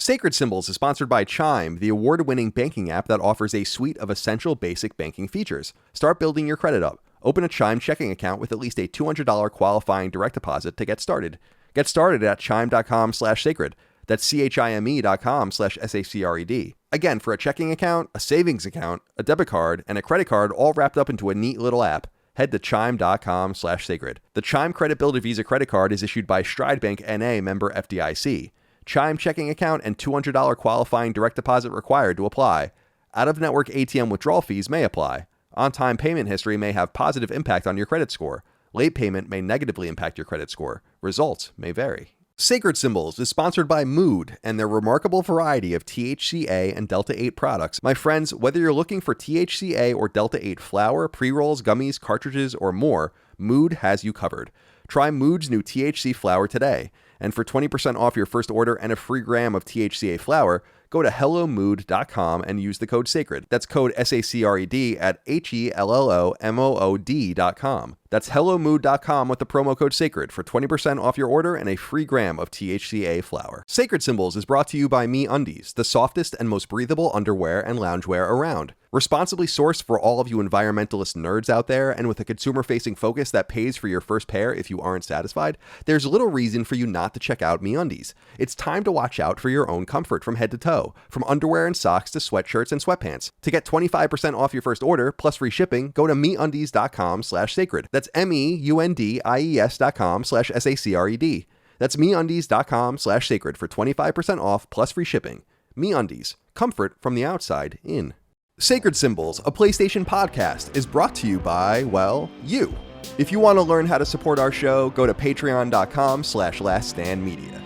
Sacred Symbols is sponsored by Chime, the award-winning banking app that offers a suite of essential basic banking features. Start building your credit up. Open a Chime checking account with at least a $200 qualifying direct deposit to get started. Get started at chime.com/sacred. That's chime.com/SACRED. Again, for a checking account, a savings account, a debit card, and a credit card all wrapped up into a neat little app, head to chime.com/sacred. The Chime Credit Builder Visa credit card is issued by Stride Bank NA, member FDIC. Chime checking account and $200 qualifying direct deposit required to apply. Out-of-network ATM withdrawal fees may apply. On-time payment history may have positive impact on your credit score. Late payment may negatively impact your credit score. Results may vary. Sacred Symbols is sponsored by Mood and their remarkable variety of THCA and Delta 8 products. My friends, whether you're looking for THCA or Delta 8 flower, pre-rolls, gummies, cartridges, or more, Mood has you covered. Try Mood's new THC flower today. And for 20% off your first order and a free gram of THCA flower, go to hellomood.com and use the code SACRED. That's code SACRED at HELLOMOOD.com. That's hellomood.com with the promo code SACRED for 20% off your order and a free gram of THCA flower. Sacred Symbols is brought to you by MeUndies, the softest and most breathable underwear and loungewear around. Responsibly sourced for all of you environmentalist nerds out there, and with a consumer-facing focus that pays for your first pair if you aren't satisfied, there's little reason for you not to check out MeUndies. It's time to watch out for your own comfort from head to toe, from underwear and socks to sweatshirts and sweatpants. To get 25% off your first order plus free shipping, go to MeUndies.com/sacred. That's MEUNDIES.com/SACRED. That's MeUndies.com/sacred for 25% off plus free shipping. MeUndies, comfort from the outside in. Sacred Symbols, a PlayStation podcast, is brought to you by, well, you. If you want to learn how to support our show, go to patreon.com/laststandmedia.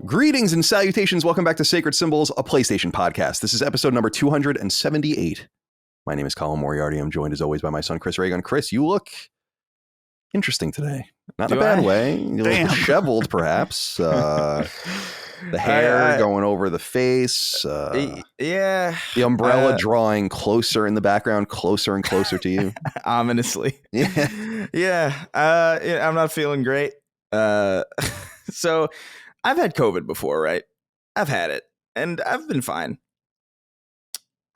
Greetings and salutations. Welcome back to Sacred Symbols, a PlayStation podcast. This is episode number 278. My name is Colin Moriarty. I'm joined as always by my son, Chris Reagan. Chris, you look interesting today. Not in a bad way. You look disheveled, perhaps. The hair going over the face. Yeah. The umbrella drawing closer in the background, closer and closer to you. Ominously. Yeah. I'm not feeling great. So I've had COVID before, right? I've had it, and I've been fine.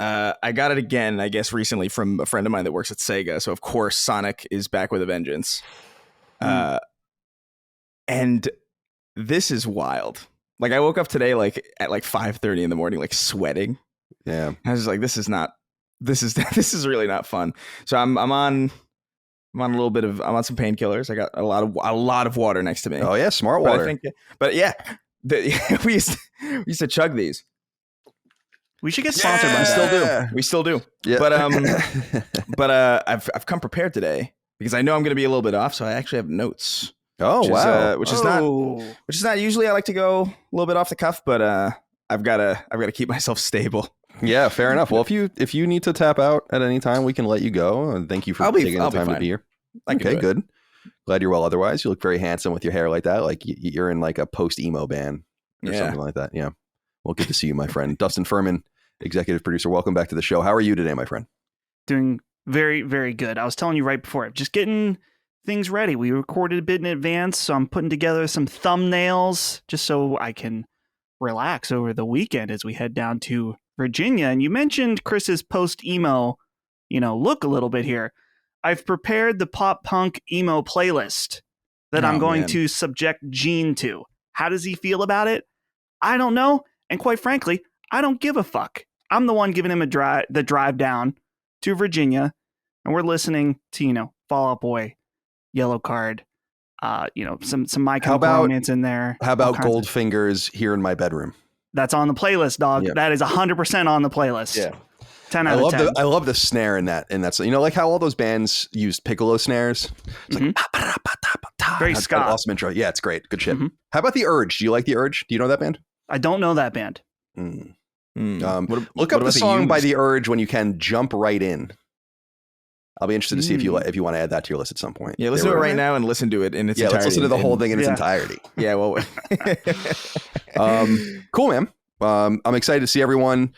I got it again, I guess, recently from a friend of mine that works at Sega. So, of course, Sonic is back with a vengeance. And this is wild. Like, I woke up today, like, at like 5:30 in the morning, like, sweating. Yeah. I was just like, this is really not fun. So I'm on some painkillers. I got a lot of water next to me. Oh, yeah. Smart water. We used to chug these. We should get sponsored by that. We still do. Yeah. But I've come prepared today because I know I'm going to be a little bit off, so I actually have notes. Oh, wow. Which is not usually. I like to go a little bit off the cuff, but I've got to keep myself stable. Yeah, fair enough. Well, if you need to tap out at any time, we can let you go. And thank you for taking the time to be here. Okay, good. Glad you're well. Otherwise, you look very handsome with your hair like that. Like you're in like a post emo band or something like that. Yeah. Well, good to see you, my friend. Dustin Furman, executive producer. Welcome back to the show. How are you today, my friend? Doing very, very good. I was telling you right before, just getting things ready. We recorded a bit in advance, so I'm putting together some thumbnails just so I can relax over the weekend as we head down to Virginia. And you mentioned Chris's post-emo, look a little bit here. I've prepared the pop punk emo playlist that I'm going to subject Gene to. How does he feel about it? I don't know. And quite frankly, I don't give a fuck. I'm the one giving him the drive down to Virginia, and we're listening to, Fall Out Boy, Yellow Card, some My Chemical Romance in there. How about Goldfinger's Here in My Bedroom? That's on the playlist, dog. Yeah. That is 100% on the playlst. Yeah. 10 out of 10. I love the snare in that. And that's, like how all those bands used piccolo snares. It's like, very ska. Awesome intro. Yeah, it's great. Good shit. Mm-hmm. How about The Urge? Do you like The Urge? Do you know that band? I don't know that band. Look up the song by The Urge when you can. Jump Right In. I'll be interested to see if you want to add that to your list at some point. Yeah, let's do it right now and listen to it in its entirety. Let's listen to the whole thing in its entirety. Yeah, well. Cool, man. I'm excited to see everyone.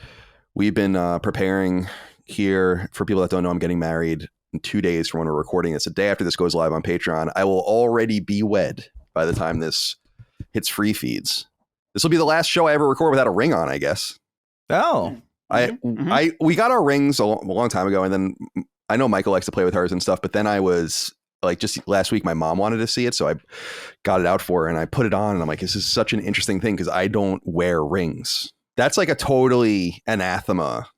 We've been preparing here. For people that don't know, I'm getting married in 2 days from when we're recording this, a day after this goes live on Patreon, I will already be wed by the time this hits free feeds. This will be the last show I ever record without a ring on, I guess. Oh, we got our rings a long time ago, and then I know Michael likes to play with hers and stuff, but then I was like, just last week, my mom wanted to see it, so I got it out for her and I put it on, and I'm like, this is such an interesting thing because I don't wear rings. That's like a totally anathema,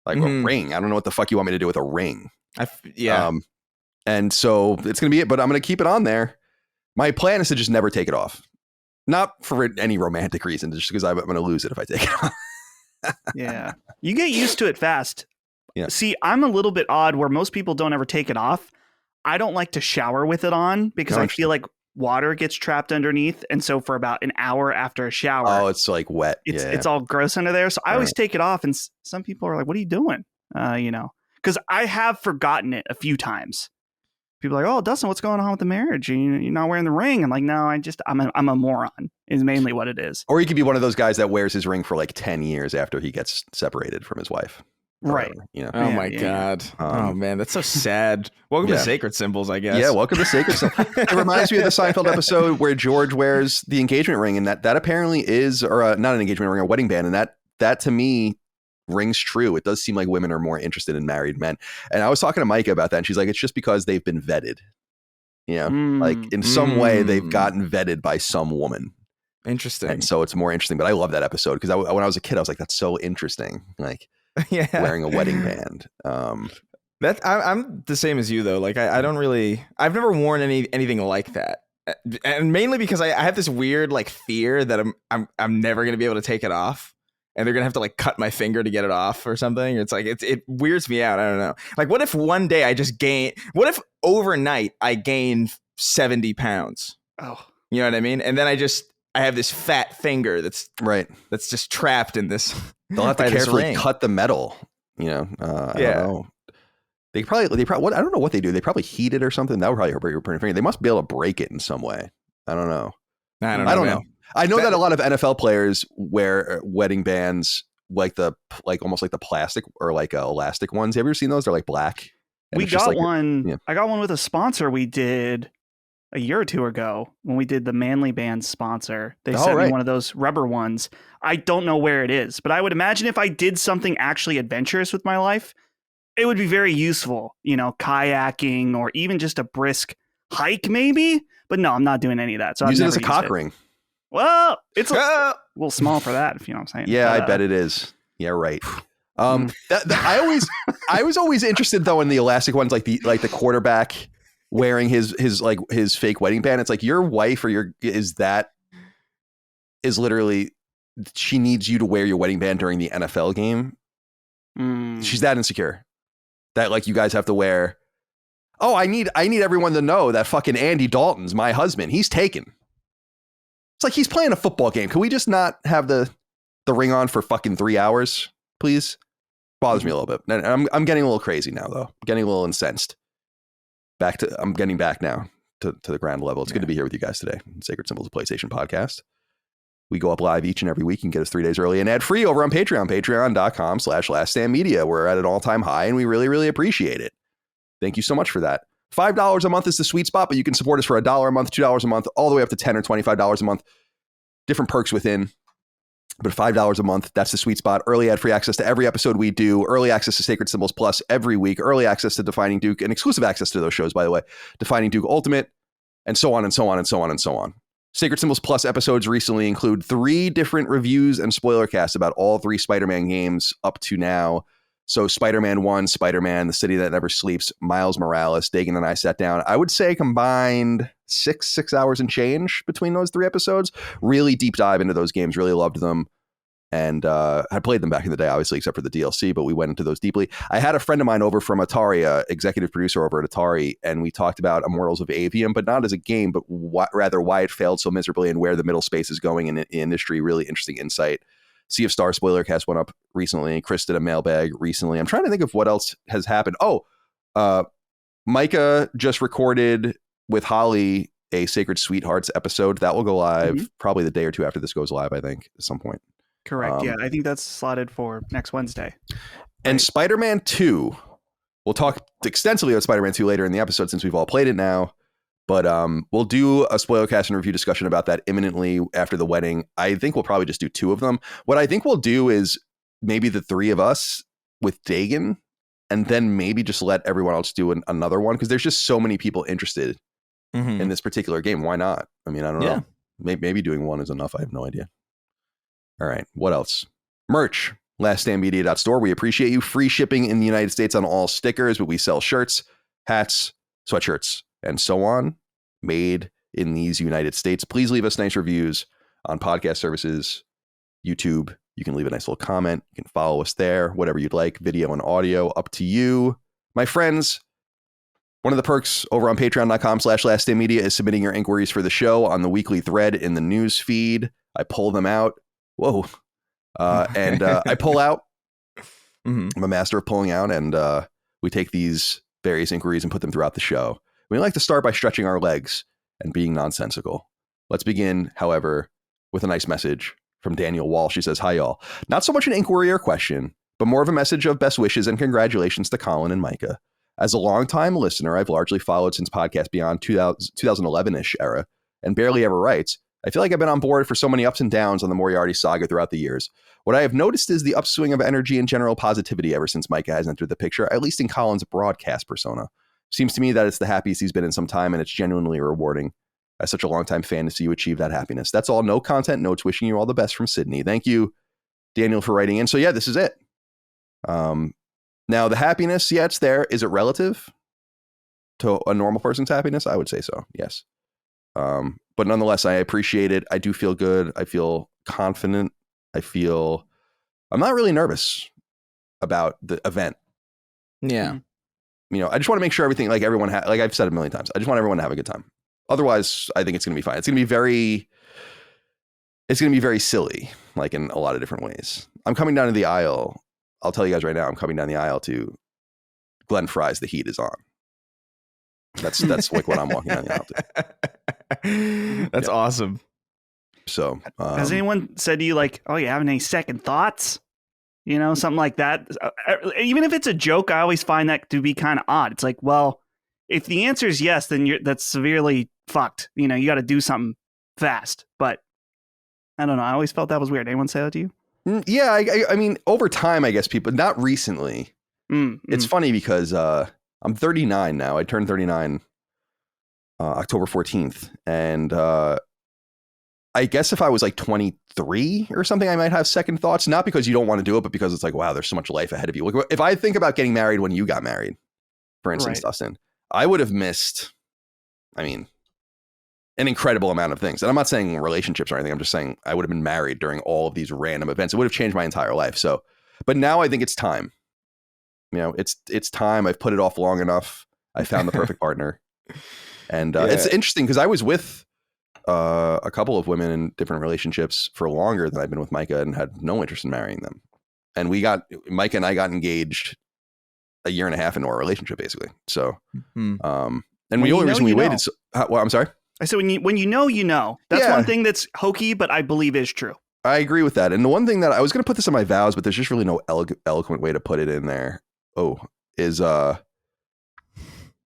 like a ring. I don't know what the fuck you want me to do with a ring. And so it's gonna be it, but I'm gonna keep it on there. My plan is to just never take it off. Not for any romantic reason, just because I'm going to lose it if I take it off. Yeah. You get used to it fast. Yeah. See, I'm a little bit odd where most people don't ever take it off. I don't like to shower with it on because I feel like water gets trapped underneath. And so for about an hour after a shower. Oh, it's like wet. It's all gross under there. So I always take it off. And some people are like, what are you doing? Because I have forgotten it a few times. People are like, oh, Dustin, what's going on with the marriage? You're not wearing the ring. I'm like, no, I'm a moron is mainly what it is. Or he could be one of those guys that wears his ring for like 10 years after he gets separated from his wife. Right. Oh my God. Oh man, that's so sad. Welcome to Sacred Symbols, I guess. Yeah, welcome to Sacred Symbols. It reminds me of the Seinfeld episode where George wears the engagement ring, and that apparently is, or not an engagement ring, a wedding band. And that to me rings true. It does seem like women are more interested in married men. And I was talking to Micah about that, and she's like, it's just because they've been vetted. Like in some way they've gotten vetted by some woman. Interesting. And so it's more interesting. But I love that episode because when I was a kid, I was like, that's so interesting. Like wearing a wedding band. I'm the same as you though. Like I don't really, I've never worn anything like that. And mainly because I have this weird like fear that I'm never going to be able to take it off. And they're going to have to like cut my finger to get it off or something. It's like, it weirds me out. I don't know. Like, what if one day I just what if overnight I gain 70 pounds? Oh, you know what I mean? And then I have this fat finger that's just trapped in this. They'll have to carefully cut the metal, I don't know. They probably, what, I don't know what they do. They probably heat it or something. That would probably hurt your finger. They must be able to break it in some way. I don't know. I don't know. I know that a lot of NFL players wear wedding bands like almost like the plastic or like elastic ones. Have you ever seen those? They're like black. We got one. Yeah. I got one with a sponsor we did a year or two ago when we did the Manly Band sponsor. They sent me one of those rubber ones. I don't know where it is, but I would imagine if I did something actually adventurous with my life, it would be very useful, kayaking or even just a brisk hike maybe. But no, I'm not doing any of that. So use it as a cock ring. Well, it's a little small for that, if you know what I'm saying. Yeah, I bet it is. Yeah, right. I was always interested though in the elastic ones, like the quarterback wearing his fake wedding band. It's like your wife or is literally she needs you to wear your wedding band during the NFL game. She's that insecure that like you guys have to wear. Oh, I need everyone to know that fucking Andy Dalton's my husband. He's taken. It's like he's playing a football game. Can we just not have the ring on for fucking 3 hours, please? Bothers me a little bit. And I'm getting a little crazy now, though. I'm getting a little incensed. I'm getting back now to the ground level. It's good to be here with you guys today. Sacred Symbols of PlayStation podcast. We go up live each and every week and get us 3 days early and ad free over on Patreon, patreon.com/laststandmedia. We're at an all-time high and we really, really appreciate it. Thank you so much for that. $5 a month is the sweet spot, but you can support us for $1 a month, $2 a month, all the way up to $10 or $25 a month. Different perks within, but $5 a month, that's the sweet spot. Early ad-free access to every episode we do, early access to Sacred Symbols Plus every week, early access to Defining Duke, and exclusive access to those shows, by the way, Defining Duke Ultimate, and so on and so on and so on and so on. Sacred Symbols Plus episodes recently include 3 different reviews and spoiler casts about all 3 Spider-Man games up to now. So Spider-Man 1, Spider-Man, The City That Never Sleeps, Miles Morales, Dagan and I sat down. I would say combined 6 hours and change between those 3 episodes. Really deep dive into those games. Really loved them. And I played them back in the day, obviously, except for the DLC, but we went into those deeply. I had a friend of mine over from Atari, executive producer over at Atari, and we talked about Immortals of Avium, but not as a game, but rather why it failed so miserably and where the middle space is going in the industry. Really interesting insight. Sea of Stars spoiler cast went up recently. Chris did a mailbag recently. I'm trying to think of what else has happened. Micah just recorded with Holly a Sacred Sweethearts episode that will go live probably the day or two after this goes live, I think, at some point. Correct. Yeah, I think that's slotted for next Wednesday. And Spider-Man 2 we'll talk extensively about Spider-Man 2 later in the episode since we've all played it now. But we'll do a spoiler cast and review discussion about that imminently after the wedding. I think we'll probably just do 2 of them. What I think we'll do is maybe the 3 of us with Dagan, and then maybe just let everyone else do another one, because there's just so many people interested in this particular game. Why not? I mean, I don't know. Maybe doing 1 is enough. I have no idea. All right. What else? Merch. LastStandMedia.store. We appreciate you. Free shipping in the United States on all stickers, but we sell shirts, hats, sweatshirts, and so on, made in these United States. Please leave us nice reviews on podcast services, YouTube. You can leave a nice little comment. You can follow us there, whatever you'd like, video and audio, up to you. My friends, one of the perks over on patreon.com/laststandmedia is submitting your inquiries for the show on the weekly thread in the news feed. I pull them out. Whoa. I pull out. I'm a master of pulling out, and we take these various inquiries and put them throughout the show. We like to start by stretching our legs and being nonsensical. Let's begin, however, with a nice message from Daniel Walsh. She says, "Hi, y'all. Not so much an inquiry or question, but more of a message of best wishes and congratulations to Colin and Micah. As a longtime listener, I've largely followed since Podcast Beyond 2011-ish era, and barely ever writes. I feel like I've been on board for so many ups and downs on the Moriartys saga throughout the years. What I have noticed is the upswing of energy and general positivity ever since Micah has entered the picture, at least in Colin's broadcast persona. Seems to me that it's the happiest he's been in some time, and it's genuinely rewarding. As such a longtime fan to see you achieve that happiness. That's all. No content notes. Wishing you all the best from Sydney." Thank you, Daniel, for writing in. So yeah, this is it. Now the happiness, yeah, it's there. Is it relative to a normal person's happiness? I would say so. Yes. But nonetheless, I appreciate it. I do feel good. I feel confident. I'm not really nervous about the event. Yeah. You know, I just want to make sure everything, like everyone, like I've said a million times, I just want everyone to have a good time. Otherwise, I think it's going to be fine. It's going to be very silly, like in a lot of different ways. I'm coming down to the aisle. I'll tell you guys right now, I'm coming down the aisle to Glenn Fry's The Heat Is On. That's like what I'm walking down the aisle to. That's awesome. So, has anyone said to you like, "Oh, you having any second thoughts?" You know, something like that. Even if it's a joke, I always find that to be kind of odd. It's like, well, if the answer is yes, then that's severely fucked. You know, you got to do something fast. But I don't know. I always felt that was weird. Anyone say that to you? Yeah, I mean, over time, I guess people, not recently. It's funny because I'm 39 now. I turned 39 October 14th. And I guess if I was like 23 or something, I might have second thoughts. Not because you don't want to do it, but because it's like, wow, there's so much life ahead of you. Like, if I think about getting married when you got married, for instance, right. Dustin, I would have missed, I mean, an incredible amount of things. And I'm not saying relationships or anything. I'm just saying I would have been married during all of these random events. It would have changed my entire life. So, but now I think it's time. You know, it's time. I've put it off long enough. I found the perfect partner. And it's interesting because I was with a couple of women in different relationships for longer than I've been with Micah and had no interest in marrying them. And Micah and I got engaged a year and a half into our relationship, basically. So, and the only reason we waited. So, well, I'm sorry. I said, when you know, that's one thing that's hokey, but I believe is true. I agree with that. And the one thing that I was going to put this in my vows, but there's just really no eloquent way to put it in there. Is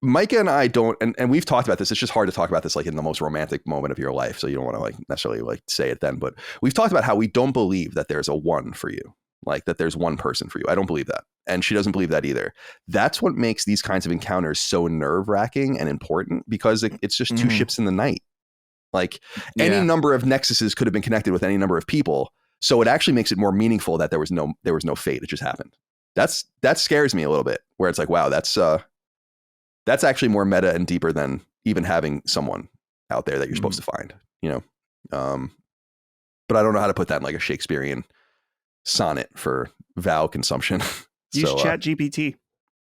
Micah and I don't, and we've talked about this. It's just hard to talk about this like in the most romantic moment of your life. So you don't want to like necessarily like say it then, but we've talked about how we don't believe that there's a one for you, like that there's one person for you. I don't believe that. And she doesn't believe that either. That's what makes these kinds of encounters so nerve wracking and important, because it's just two ships in the night. Like any number of nexuses could have been connected with any number of people. So it actually makes it more meaningful that there was no fate. It just happened. That scares me a little bit, where it's like, wow, that's actually more meta and deeper than even having someone out there that you're supposed to find, you know? But I don't know how to put that in like a Shakespearean sonnet for vow consumption. Use ChatGPT.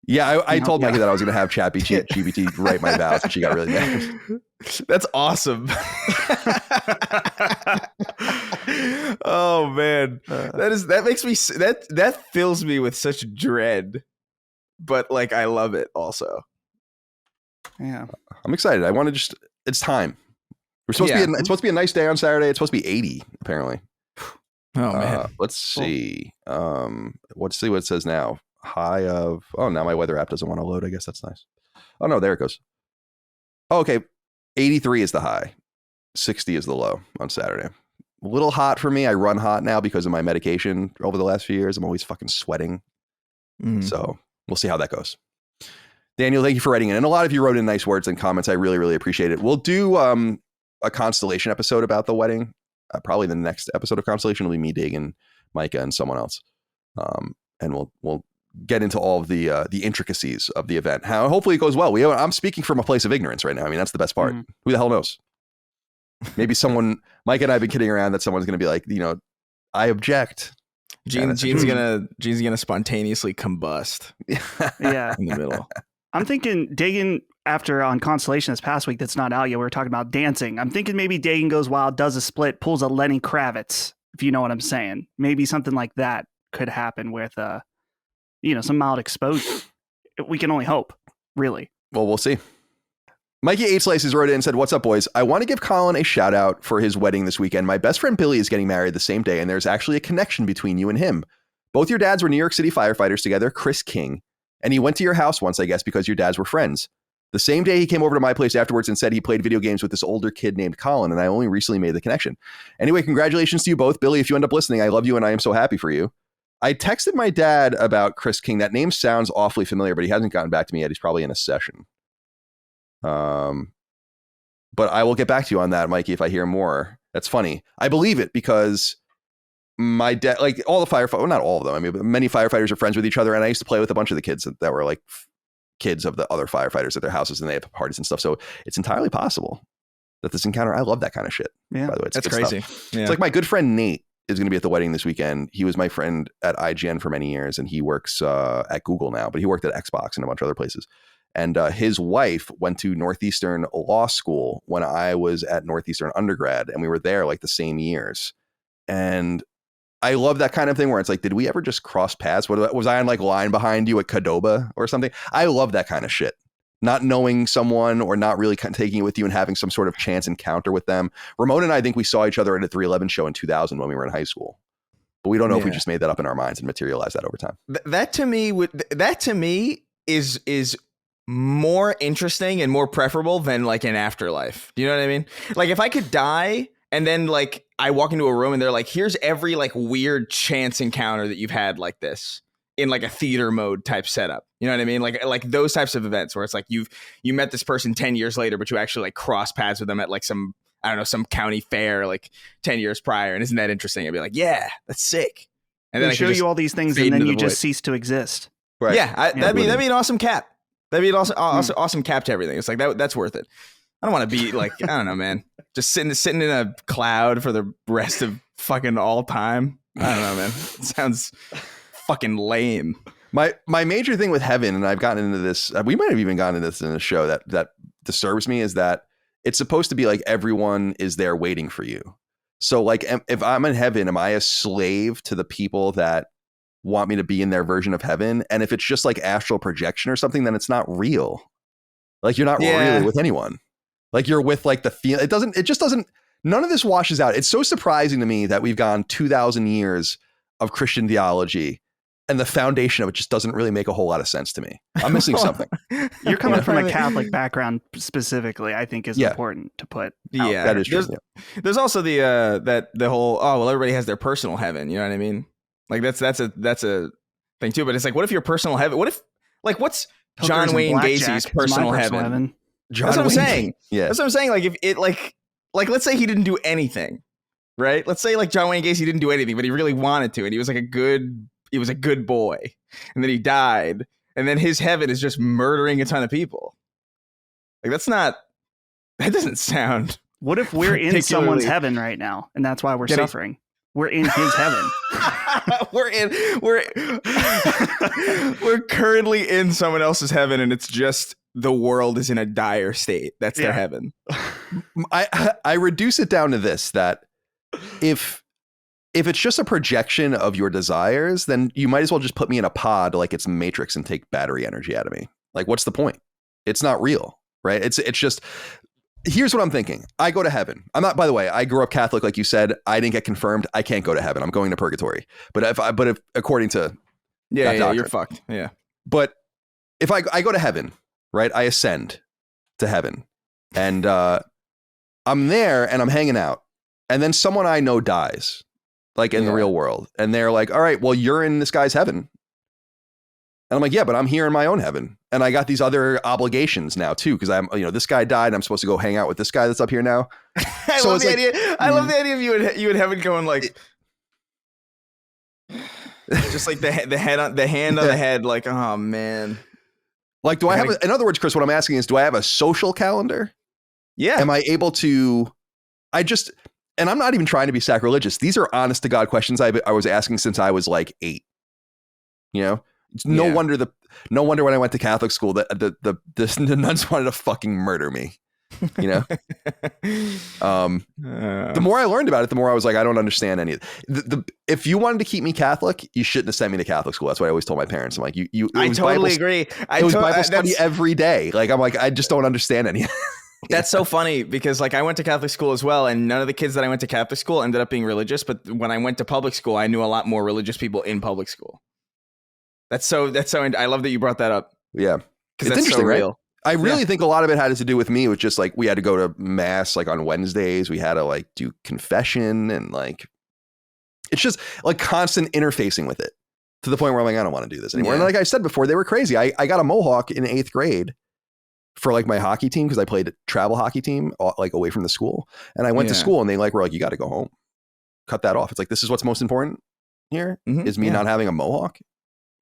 Yeah, I told Micah that I was going to have ChatGPT write my vows, and she got really mad. That's awesome. Oh man, that fills me with such dread, but like I love it also. Yeah, I'm excited. I want to it's time. We're supposed to be. It's supposed to be a nice day on Saturday. It's supposed to be 80 apparently. Oh man. Let's see. Let's see what it says now. high of, oh, now my weather app doesn't want to load. I guess that's nice. Oh, no, there it goes. Oh, okay. 83 is the high. 60 is the low on Saturday. A little hot for me. I run hot now because of my medication over the last few years. I'm always fucking sweating. So we'll see how that goes. Daniel, thank you for writing in. And a lot of you wrote in nice words and comments. I really, really appreciate it. We'll do a Constellation episode about the wedding. Probably the next episode of Constellation will be me, Dagan, Micah, and someone else. And we'll get into all of the intricacies of the event. How hopefully it goes well. I'm speaking from a place of ignorance right now. I mean, that's the best part. Who the hell knows? Maybe someone, Mike and I have been kidding around that someone's going to be like, I object. Gene's gonna spontaneously combust. Yeah, in the middle. I'm thinking Dagan, after on Constellation this past week that's not out yet, we were talking about dancing. I'm thinking maybe Dagan goes wild, does a split, pulls a Lenny Kravitz, if you know what I'm saying. Maybe something like that could happen with some mild exposure. We can only hope, really. Well, we'll see. Mikey 8 Slices wrote in and said, "What's up, boys? I want to give Colin a shout out for his wedding this weekend. My best friend Billy is getting married the same day, and there's actually a connection between you and him. Both your dads were New York City firefighters together, Chris King, and he went to your house once, I guess, because your dads were friends. The same day he came over to my place afterwards and said he played video games with this older kid named Colin, and I only recently made the connection. Anyway, congratulations to you both. Billy, if you end up listening, I love you and I am so happy for you. I texted my dad about Chris King. That name sounds awfully familiar, but he hasn't gotten back to me yet. He's probably in a session. But I will get back to you on that, Mikey, if I hear more. That's funny. I believe it because my dad, like all the firefighters, well, not all of them. I mean, many firefighters are friends with each other. And I used to play with a bunch of the kids that were like kids of the other firefighters at their houses, and they have parties and stuff. So it's entirely possible that this encounter, I love that kind of shit. Yeah, by the way, it's that's crazy. Yeah. It's like my good friend Nate is going to be at the wedding this weekend. He was my friend at IGN for many years, and he works at Google now, but he worked at Xbox and a bunch of other places. And his wife went to Northeastern Law School when I was at Northeastern undergrad, and we were there like the same years. And I love that kind of thing where it's like, did we ever just cross paths? Was I on like line behind you at Cadoba or something? I love that kind of shit. Not knowing someone or not really taking it with you and having some sort of chance encounter with them. Ramon and I think we saw each other at a 311 show in 2000 when we were in high school. But we don't know if we just made that up in our minds and materialized that over time. That to me is more interesting and more preferable than like an afterlife. Do you know what I mean? Like if I could die and then like I walk into a room and they're like, here's every like weird chance encounter that you've had like this in like a theater mode type setup. You know what I mean? Like those types of events where it's like you met this person 10 years later, but you actually like cross paths with them at like some, I don't know, some county fair like 10 years prior. And isn't that interesting? I'd be like, yeah, that's sick. And then they show you all these things and then you just cease to exist. Right. Yeah. That'd be an awesome cap. That'd be an awesome cap to everything. It's like that's worth it. I don't want to be like, I don't know, man. Just sitting in a cloud for the rest of fucking all time. I don't know, man. It sounds fucking lame. My major thing with heaven, and I've gotten into this, we might have even gotten into this in a show that disturbs me, is that it's supposed to be like everyone is there waiting for you. So like if I'm in heaven, am I a slave to the people that want me to be in their version of heaven? And if it's just like astral projection or something, then it's not real. Like you're not really with anyone. Like you're with like the feel. It just doesn't, none of this washes out. It's so surprising to me that we've gone 2,000 years of Christian theology and the foundation of it just doesn't really make a whole lot of sense to me. I'm missing something. You're coming from a Catholic background specifically, I think is important to put out. Yeah, that is true. There's also the whole, everybody has their personal heaven. You know what I mean? Like that's a thing too. But it's like, what if your personal heaven? What if like what's John Wayne Gacy's personal heaven? That's what I'm saying. Yeah, that's what I'm saying. Like if it like let's say he didn't do anything, right? Let's say like John Wayne Gacy didn't do anything, but he really wanted to, and he was a good boy, and then he died, and then his heaven is just murdering a ton of people. Like that doesn't sound. What if we're in someone's heaven right now, and that's why we're suffering? We're in his heaven. we're currently in someone else's heaven, and it's just the world is in a dire state. That's their heaven. I reduce it down to this, that if it's just a projection of your desires, then you might as well just put me in a pod like it's Matrix and take battery energy out of me. Like, what's the point? It's not real, right? It's just, here's what I'm thinking. I go to heaven. I'm not, by the way, I grew up Catholic, like you said. I didn't get confirmed. I can't go to heaven. I'm going to purgatory. But if according to Yeah, doctrine. you're fucked. Yeah. But if I go to heaven, right? I ascend to heaven, and I'm there and I'm hanging out, and then someone I know dies, like in the real world, and they're like, "All right, well, you're in this guy's heaven." And I'm like, yeah, but I'm here in my own heaven. And I got these other obligations now, too, because I'm, this guy died and I'm supposed to go hang out with this guy that's up here now. I love the idea. I love the idea of you in heaven going like, just like the hand on the head, like, oh, man. Like, do I have, in other words, Chris, what I'm asking is, do I have a social calendar? Yeah. Am I able to, and I'm not even trying to be sacrilegious. These are honest to God questions I was asking since I was like 8, No wonder when I went to Catholic school that the nuns wanted to fucking murder me. The more I learned about it, the more I was like, I don't understand any of it. If you wanted to keep me Catholic, you shouldn't have sent me to Catholic school. That's what I always told my parents. I'm like, I totally agree. It was Bible study every day. Like, I'm like, I just don't understand any of it. That's so funny because like I went to Catholic school as well, and none of the kids that I went to Catholic school ended up being religious. But when I went to public school, I knew a lot more religious people in public school. That's so. I love that you brought that up. Yeah, it's interesting, right? I really think a lot of it had to do with me with just like we had to go to mass like on Wednesdays. We had to like do confession and like it's just like constant interfacing with it to the point where I'm like, I don't want to do this anymore. And like I said before, they were crazy. I got a mohawk in 8th grade for like my hockey team because I played a travel hockey team like away from the school. And I went to school and they like were like, you got to go home. Cut that off. It's like, this is what's most important here is me not having a mohawk.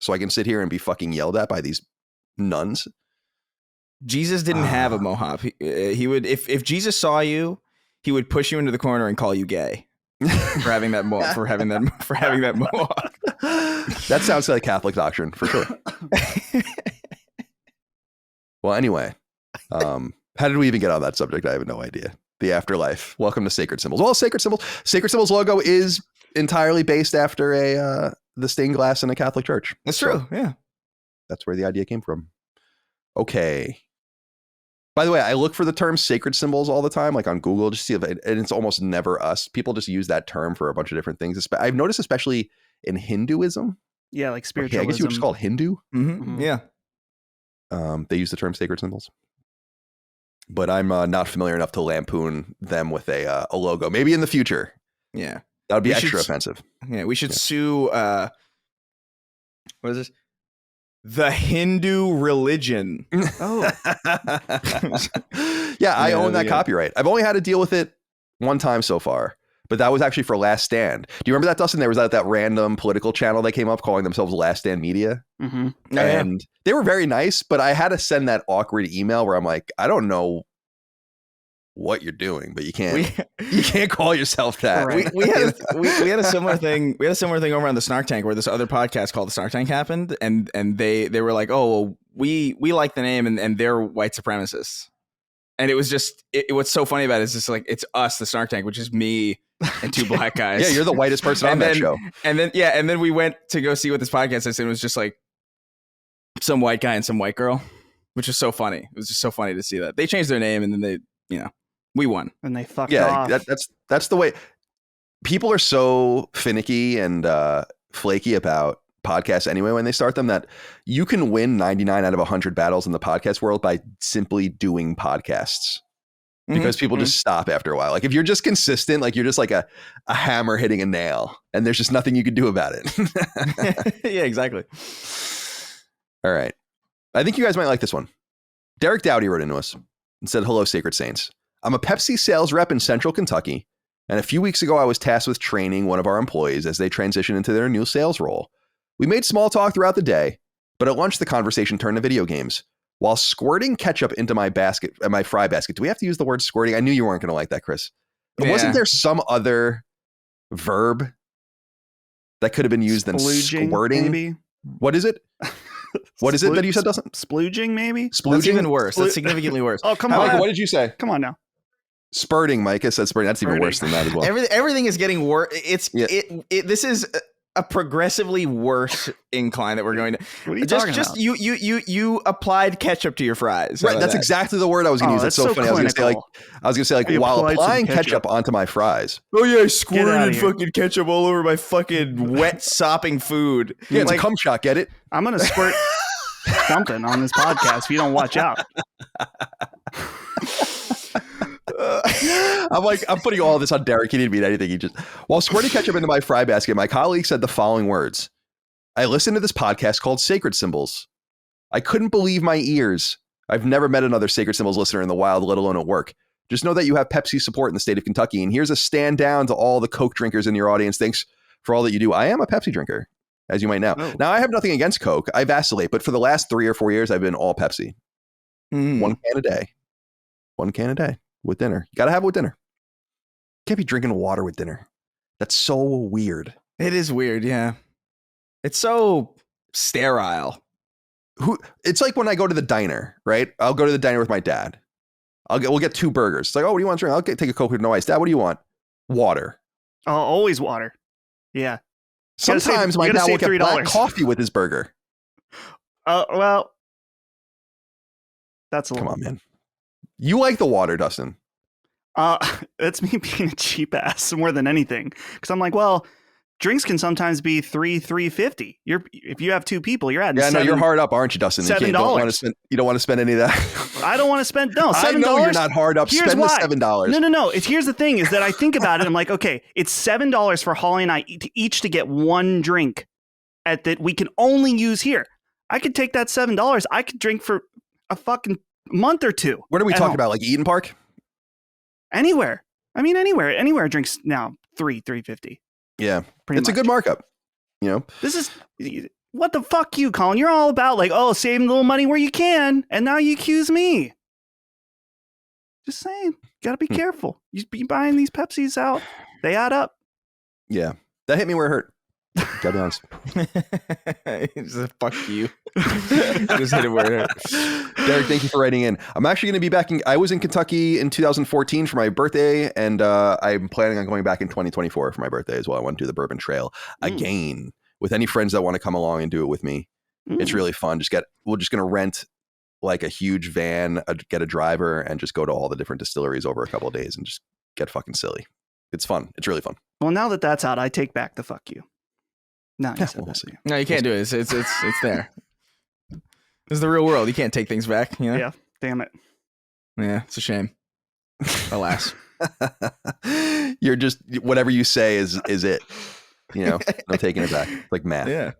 So I can sit here and be fucking yelled at by these nuns. Jesus didn't have a mohawk. He would, if Jesus saw you, he would push you into the corner and call you gay for having that for having that mohawk. That sounds like Catholic doctrine for sure. Well, anyway, how did we even get on that subject? I have no idea. The afterlife. Welcome to Sacred Symbols. Well, Sacred Symbols logo is entirely based after the stained glass in a Catholic church. That's true. Yeah. That's where the idea came from. Okay. By the way, I look for the term sacred symbols all the time, like on Google, just to see if and it's almost never us. People just use that term for a bunch of different things. I've noticed, especially in Hinduism. Yeah, like spiritualism. I guess you would just call it Hindu. Mm-hmm. Yeah. They use the term sacred symbols. But I'm not familiar enough to lampoon them with a logo. Maybe in the future. Yeah. That would be extra offensive. Yeah, we should sue, what is this? The Hindu religion. Oh. Yeah, I own that copyright. I've only had to deal with it one time so far, but that was actually for Last Stand. Do you remember that, Dustin? There was that random political channel that came up calling themselves Last Stand Media. Mm-hmm. And they were very nice, but I had to send that awkward email where I'm like, I don't know what you're doing, but you can't call yourself that. Right. We had a similar thing. We had a similar thing over on the Snark Tank where this other podcast called the Snark Tank happened, and they were like, oh, well, we like the name, and they're white supremacists. And it was just what's so funny about it is just like it's us, the Snark Tank, which is me and 2 black guys. Yeah, you're the whitest person on that show. And then we went to go see what this podcast is, and it was just like some white guy and some white girl, which was so funny. It was just so funny to see that they changed their name, and then they, we won. And they fucked off. That's the way. People are so finicky and flaky about podcasts anyway when they start them that you can win 99 out of 100 battles in the podcast world by simply doing podcasts. Because people just stop after a while. Like if you're just consistent, like you're just like a hammer hitting a nail and there's just nothing you can do about it. Yeah, exactly. All right. I think you guys might like this one. Derek Dowdy wrote into us and said, hello, Sacred Saints. I'm a Pepsi sales rep in Central Kentucky, and a few weeks ago I was tasked with training one of our employees as they transition into their new sales role. We made small talk throughout the day, but at lunch the conversation turned to video games. While squirting ketchup into my fry basket. Do we have to use the word squirting? I knew you weren't going to like that, Chris. Yeah. Wasn't there some other verb that could have been used than squirting? Maybe? What is it? What is it that you said, Dustin? Splooging, maybe? Splooging? That's even worse. That's significantly worse. Oh, come on. Micah, what did you say? Come on now. Spurting, Micah said spurting. That's even worse than that as well. Everything is getting worse. This is a progressively worse incline that we're going to. What are you talking about? You applied ketchup to your fries. Right, that's exactly the word I was going to use. That's so funny. Clinical. I was going to say like You while applied some applying ketchup. ketchup onto my fries. Oh yeah, I outta squirted here. fucking ketchup all over my fucking wet sopping food. Yeah, it's Like, a cum shot. Get it? I'm gonna squirt something on this podcast if you don't watch out. I'm putting all this on Derek. He didn't mean anything. While squirting ketchup into my fry basket, my colleague said the following words. I listened to this podcast called Sacred Symbols. I couldn't believe my ears. I've never met another Sacred Symbols listener in the wild, let alone at work. Just know that you have Pepsi support in the state of Kentucky. And here's a stand down to all the Coke drinkers in your audience. Thanks for all that you do. I am a Pepsi drinker, as you might know. Oh. Now, I have nothing against Coke. I vacillate, but for the last 3 or 4 years, I've been all Pepsi. One can a day. 1 can a day with dinner. You got to have it with dinner. Can't be drinking water with dinner. That's so weird. It is weird, yeah. It's so sterile. It's like when I go to the diner, right? I'll go to the diner with my dad. We'll get 2 burgers. It's like, oh, what do you want to drink? Take a Coke with no ice. Dad, what do you want? Water. Oh, always water. Yeah. Sometimes my dad will get black coffee with his burger. Well, that's a Come little. on, man. You like the water, Dustin. That's me being a cheap ass more than anything. Because I'm like, well, drinks can sometimes be $3.50. If you have 2 people, you're adding. Yeah, no, you're hard up, aren't you, Dustin? $7. You don't want to spend any of that. I don't want to spend $7. I know you're not hard up. Here's spend why. the $7. No. Here's the thing: is that I think about it. I'm like, okay, it's $7 for Holly and I each to get 1 drink that we can only use here. I could take that $7. I could drink for a fucking month or 2. What are we talking about? Like Eden Park? Anywhere. I mean, anywhere drinks now $3.50. Yeah, Pretty it's much. a good markup. You know, This is what the fuck, you, Colin. You're all about like, oh, save a little money where you can, and now you accuse me. Just saying, gotta be careful. You be buying these Pepsis out; they add up. yeah, that hit me where it hurt. Gotta be honest. Just fuck you. Just hit it where it hurt. Derek, thank you for writing in. I'm actually going to be back I was in Kentucky in 2014 for my birthday, and I'm planning on going back in 2024 for my birthday as well. I want to do the Bourbon Trail again with any friends that want to come along and do it with me. It's really fun. We're just going to rent like a huge van, get a driver, and just go to all the different distilleries over a couple of days and just get fucking silly. It's fun. It's really fun. Well, now that that's out, I take back the fuck you. No, you said we'll that. see. No, you can't do it. It's there. This is the real world. You can't take things back. You know? Yeah, damn it. Yeah, it's a shame. Alas. You're just whatever you say is it. You know, no taking it back. It's like math. Yeah.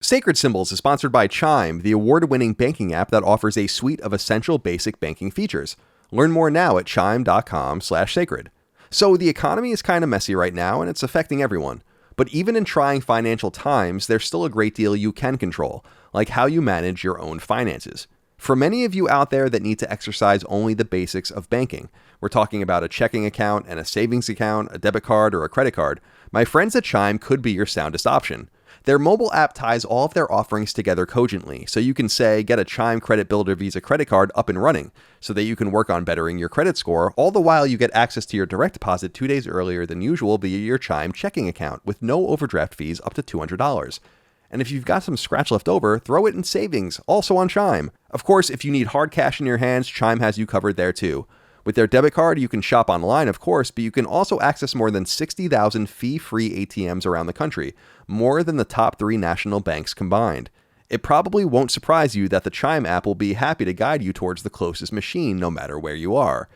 Sacred Symbols is sponsored by Chime, the award-winning banking app that offers a suite of essential basic banking features. Learn more now at chime.com/sacred. So the economy is kind of messy right now, and it's affecting everyone. But even in trying financial times, there's still a great deal you can control, like how you manage your own finances. For many of you out there that need to exercise only the basics of banking, we're talking about a checking account and a savings account, a debit card, or a credit card, my friends at Chime could be your soundest option. Their mobile app ties all of their offerings together cogently, so you can say, get a Chime Credit Builder Visa credit card up and running, so that you can work on bettering your credit score, all the while you get access to your direct deposit 2 days earlier than usual via your Chime checking account, with no overdraft fees up to $200. And if you've got some scratch left over, throw it in savings, also on Chime. Of course, if you need hard cash in your hands, Chime has you covered there too. With their debit card, you can shop online, of course, but you can also access more than 60,000 fee-free ATMs around the country, more than the top 3 national banks combined. It probably won't surprise you that the Chime app will be happy to guide you towards the closest machine, no matter where you are.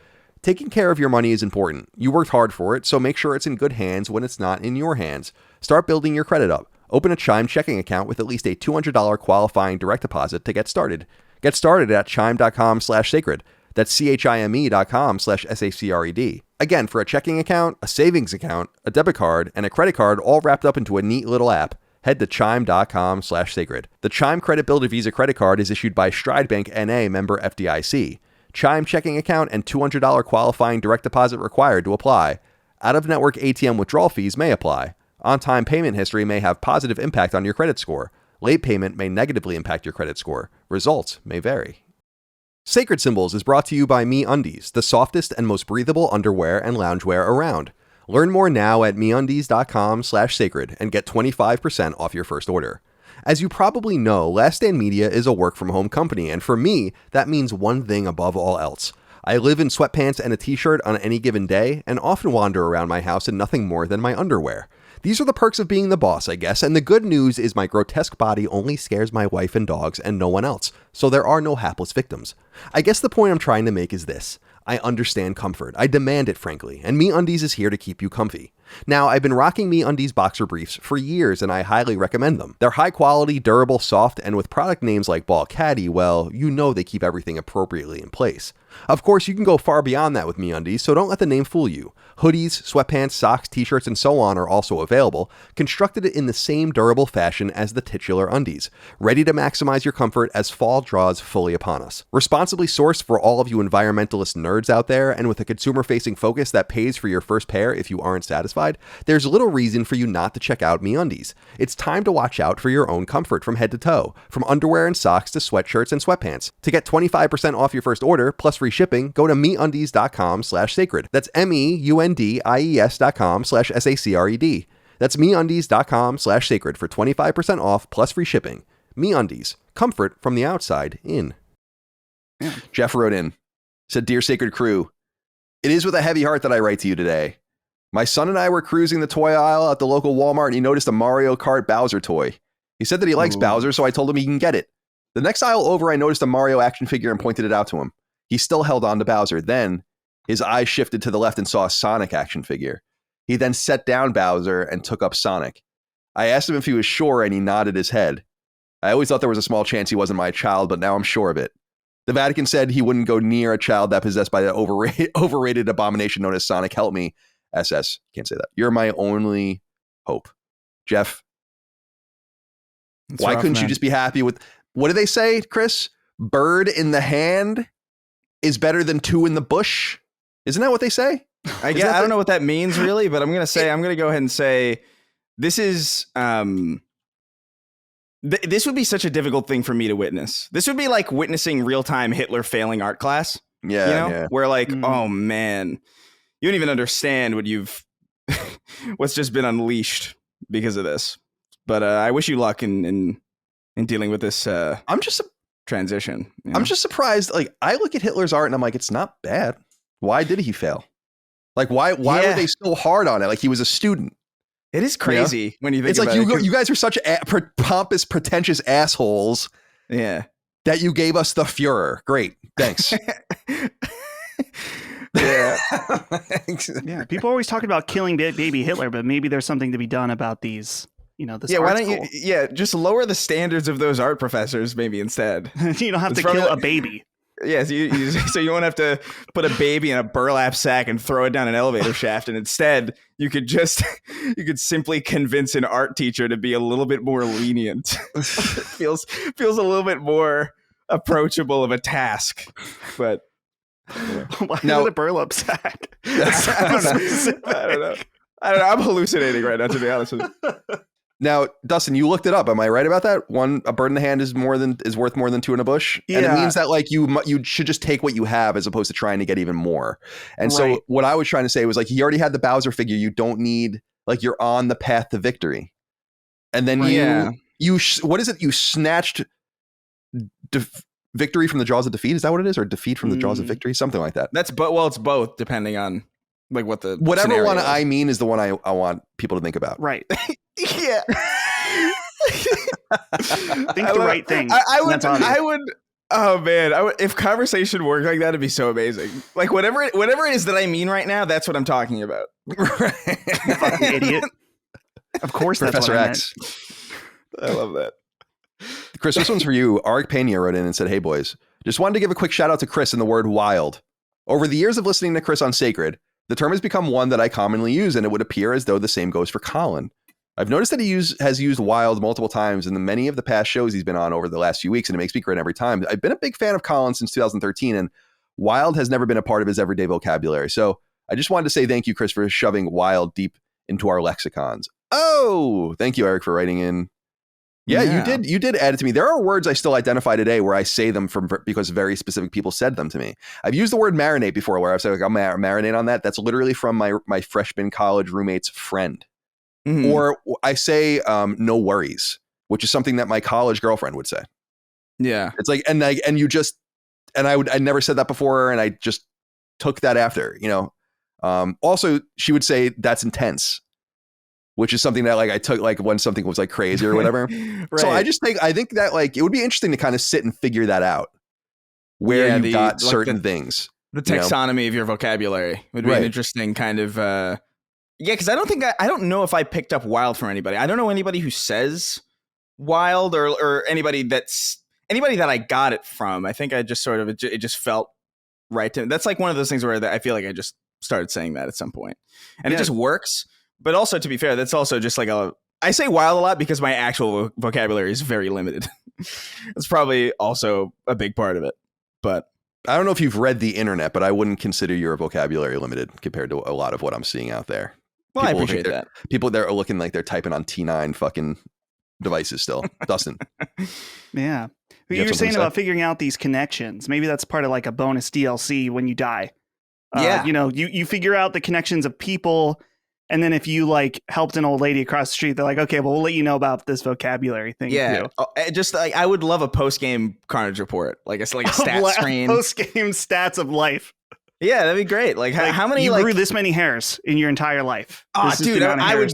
Taking care of your money is important. You worked hard for it, so make sure it's in good hands when it's not in your hands. Start building your credit up. Open a Chime checking account with at least a $200 qualifying direct deposit to get started. Get started at chime.com/sacred. That's chime.com/SACRED. Again, for a checking account, a savings account, a debit card, and a credit card all wrapped up into a neat little app, head to chime.com/sacred. The Chime Credit Builder Visa credit card is issued by Stride Bank NA, member FDIC. Chime checking account and $200 qualifying direct deposit required to apply. Out-of-network ATM withdrawal fees may apply. On-time payment history may have positive impact on your credit score. Late payment may negatively impact your credit score. Results may vary. Sacred Symbols is brought to you by MeUndies, the softest and most breathable underwear and loungewear around. Learn more now at MeUndies.com/sacred and get 25% off your first order. As you probably know, Last Stand Media is a work-from-home company, and for me, that means one thing above all else. I live in sweatpants and a t-shirt on any given day, and often wander around my house in nothing more than my underwear. These are the perks of being the boss, I guess, and the good news is my grotesque body only scares my wife and dogs and no one else, so there are no hapless victims. I guess the point I'm trying to make is this. I understand comfort. I demand it, frankly, and MeUndies is here to keep you comfy. Now, I've been rocking MeUndies boxer briefs for years, and I highly recommend them. They're high quality, durable, soft, and with product names like Ball Caddy, well, you know they keep everything appropriately in place. Of course, you can go far beyond that with MeUndies, so don't let the name fool you. Hoodies, sweatpants, socks, t-shirts, and so on are also available, constructed in the same durable fashion as the titular undies, ready to maximize your comfort as fall draws fully upon us. Responsibly sourced for all of you environmentalist nerds out there, and with a consumer-facing focus that pays for your first pair if you aren't satisfied, there's little reason for you not to check out MeUndies. It's time to watch out for your own comfort from head to toe, from underwear and socks to sweatshirts and sweatpants. To get 25% off your first order, plus free shipping, go to MeUndies.com/sacred. That's MEUNDIES.com/SACRED. That's MeUndies.com/sacred for 25% off plus free shipping. MeUndies, comfort from the outside in. Yeah. Jeff wrote in, said, "Dear Sacred Crew, it is with a heavy heart that I write to you today. My son and I were cruising the toy aisle at the local Walmart and he noticed a Mario Kart Bowser toy. He said that he likes Bowser, so I told him he can get it. The next aisle over, I noticed a Mario action figure and pointed it out to him. He still held on to Bowser. Then his eyes shifted to the left and saw a Sonic action figure. He then set down Bowser and took up Sonic. I asked him if he was sure and he nodded his head. I always thought there was a small chance he wasn't my child, but now I'm sure of it. The Vatican said he wouldn't go near a child that possessed by the overrated abomination known as Sonic. Help me. SS. Can't say that. You're my only hope." Jeff, why couldn't you just be happy with, what do they say, Chris? Bird in the hand is better than two in the bush. Isn't that what they say? I don't know what that means really, but I'm going to go ahead and say this is, this would be such a difficult thing for me to witness. This would be like witnessing real-time Hitler failing art class. Yeah. You know? Yeah. Where like, oh man, you don't even understand what what's just been unleashed because of this. But I wish you luck in dealing with this transition. You know? I'm just surprised. Like, I look at Hitler's art and I'm like, it's not bad. Why did he fail? Like, why were they so hard on it? Like, he was a student. It is crazy when you think about it. It's like you guys are such pompous, pretentious assholes. Yeah. That you gave us the Fuhrer. Great. Thanks. Yeah. Yeah. People are always talking about killing baby Hitler, but maybe there's something to be done about these, this why art don't school. you just lower the standards of those art professors maybe instead. You don't have to kill a baby. Yes, so you won't have to put a baby in a burlap sack and throw it down an elevator shaft, and instead you could simply convince an art teacher to be a little bit more lenient. It feels a little bit more approachable of a task, but why not a burlap sack? I don't know. I'm hallucinating right now, to be honest with you. Now, Dustin, you looked it up. Am I right about that? A bird in the hand is worth more than two in a bush, and it means that like you should just take what you have as opposed to trying to get even more. And so what I was trying to say was like he already had the Bowser figure. You don't need, like, you're on the path to victory, and then what is it? You snatched victory from the jaws of defeat. Is that what it is, or defeat from the jaws of victory? Something like that. That's it's both depending on like whatever one is. I mean is the one I want people to think about. Right. Yeah. Think the right thing. I would. Oh man, if conversation worked like that, it'd be so amazing. Like whatever it is that I mean right now, that's what I'm talking about. Right. Fucking idiot. Of course, Professor that's what X. I love that. Chris, this one's for you. Arik Pena wrote in and said, "Hey boys, just wanted to give a quick shout out to Chris and the word wild. Over the years of listening to Chris on Sacred, the term has become one that I commonly use, and it would appear as though the same goes for Colin. I've noticed that he has used wild multiple times in many of the past shows he's been on over the last few weeks, and it makes me grin every time. I've been a big fan of Colin since 2013, and wild has never been a part of his everyday vocabulary. So I just wanted to say thank you, Chris, for shoving wild deep into our lexicons." Oh, thank you, Eric, for writing in. Yeah, you did add it to me. There are words I still identify today where I say them because very specific people said them to me. I've used the word marinate before, where I've said like, I'll marinate on that. That's literally from my freshman college roommate's friend. Mhm. Or I say no worries, which is something that my college girlfriend would say. Yeah. It's like, and you just, and I never said that before, and I just took that after, you know. Also, she would say that's intense, which is something that like I took like when something was like crazy or whatever. Right. So I think that like it would be interesting to kind of sit and figure that out, where you got certain things. The taxonomy of your vocabulary would be an interesting kind of because I don't know if I picked up wild from anybody. I don't know anybody who says wild or anybody that I got it from. I think I just sort of it just felt right to me. That's like one of those things where I feel like I just started saying that at some point, and it just works. But also, to be fair, that's also just like I say wild a lot because my actual vocabulary is very limited. That's probably also a big part of it. But I don't know if you've read the internet, but I wouldn't consider your vocabulary limited compared to a lot of what I'm seeing out there. Well, I appreciate that. People there are looking like they're typing on T9 fucking devices still. Dustin. Yeah. You were saying about figuring out these connections. Maybe that's part of like a bonus DLC when you die. You know, you figure out the connections of people. And then if you like helped an old lady across the street, they're like, okay, well, we'll let you know about this vocabulary thing. Yeah. Just like I would love a post-game Carnage report. Like it's like a stat screen. Post-game stats of life. Yeah, that'd be great. Like how many you grew this many hairs in your entire life. Oh, dude, I would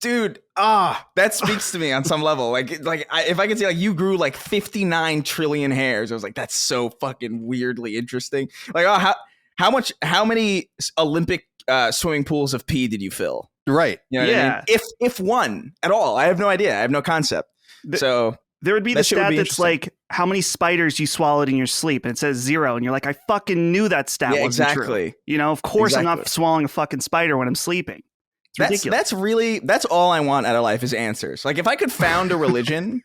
dude, that speaks to me on some level. Like if I could say like you grew like 59 trillion hairs, I was like, that's so fucking weirdly interesting. Like, how many Olympic swimming pools of pee did you fill? Right. You know what I mean? If one at all. I have no idea. I have no concept. So there would be the stat that's like how many spiders you swallowed in your sleep, and it says 0, and you're like, I fucking knew that stat wasn't true. You know, of course I'm not swallowing a fucking spider when I'm sleeping. That's all I want out of life is answers. Like if I could found a religion,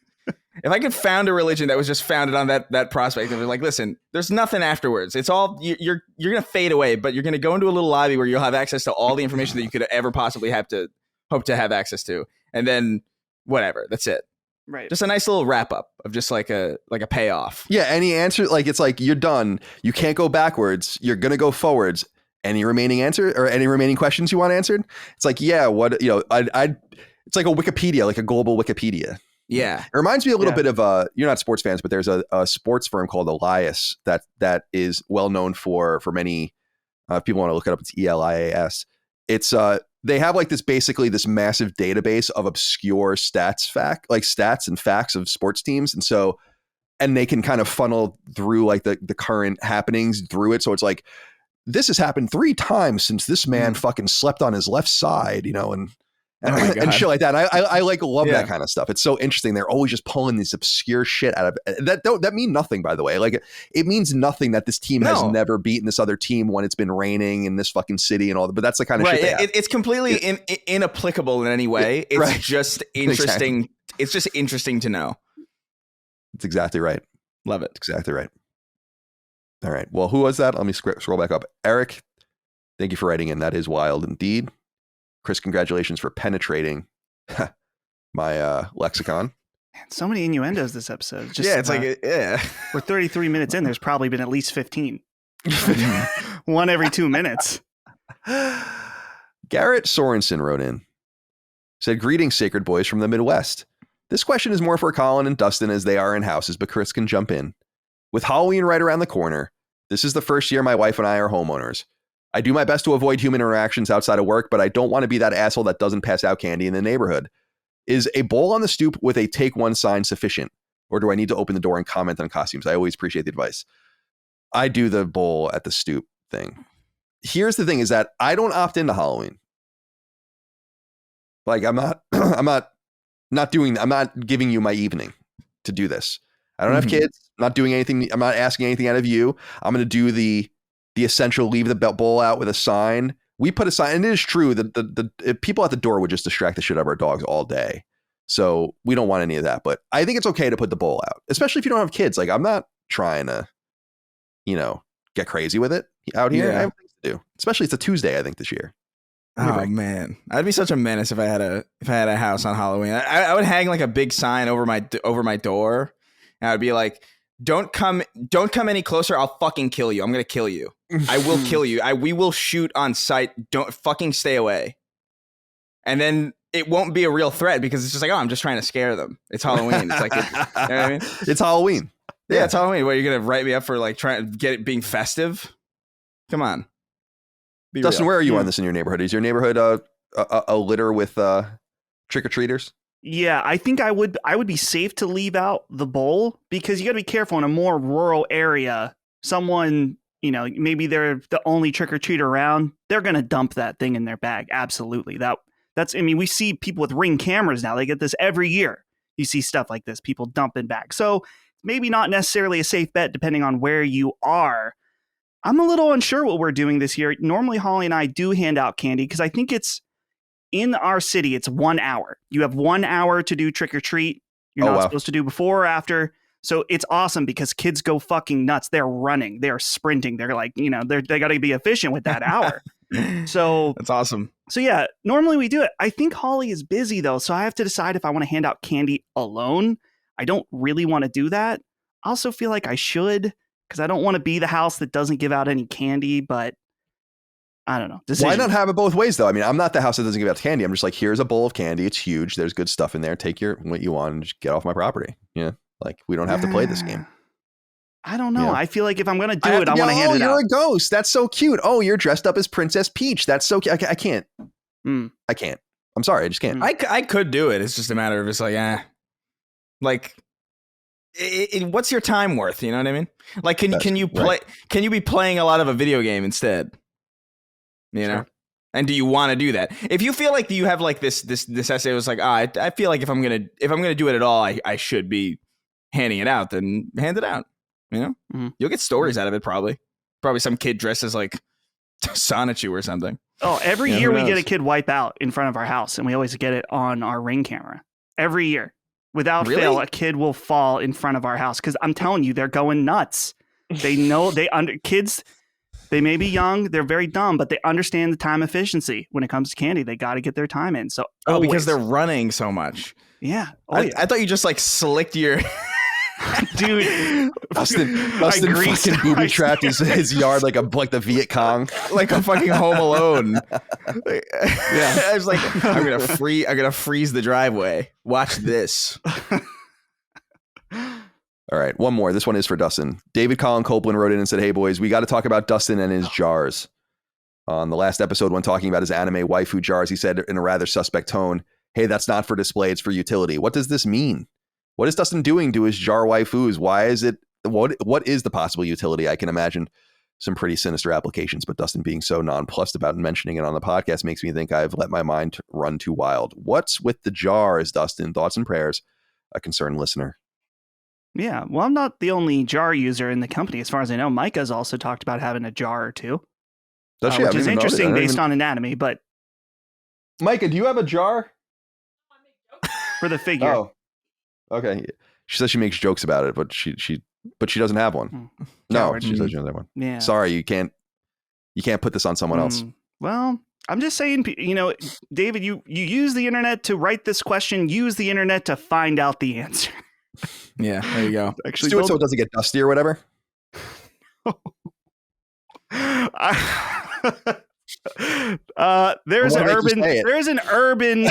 that was just founded on that prospect of like, listen, there's nothing afterwards. It's all you're gonna fade away, but you're gonna go into a little lobby where you'll have access to all the information that you could ever possibly hope to have access to, and then whatever. That's it. Right. Just a nice little wrap up of just like a payoff. Yeah. Any answer, like it's like you're done. You can't go backwards. You're gonna go forwards. Any remaining answer or any remaining questions you want answered? It's like, yeah, what, you know, it's like a Wikipedia, like a global Wikipedia. Yeah. It reminds me a little bit of you're not sports fans, but there's a sports firm called Elias that is well known for many people want to look it up. It's ELIAS. It's they have like this massive database of obscure stats and facts of sports teams. And they can kind of funnel through like the current happenings through it. So it's like, this has happened 3 times since this man fucking slept on his left side, you know, and shit like that. I like love that kind of stuff. It's so interesting. They're always just pulling this obscure shit out of it. That mean nothing, by the way. Like it means nothing that this team has never beaten this other team when it's been raining in this fucking city and all that. But that's the kind of shit they have. It's completely inapplicable in any way. It's just interesting. Exactly. It's just interesting to know. That's exactly right. Love it. Exactly right. All right. Well, who was that? Let me scroll back up. Eric, thank you for writing in. That is wild indeed. Chris, congratulations for penetrating my lexicon. Man, so many innuendos this episode. It's like, we're 33 minutes in. There's probably been at least 15. One every 2 minutes. Garrett Sorensen wrote in. Said, greetings, sacred boys from the Midwest. This question is more for Colin and Dustin as they are in houses, but Chris can jump in. With Halloween right around the corner, this is the first year my wife and I are homeowners. I do my best to avoid human interactions outside of work, but I don't want to be that asshole that doesn't pass out candy in the neighborhood. Is a bowl on the stoop with a take one sign sufficient? Or do I need to open the door and comment on costumes? I always appreciate the advice. I do the bowl at the stoop thing. Here's the thing is that I don't opt into Halloween. Like I'm not giving you my evening to do this. I don't have kids. I'm not doing anything. I'm not asking anything out of you. I'm going to do the essential, leave the bowl out with a sign. We put a sign, and it is true that the people at the door would just distract the shit out of our dogs all day. So we don't want any of that. But I think it's okay to put the bowl out, especially if you don't have kids. Like I'm not trying to, get crazy with it out here. I have things to do. Especially it's a Tuesday, I think, this year. Oh man, I'd be such a menace if I had a house on Halloween. I would hang like a big sign over my door, and I'd be like, "Don't come any closer. I'll fucking kill you. I'm gonna kill you. I will kill you. We will shoot on sight. Don't fucking stay away." And then it won't be a real threat because it's just like, oh, I'm just trying to scare them. It's Halloween. It's like, you know what I mean? It's Halloween. Yeah, it's Halloween. What, you're gonna write me up for like trying to get it being festive? Come on. Dustin, where are you on this in your neighborhood? Is your neighborhood a litter with trick-or-treaters? Yeah, I think I would be safe to leave out the bowl because you got to be careful in a more rural area. Someone, maybe they're the only trick-or-treater around. They're going to dump that thing in their bag. Absolutely. We see people with Ring cameras now. They get this every year. You see stuff like this, people dumping bags. So maybe not necessarily a safe bet depending on where you are. I'm a little unsure what we're doing this year. Normally, Holly and I do hand out candy because I think it's in our city. It's 1 hour. You have 1 hour to do trick or treat. You're not supposed to do before or after. So it's awesome because kids go fucking nuts. They're running. They're sprinting. They're like, they got to be efficient with that hour. So that's awesome. So yeah, normally we do it. I think Holly is busy though. So I have to decide if I want to hand out candy alone. I don't really want to do that. I also feel like I should, because I don't want to be the house that doesn't give out any candy, but I don't know. Why not have it both ways, though? I mean, I'm not the house that doesn't give out candy. I'm just like, here's a bowl of candy. It's huge. There's good stuff in there. Take what you want and just get off my property. Yeah, like we don't have to play this game. I don't know. Yeah. I feel like if I'm going to do it, I want to hand it out. Oh, you're a ghost. That's so cute. Oh, you're dressed up as Princess Peach. That's so cute. I can't. I can't. I'm sorry. I just can't. I could do it. It's just a matter of it's like, like, what's your time worth? You know what I mean? Like, can you play? Right. Can you be playing a lot of a video game instead? You know? And do you want to do that? If you feel like you have like this essay was like, I feel like if I'm gonna do it at all, I should be handing it out. Then hand it out. You know, you'll get stories out of it. Probably some kid dressed as like Sonichu or something. Oh, every year we get a kid wipe out in front of our house, and we always get it on our Ring camera. Every year. Without fail, a kid will fall in front of our house because I'm telling you, they're going nuts. They know kids. They may be young, they're very dumb, but they understand the time efficiency when it comes to candy. They got to get their time in. So because they're running so much. Yeah. I thought you just like slicked your dude. Dustin fucking booby trapped his yard like the Viet Cong, like a fucking Home Alone. Yeah, I was like, I'm gonna freeze the driveway. Watch this. All right, one more. This one is for Dustin. David Colin Copeland wrote in and said, "Hey boys, we got to talk about Dustin and his jars." On the last episode, when talking about his anime waifu jars, he said in a rather suspect tone, "Hey, that's not for display, it's for utility." What does this mean? What is Dustin doing to his jar waifus? Why is it? What is the possible utility? I can imagine some pretty sinister applications, but Dustin being so nonplussed about mentioning it on the podcast makes me think I've let my mind run too wild. What's with the jars, Dustin? Thoughts and prayers, a concerned listener. Yeah, well, I'm not the only jar user in the company. As far as I know, Micah's also talked about having a jar or two. Does she? Which is interesting based on anatomy, but... Micah, do you have a jar? For the figure. Oh, okay. She says she makes jokes about it, but she doesn't have one. No, she says she doesn't have one. Yeah. Sorry, you can't put this on someone else. Well, I'm just saying, David, you use the internet to write this question. Use the internet to find out the answer. Yeah, there you go. Actually, do it so it doesn't get dusty or whatever. There's an urban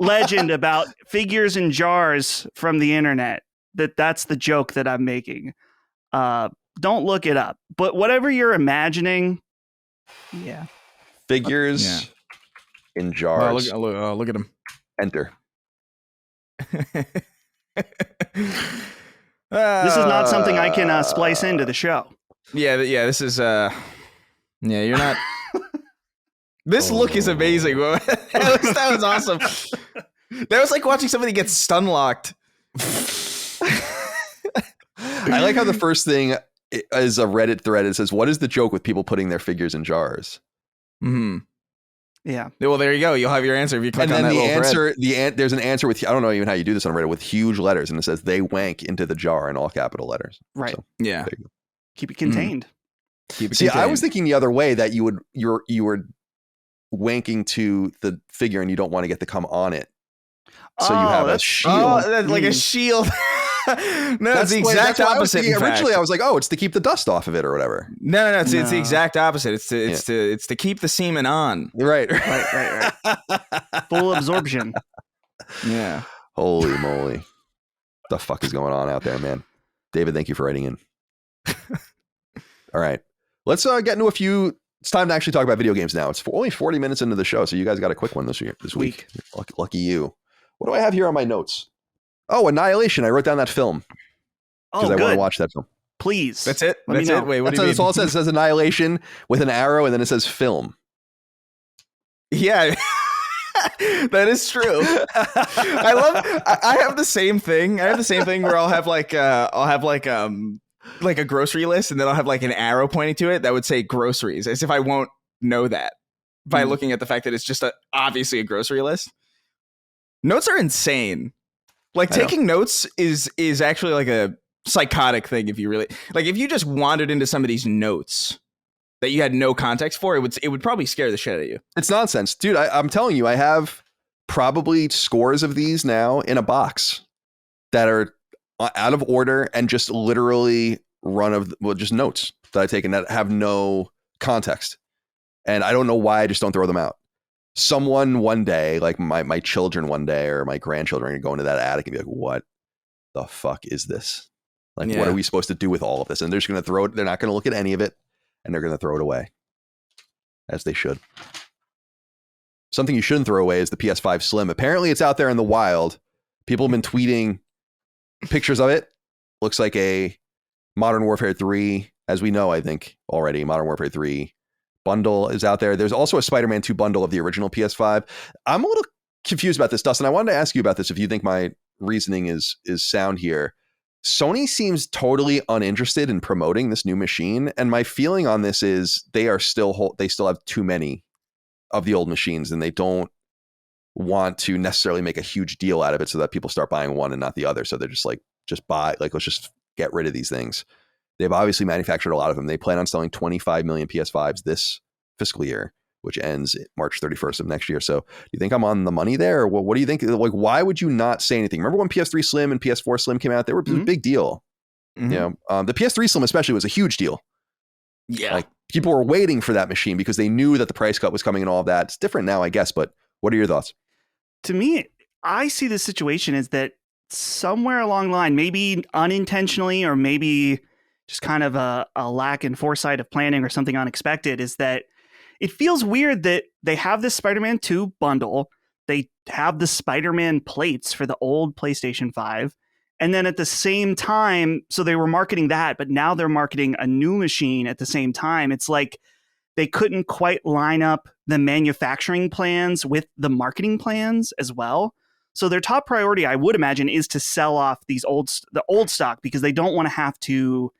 legend about figures in jars from the internet. That's the joke that I'm making. Don't look it up. But whatever you're imagining, yeah. Figures in jars. Look at them. Enter. This is not something I can splice into the show. Yeah. This is you're not. This look is amazing. That was awesome. That was like watching somebody get stun locked. I like how the first thing is a Reddit thread. It says, "What is the joke with people putting their figures in jars?" Hmm. Yeah. Well, there you go. You'll have your answer if you click on that little thread. There's an answer with, I don't know even how you do this on Reddit, with huge letters, and it says "they wank into the jar" in all capital letters. Right. So, yeah. Keep it contained. I was thinking the other way, that you would wanking to the figure and you don't want to get the cum on it. So you have a shield. Oh, that's like a shield. No, that's the exact opposite. Originally, I was like, oh, it's to keep the dust off of it or whatever. No. It's the exact opposite. It's to keep the semen on. Right. Full absorption. Yeah. Holy moly. The fuck is going on out there, man? David, thank you for writing in. All right. Let's get into a few. It's time to actually talk about video games now. It's only 40 minutes into the show, so you guys got a quick one this week. Lucky you. What do I have here on my notes? Oh, Annihilation. I wrote down that film. Because I want to watch that film. Please. That's it? That's it? Wait, what do you mean? That's all it says. It says Annihilation with an arrow, and then it says film. Yeah. That is true. I have the same thing. I have the same thing where I'll have like a grocery list, and then I'll have like an arrow pointing to it that would say groceries, as if I won't know that by looking at the fact that it's just obviously a grocery list. Notes are insane. Like taking notes is actually like a psychotic thing. If you just wandered into somebody's notes that you had no context for, it would probably scare the shit out of you. It's nonsense, dude. I'm telling you, I have probably scores of these now in a box that are out of order and just literally just notes that I take and that have no context. And I don't know why I just don't throw them out. Someone one day, like my children one day or my grandchildren, are going to go into that attic and be like, what the fuck is this? Like, what are we supposed to do with all of this? And they're just going to throw it. They're not going to look at any of it, and they're going to throw it away, as they should. Something you shouldn't throw away is the PS5 Slim. Apparently it's out there in the wild. People have been tweeting pictures of it. Looks like a Modern Warfare 3, as we know, I think already. Modern Warfare 3 bundle is out there. There's also a Spider-Man 2 bundle of the original PS5. I'm a little confused about this, Dustin. I wanted to ask you about this if you think my reasoning is sound here. Sony seems totally uninterested in promoting this new machine, and my feeling on this is they still have too many of the old machines, and they don't want to necessarily make a huge deal out of it so that people start buying one and not the other. So they're just like, let's just get rid of these things. They've obviously manufactured a lot of them. They plan on selling 25 million PS5s this fiscal year, which ends March 31st of next year. So do you think I'm on the money there? Or what do you think? Like, why would you not say anything? Remember when PS3 Slim and PS4 Slim came out? They were a big deal. Mm-hmm. You know, the PS3 Slim especially was a huge deal. Yeah. Like, people were waiting for that machine because they knew that the price cut was coming and all of that. It's different now, I guess. But what are your thoughts? To me, I see the situation as that somewhere along the line, maybe unintentionally or maybe just kind of a lack in foresight of planning or something unexpected, is that it feels weird that they have this Spider-Man 2 bundle. They have the Spider-Man plates for the old PlayStation 5. And then at the same time, so they were marketing that, but now they're marketing a new machine at the same time. It's like they couldn't quite line up the manufacturing plans with the marketing plans as well. So their top priority, I would imagine, is to sell off the old stock because they don't want to have to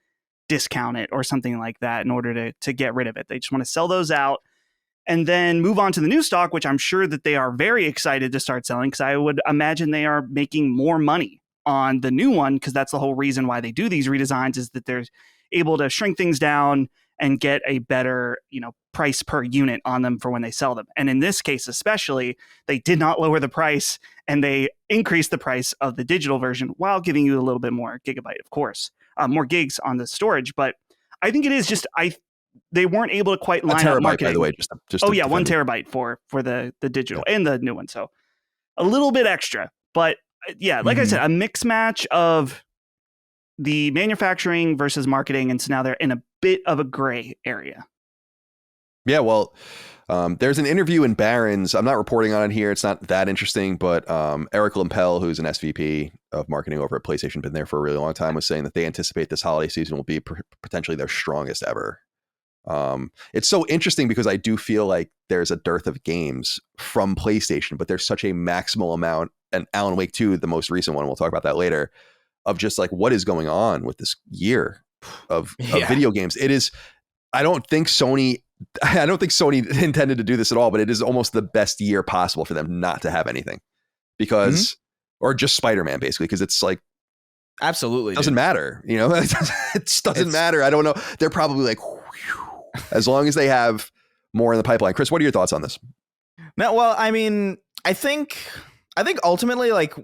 discount it or something like that in order to get rid of it. They just want to sell those out and then move on to the new stock, which I'm sure that they are very excited to start selling, because I would imagine they are making more money on the new one, because that's the whole reason why they do these redesigns, is that they're able to shrink things down and get a better, price per unit on them for when they sell them. And in this case especially, they did not lower the price, and they increased the price of the digital version while giving you a little bit more gigabyte, of course, more gigs on the storage. But I think it is just they weren't able to quite line up marketing. By the way, just 1 terabyte for the digital and the new one, so a little bit extra. But yeah, like I said, a mix match of the manufacturing versus marketing, and so now they're in a bit of a gray area. Yeah, well, there's an interview in Barron's. I'm not reporting on it here. It's not that interesting, but Eric Limpel, who's an SVP of marketing over at PlayStation, been there for a really long time, was saying that they anticipate this holiday season will be potentially their strongest ever. It's so interesting because I do feel like there's a dearth of games from PlayStation, but there's such a maximal amount, and Alan Wake 2, the most recent one, we'll talk about that later, of just like what is going on with this year of video games. It is, I don't think Sony intended to do this at all, but it is almost the best year possible for them not to have anything, because, or just Spider-Man basically, because it's like, absolutely doesn't matter, it just doesn't matter. I don't know. They're probably like, whew, as long as they have more in the pipeline. Chris, what are your thoughts on this? No, well, I mean, I think ultimately, like,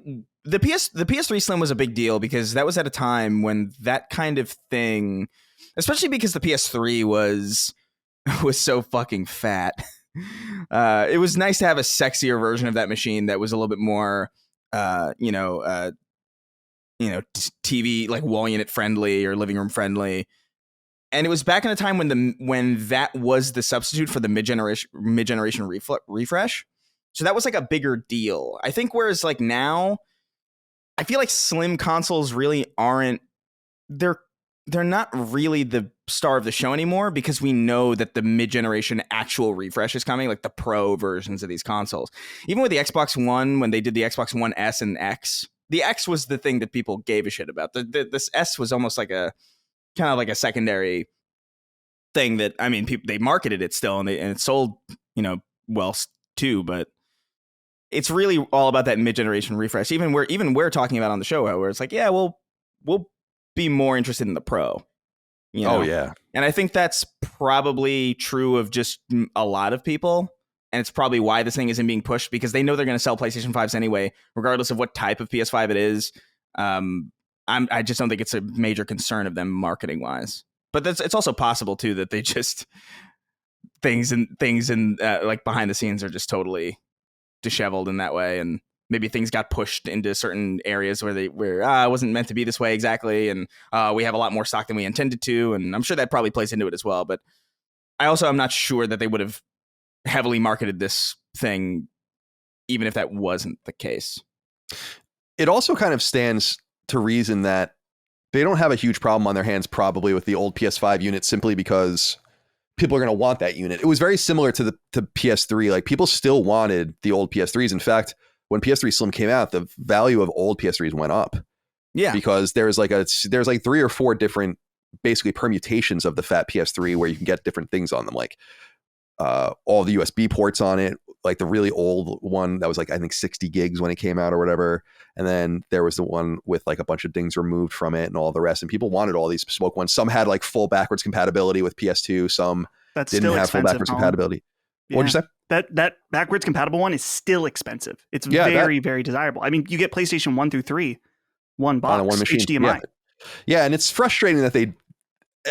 the PS3 Slim was a big deal because that was at a time when that kind of thing, especially because the PS3 was so fucking fat. It was nice to have a sexier version of that machine that was a little bit more, TV, like, wall unit friendly or living room friendly. And it was back in a time when that was the substitute for the mid-generation refresh. So that was like a bigger deal. I think whereas like now, I feel like slim consoles really aren't, they're not really the star of the show anymore because we know that the mid-generation actual refresh is coming, like the pro versions of these consoles. Even with the Xbox One, when they did the Xbox One S and X, the X was the thing that people gave a shit about. This S was almost like a kind of like a secondary thing that, I mean, they marketed it still and it sold, well too, but it's really all about that mid-generation refresh. Even we're talking about on the show where it's like, yeah, we'll be more interested in the pro. Oh yeah. And I think that's probably true of just a lot of people. And it's probably why this thing isn't being pushed, because they know they're going to sell PlayStation 5s anyway, regardless of what type of PS5 it is. I just don't think it's a major concern of them marketing wise. But it's also possible too that they just things in like behind the scenes are just totally disheveled in that way, and maybe things got pushed into certain areas where it wasn't meant to be this way exactly, and we have a lot more stock than we intended to, and I'm sure that probably plays into it as well. But I'm not sure that they would have heavily marketed this thing even if that wasn't the case. It also kind of stands to reason that they don't have a huge problem on their hands probably with the old PS5 unit, simply because people are going to want that unit. It was very similar to PS3. Like, people still wanted the old PS3s. In fact, when PS3 Slim came out, the value of old PS3s went up. Yeah, because there's like 3 or 4 different basically permutations of the fat PS3 where you can get different things on them, like all the USB ports on it, like the really old one that was like, I think 60 gigs when it came out or whatever. And then there was the one with like a bunch of things removed from it and all the rest. And people wanted all these bespoke ones. Some had like full backwards compatibility with PS2. Some didn't have full backwards compatibility. Yeah. What'd you say? That backwards compatible one is still expensive. It's very desirable. I mean, you get PlayStation 1 through 3, one box, on one machine. HDMI. Yeah, and it's frustrating that they,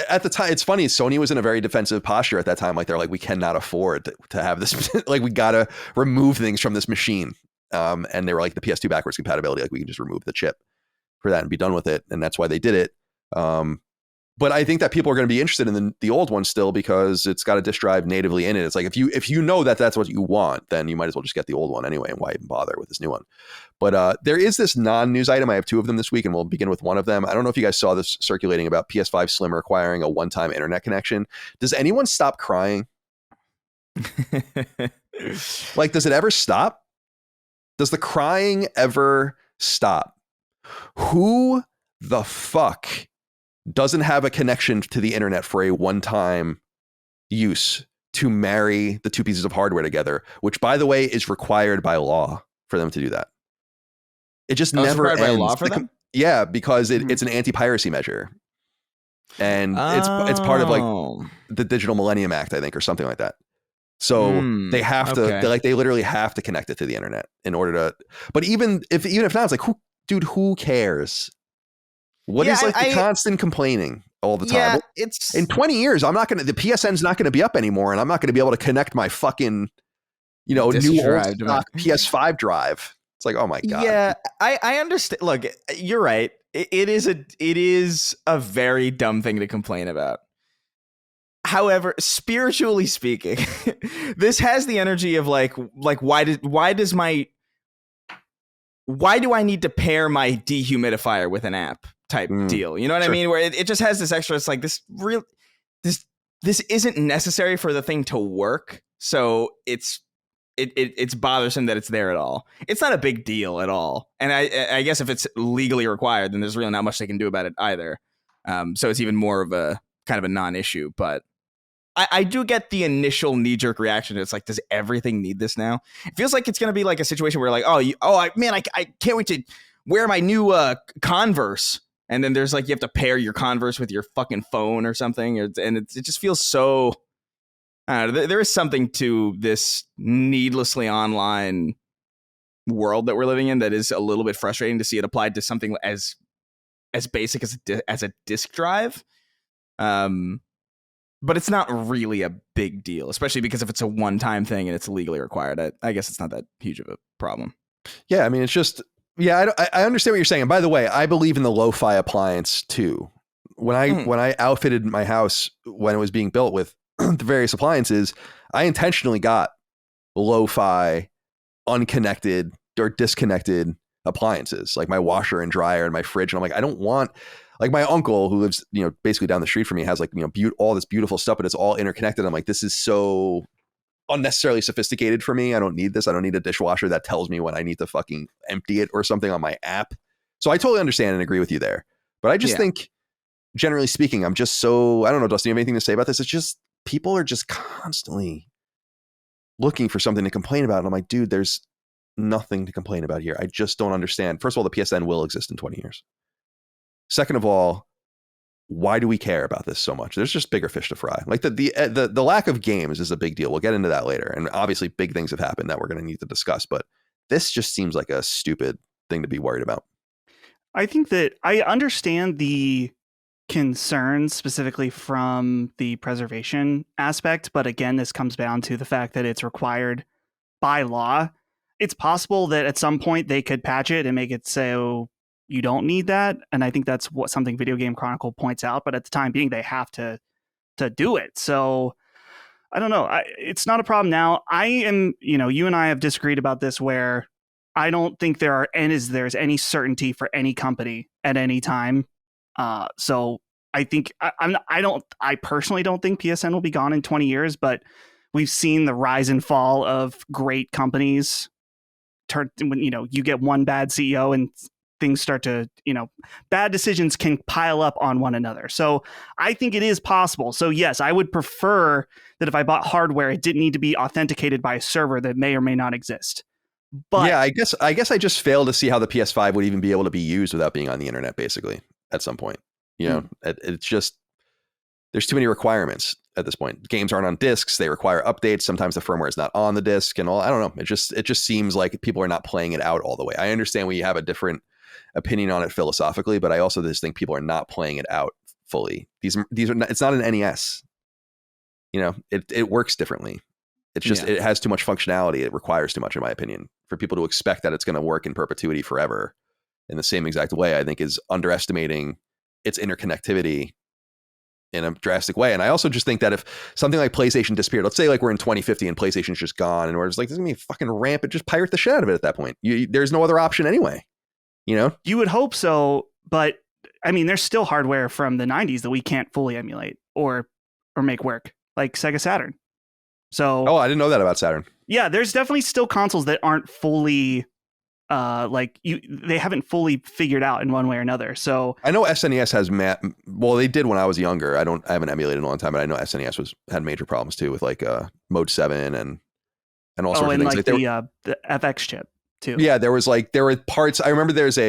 at the time, it's funny, Sony was in a very defensive posture at that time. Like, they're like, we cannot afford to have this. Like, we got to remove things from this machine. And they were like, the PS2 backwards compatibility, like, we can just remove the chip for that and be done with it. And that's why they did it. But I think that people are going to be interested in the old one still, because it's got a disk drive natively in it. It's like, if you know that that's what you want, then you might as well just get the old one anyway. And why even bother with this new one? But there is this non-news item. I have 2 of them this week, and we'll begin with one of them. I don't know if you guys saw this circulating about PS5 Slim requiring a one-time internet connection. Does anyone stop crying? Like, does it ever stop? Does the crying ever stop? Who the fuck doesn't have a connection to the internet for a one-time use to marry the 2 pieces of hardware together, which, by the way, is required by law for them to do that? It just never ends. By law for them? Yeah, because it's an anti-piracy measure. And it's part of like the Digital Millennium Act, I think, or something like that. So they have to, they literally have to connect it to the internet in order to, but even if not, it's like, who cares? What is the constant complaining all the time? Yeah, well, it's in 20 years, the PSN's not going to be up anymore, and I'm not going to be able to connect my fucking, new old stock PS5 drive. It's like, oh my God. Yeah, I understand. Look, you're right. It is a very dumb thing to complain about. However, spiritually speaking, this has the energy of like why do I need to pair my dehumidifier with an app type deal? You know what I mean? Where it just has this extra. It's like this isn't necessary for the thing to work. So it's bothersome that it's there at all. It's not a big deal at all. And I guess if it's legally required, then there's really not much they can do about it either. So it's even more of a kind of a non-issue. But I do get the initial knee-jerk reaction. It's like, does everything need this now? It feels like it's going to be like a situation where like, I can't wait to wear my new Converse. And then there's like, you have to pair your Converse with your fucking phone or something. And it just feels so There is something to this needlessly online world that we're living in that is a little bit frustrating to see it applied to something as basic as a disk drive. But it's not really a big deal, especially because if it's a one-time thing and it's legally required, I guess it's not that huge of a problem. Yeah, I mean, it's just, yeah, I understand what you're saying. And by the way, I believe in the lo-fi appliance too. When I outfitted my house when it was being built with the various appliances, I intentionally got lo-fi, unconnected or disconnected appliances, like my washer and dryer and my fridge. And I'm like, I don't want, like, my uncle who lives, basically down the street from me has, like, all this beautiful stuff, but it's all interconnected. I'm like, this is so unnecessarily sophisticated for me. I don't need this. I don't need a dishwasher that tells me when I need to fucking empty it or something on my app. So I totally understand and agree with you there. But I just think, generally speaking, I'm just so, I don't know, Dustin, you have anything to say about this? It's just, people are just constantly looking for something to complain about. And I'm like, dude, there's nothing to complain about here. I just don't understand. First of all, the PSN will exist in 20 years. Second of all, why do we care about this so much? There's just bigger fish to fry. Like the lack of games is a big deal. We'll get into that later. And obviously big things have happened that we're going to need to discuss, but this just seems like a stupid thing to be worried about. I think that I understand the concerns specifically from the preservation aspect, but again, this comes down to the fact that it's required by law. It's possible that at some point they could patch it and make it so you don't need that. And I think that's what something Video Game Chronicle points out. But at the time being, they have to do it. So I don't know. It's not a problem now. I am, you and I have disagreed about this where I don't think there's any certainty for any company at any time. So I think I personally don't think PSN will be gone in 20 years, but we've seen the rise and fall of great companies when, you get one bad CEO and things start to, bad decisions can pile up on one another. So I think it is possible. So yes, I would prefer that if I bought hardware, it didn't need to be authenticated by a server that may or may not exist. But yeah, I guess I just fail to see how the PS5 would even be able to be used without being on the internet, basically, at some point. It's just, there's too many requirements at this point. Games aren't on discs. They require updates. Sometimes the firmware is not on the disc and all. I don't know. It just seems like people are not playing it out all the way. I understand we have a different opinion on it philosophically, but I also just think people are not playing it out fully. These are not, it's not an NES. It works differently. It's just, It has too much functionality. It requires too much, in my opinion. For people to expect that it's going to work in perpetuity forever in the same exact way, I think is underestimating its interconnectivity in a drastic way. And I also just think that if something like PlayStation disappeared, let's say like we're in 2050 and PlayStation's just gone and we're just like, this is going to be fucking rampant, just pirate the shit out of it at that point. There's no other option anyway. You would hope so, but I mean, there's still hardware from the 90s that we can't fully emulate or make work, like Sega Saturn. So, I didn't know that about Saturn. Yeah, there's definitely still consoles that aren't fully, they haven't fully figured out in one way or another. So I know SNES has they did when I was younger. I haven't emulated in a long time, but I know SNES had major problems too with like Mode 7 and all sorts of things. Like the FX chip too. Yeah, there were parts. I remember there's is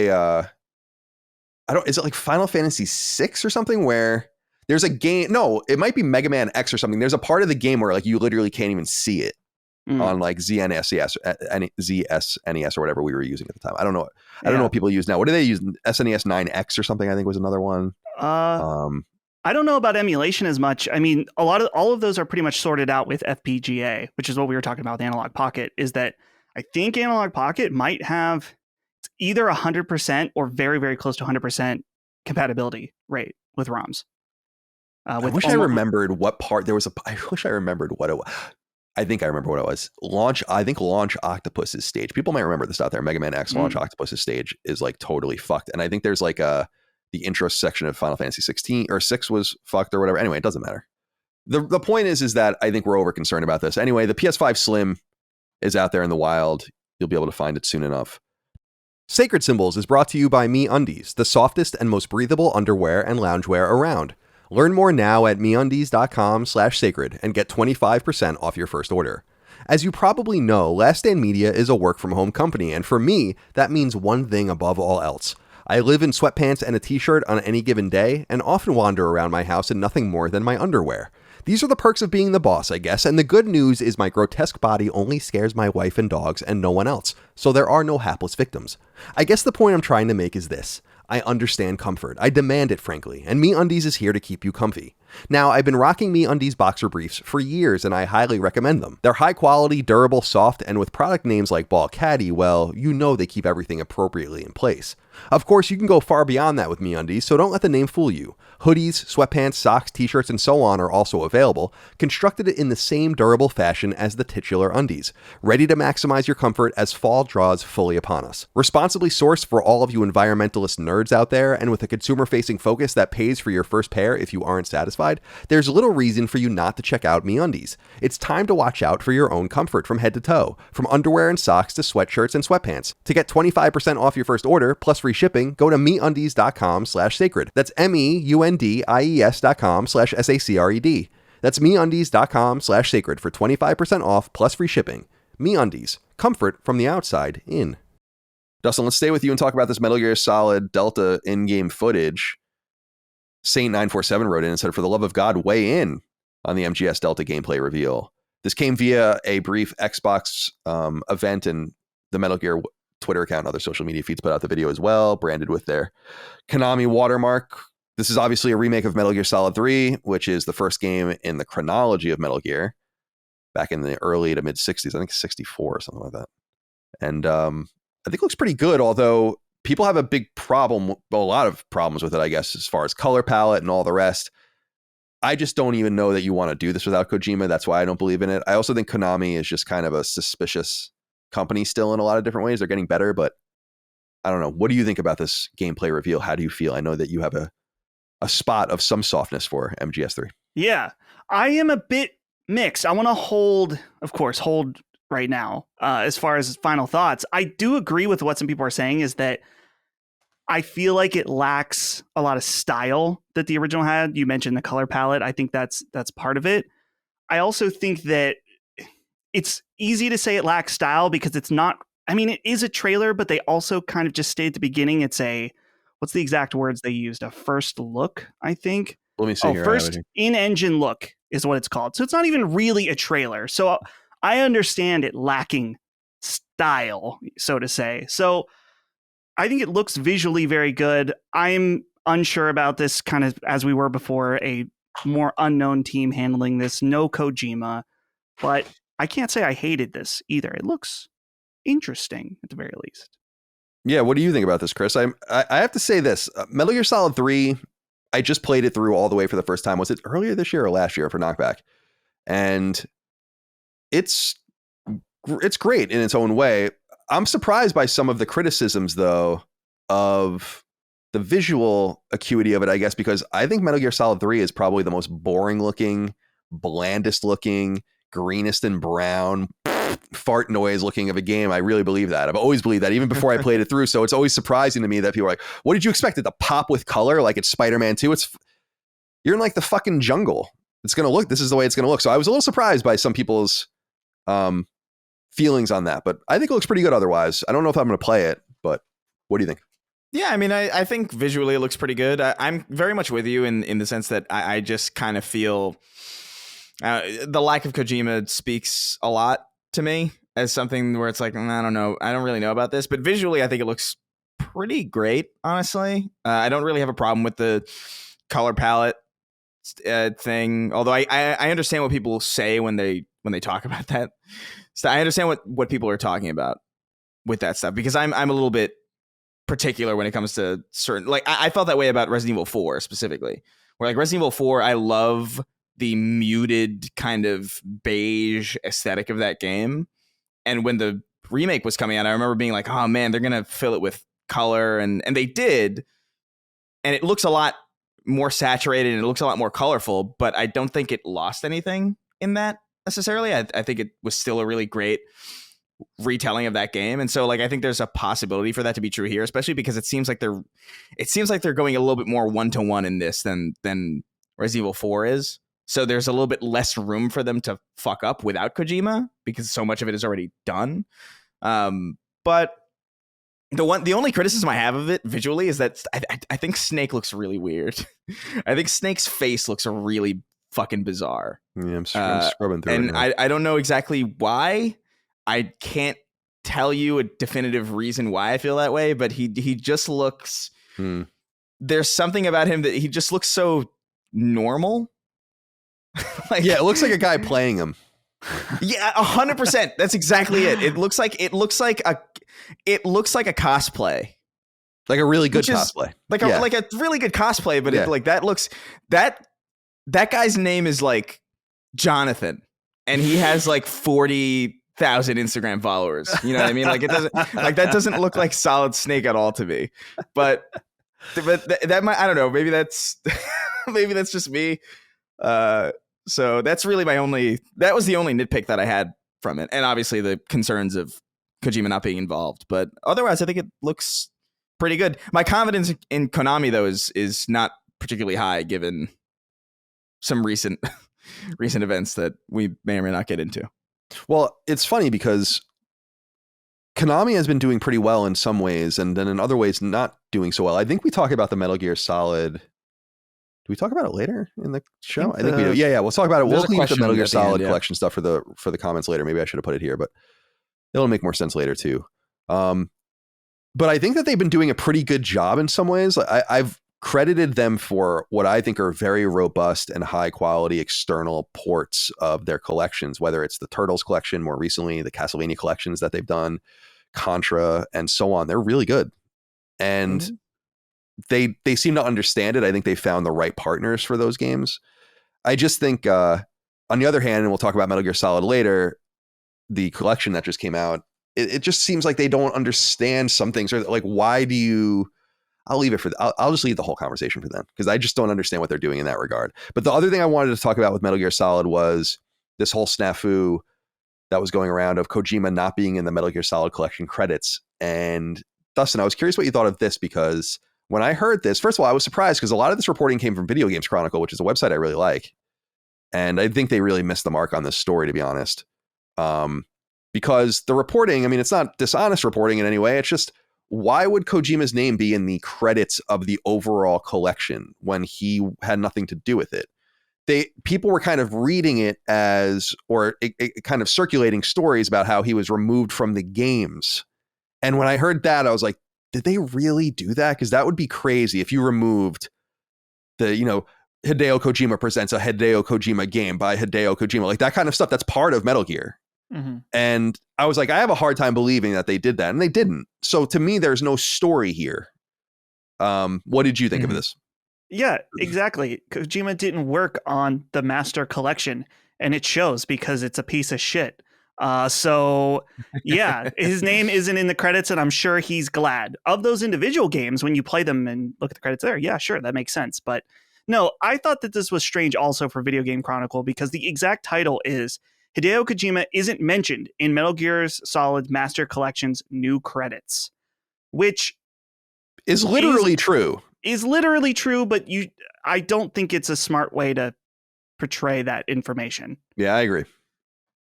it like Final Fantasy 6 or something where there's a game? No, it might be Mega Man X or something. There's a part of the game where like you literally can't even see it on like ZSNES or whatever we were using at the time. I don't know. I don't know what people use now. What do they use? SNES 9X or something, I think was another one. I don't know about emulation as much. I mean, all of those are pretty much sorted out with FPGA, which is what we were talking about with Analog Pocket, is that I think Analog Pocket might have either 100% or very, very close to 100% compatibility rate with ROMs. I wish I remembered what part there was. I wish I remembered what it was. I think I remember what it was. Launch Octopus's stage. People might remember this out there. Mega Man X Launch Octopus's stage is like totally fucked. And I think there's like the intro section of Final Fantasy 16 or 6 was fucked or whatever. Anyway, it doesn't matter. The point is that I think we're over concerned about this. Anyway, the PS5 Slim is out there in the wild. You'll be able to find it soon enough. Sacred Symbols is brought to you by MeUndies, the softest and most breathable underwear and loungewear around. Learn more now at MeUndies.com/sacred and get 25% off your first order. As you probably know, Last Stand Media is a work-from-home company, and for me, that means one thing above all else. I live in sweatpants and a t-shirt on any given day, and often wander around my house in nothing more than my underwear. These are the perks of being the boss, I guess, and the good news is my grotesque body only scares my wife and dogs and no one else, so there are no hapless victims. I guess the point I'm trying to make is this. I understand comfort. I demand it, frankly, and MeUndies is here to keep you comfy. Now, I've been rocking MeUndies boxer briefs for years, and I highly recommend them. They're high quality, durable, soft, and with product names like Ball Caddy, well, you know they keep everything appropriately in place. Of course, you can go far beyond that with MeUndies, so don't let the name fool you. Hoodies, sweatpants, socks, t-shirts, and so on are also available, constructed in the same durable fashion as the titular undies, ready to maximize your comfort as fall draws fully upon us. Responsibly sourced for all of you environmentalist nerds out there, and with a consumer-facing focus that pays for your first pair if you aren't satisfied, there's little reason for you not to check out MeUndies. It's time to watch out for your own comfort from head to toe, from underwear and socks to sweatshirts and sweatpants. To get 25% off your first order, plus free shipping, go to MeUndies.com/sacred. That's MEUNDIES.com/SACRED. That's MeUndies.com/sacred for 25% off plus free shipping. MeUndies. Comfort from the outside in. Dustin, let's stay with you and talk about this Metal Gear Solid Delta in-game footage. Saint947 wrote in and said, for the love of God, weigh in on the MGS Delta gameplay reveal. This came via a brief Xbox event, and the Metal Gear Twitter account and other social media feeds put out the video as well, branded with their Konami watermark. This is obviously a remake of Metal Gear Solid 3, which is the first game in the chronology of Metal Gear back in the early to mid 60s. I think 64 or something like that. And I think it looks pretty good, although people have a big problem, well, a lot of problems with it, I guess, as far as color palette and all the rest. I just don't even know that you want to do this without Kojima. That's why I don't believe in it. I also think Konami is just kind of a suspicious company still in a lot of different ways. They're getting better, but I don't know. What do you think about this gameplay reveal? How do you feel? I know that you have a spot of some softness for MGS3. Yeah, I am a bit mixed. I want to hold right now. As far as final thoughts, I do agree with what some people are saying is that I feel like it lacks a lot of style that the original had. You mentioned the color palette. I think that's part of it. I also think that it's easy to say it lacks style because it's not, I mean, it is a trailer, but they also kind of just stay at the beginning. It's what's the exact words they used? A first look, I think. Let me see here. First in-engine look is what it's called. So it's not even really a trailer. So I understand it lacking style, so to say. So I think it looks visually very good. I'm unsure about this, kind of as we were before, a more unknown team handling this. No Kojima, but I can't say I hated this either. It looks interesting at the very least. Yeah, what do you think about this, Chris? I have to say this. Metal Gear Solid 3, I just played it through all the way for the first time. Was it earlier this year or last year for Knockback? And it's great in its own way. I'm surprised by some of the criticisms, though, of the visual acuity of it, I guess, because I think Metal Gear Solid 3 is probably the most boring looking, blandest looking, greenest and brown, fart noise looking of a game. I really believe that. I've always believed that, even before I played it through. So it's always surprising to me that people are like, what did you expect it to pop with color like it's Spider-Man 2? You're in like the fucking jungle. This is the way it's going to look. So I was a little surprised by some people's feelings on that, but I think it looks pretty good otherwise. I don't know if I'm going to play it, but what do you think? Yeah, I mean, I think visually it looks pretty good. I'm very much with you in the sense that I just kind of feel the lack of Kojima speaks a lot to me as something where it's like, I don't know. I don't really know about this, but visually I think it looks pretty great, honestly. I don't really have a problem with the color palette thing, although I understand what people say when they talk about that. So I understand what people are talking about with that stuff, because I'm a little bit particular when it comes to certain, like I felt that way about Resident Evil 4 specifically, where like Resident Evil 4, I love the muted kind of beige aesthetic of that game. And when the remake was coming out, I remember being like, oh man, they're going to fill it with color. And they did. And it looks a lot more saturated and it looks a lot more colorful, but I don't think it lost anything in that necessarily. I think it was still a really great retelling of that game. And so like I think there's a possibility for that to be true here, especially because it seems like they're going a little bit more one-to-one in this than Resident Evil 4 is. So there's a little bit less room for them to fuck up without Kojima because so much of it is already done. But the only criticism I have of it visually is that I think Snake looks really weird. I think Snake's face looks really fucking bizarre. Yeah, I'm scrubbing through and it now. I don't know exactly why. I can't tell you a definitive reason why I feel that way, but he just looks. There's something about him that he just looks so normal. Like, yeah, it looks like a guy playing him. Yeah, 100%. That's exactly it. It looks like a cosplay. Like a really good cosplay. Like a really good cosplay, but it, like that looks that guy's name is like Jonathan, and he has like 40,000 Instagram followers. You know what I mean? Like that doesn't look like Solid Snake at all to me. But that might, I don't know. Maybe that's just me. So that's really that was the only nitpick that I had from it. And obviously the concerns of Kojima not being involved. But otherwise, I think it looks pretty good. My confidence in Konami, though, is not particularly high given some recent events that we may or may not get into. Well, it's funny because Konami has been doing pretty well in some ways, and then in other ways not doing so well. I think we talk about the Metal Gear Solid. Do we talk about it later in the show? I think we do. Yeah. We'll talk about it. We'll leave the Metal Gear Solid collection stuff for the comments later. Maybe I should have put it here, but it'll make more sense later too. But I think that they've been doing a pretty good job in some ways. I've credited them for what I think are very robust and high quality external ports of their collections, whether it's the Turtles collection, more recently, the Castlevania collections that they've done, Contra, and so on. They're really good. And they seem to understand it. I think they found the right partners for those games. I just think, on the other hand, and we'll talk about Metal Gear Solid later, the collection that just came out, it just seems like they don't understand some things, or like, why do you... I'll just leave the whole conversation for them, because I just don't understand what they're doing in that regard. But the other thing I wanted to talk about with Metal Gear Solid was this whole snafu that was going around of Kojima not being in the Metal Gear Solid collection credits. And Dustin, I was curious what you thought of this, because when I heard this, first of all, I was surprised because a lot of this reporting came from Video Games Chronicle, which is a website I really like. And I think they really missed the mark on this story, to be honest. Because the reporting, I mean, it's not dishonest reporting in any way. It's just, why would Kojima's name be in the credits of the overall collection when he had nothing to do with it? People were kind of reading it as, or kind of circulating stories about how he was removed from the games. And when I heard that, I was like, did they really do that? Because that would be crazy if you removed the, Hideo Kojima presents a Hideo Kojima game by Hideo Kojima, like that kind of stuff. That's part of Metal Gear. Mm-hmm. And I was like, I have a hard time believing that they did that, and they didn't. So to me, there's no story here. What did you think of this? Yeah, exactly. Kojima didn't work on the Master Collection, and it shows because it's a piece of shit. So yeah, his name isn't in the credits, and I'm sure he's glad. Of those individual games, when you play them and look at the credits there, yeah, sure, that makes sense. But no, I thought that this was strange also for Video Game Chronicle, because the exact title is Hideo Kojima isn't mentioned in Metal Gear Solid Master Collection's new credits, which is literally true. Is literally true, but I don't think it's a smart way to portray that information. Yeah, I agree.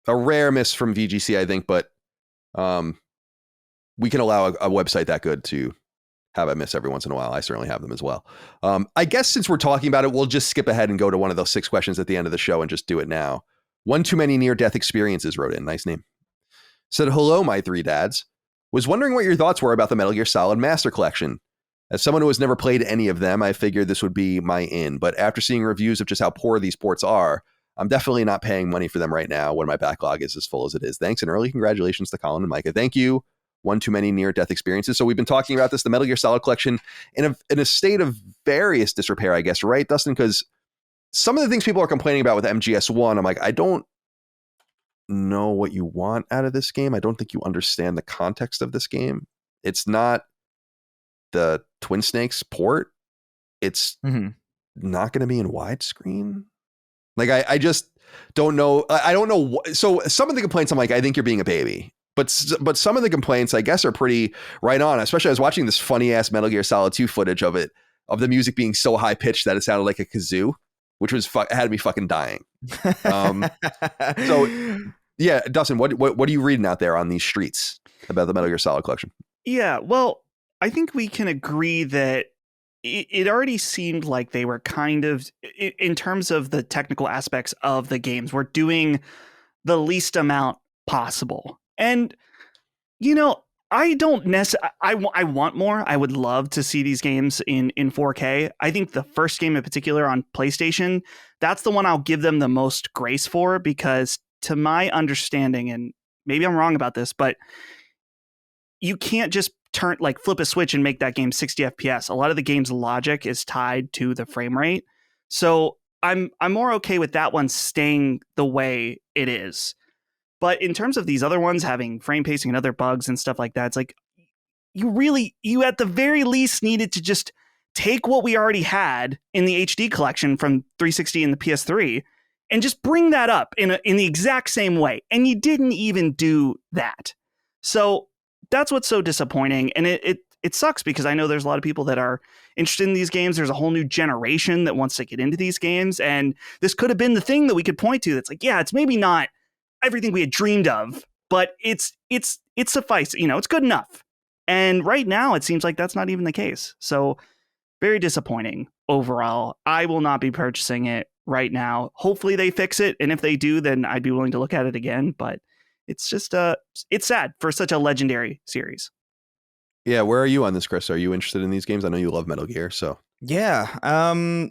A rare miss from VGC, I think, but we can allow a website that good to have a miss every once in a while. I certainly have them as well. I guess since we're talking about it, we'll just skip ahead and go to one of those 6 questions at the end of the show and just do it now. One Too Many Near-Death Experiences wrote in. Nice name. Said, hello, my 3 dads. Was wondering what your thoughts were about the Metal Gear Solid Master Collection. As someone who has never played any of them, I figured this would be my in. But after seeing reviews of just how poor these ports are, I'm definitely not paying money for them right now when my backlog is as full as it is. Thanks, and early congratulations to Colin and Micah. Thank you. One Too Many Near-Death Experiences. So we've been talking about this, the Metal Gear Solid Collection, in a state of various disrepair, I guess, right, Dustin? Because some of the things people are complaining about with MGS1, I'm like, I don't know what you want out of this game. I don't think you understand the context of this game. It's not the Twin Snakes port. It's not going to be in widescreen. Like, I just don't know. I don't know. So some of the complaints, I'm like, I think you're being a baby. But some of the complaints, I guess, are pretty right on. Especially I was watching this funny ass Metal Gear Solid 2 footage of the music being so high pitched that it sounded like a kazoo, which was had me fucking dying. So yeah, Dustin, what are you reading out there on these streets about the Metal Gear Solid Collection? Yeah, well, I think we can agree that it already seemed like they were kind of, in terms of the technical aspects of the games, were doing the least amount possible. And, I don't necessarily, I want more. I would love to see these games in 4K. I think the first game in particular on PlayStation, that's the one I'll give them the most grace for, because to my understanding, and maybe I'm wrong about this, but you can't just flip a switch and make that game 60 FPS. A lot of the game's logic is tied to the frame rate. So I'm more okay with that one staying the way it is. But in terms of these other ones having frame pacing and other bugs and stuff like that, it's like you at the very least needed to just take what we already had in the HD collection from 360 and the PS3 and just bring that up in the exact same way. And you didn't even do that. So that's what's so disappointing. And it sucks, because I know there's a lot of people that are interested in these games. There's a whole new generation that wants to get into these games. And this could have been the thing that we could point to that's like, yeah, it's maybe not everything we had dreamed of, but it's suffice, it's good enough. And right now it seems like that's not even the case. So very disappointing overall. I will not be purchasing it right now. Hopefully they fix it. And if they do, then I'd be willing to look at it again. But it's just, it's sad for such a legendary series. Yeah. Where are you on this, Chris? Are you interested in these games? I know you love Metal Gear, so. Yeah. I'm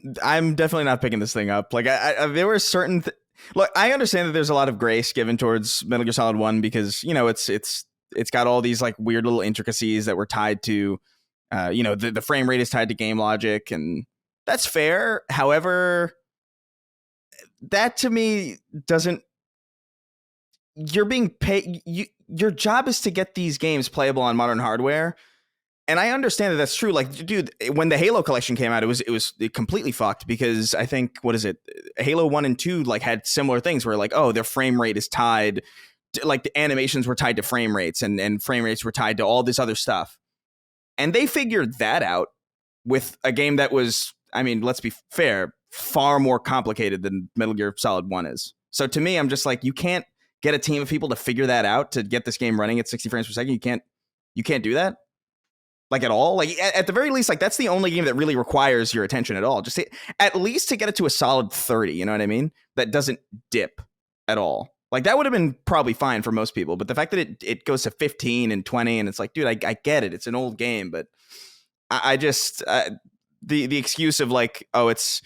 definitely not picking this thing up. Like there were certain look, I understand that there's a lot of grace given towards Metal Gear Solid 1 because, it's got all these like weird little intricacies that were tied to, the frame rate is tied to game logic, and that's fair. However, that to me doesn't, you're being paid. Your job is to get these games playable on modern hardware. And I understand that that's true. Like, dude, when the Halo collection came out, it was completely fucked, because I think, what is it? Halo 1 and 2 like had similar things where like, oh, their frame rate is tied to, like, the animations were tied to frame rates, and frame rates were tied to all this other stuff. And they figured that out with a game that was, I mean, let's be fair, far more complicated than Metal Gear Solid 1 is. So to me, I'm just like, you can't get a team of people to figure that out to get this game running at 60 frames per second. You can't do that. Like, at all. Like, at the very least, like, that's the only game that really requires your attention at all. Just at least to get it to a solid 30, you know what I mean? That doesn't dip at all. Like, that would have been probably fine for most people. But the fact that it goes to 15 and 20, and it's like, dude, I get it. It's an old game. But I just, the excuse of like, oh, it's,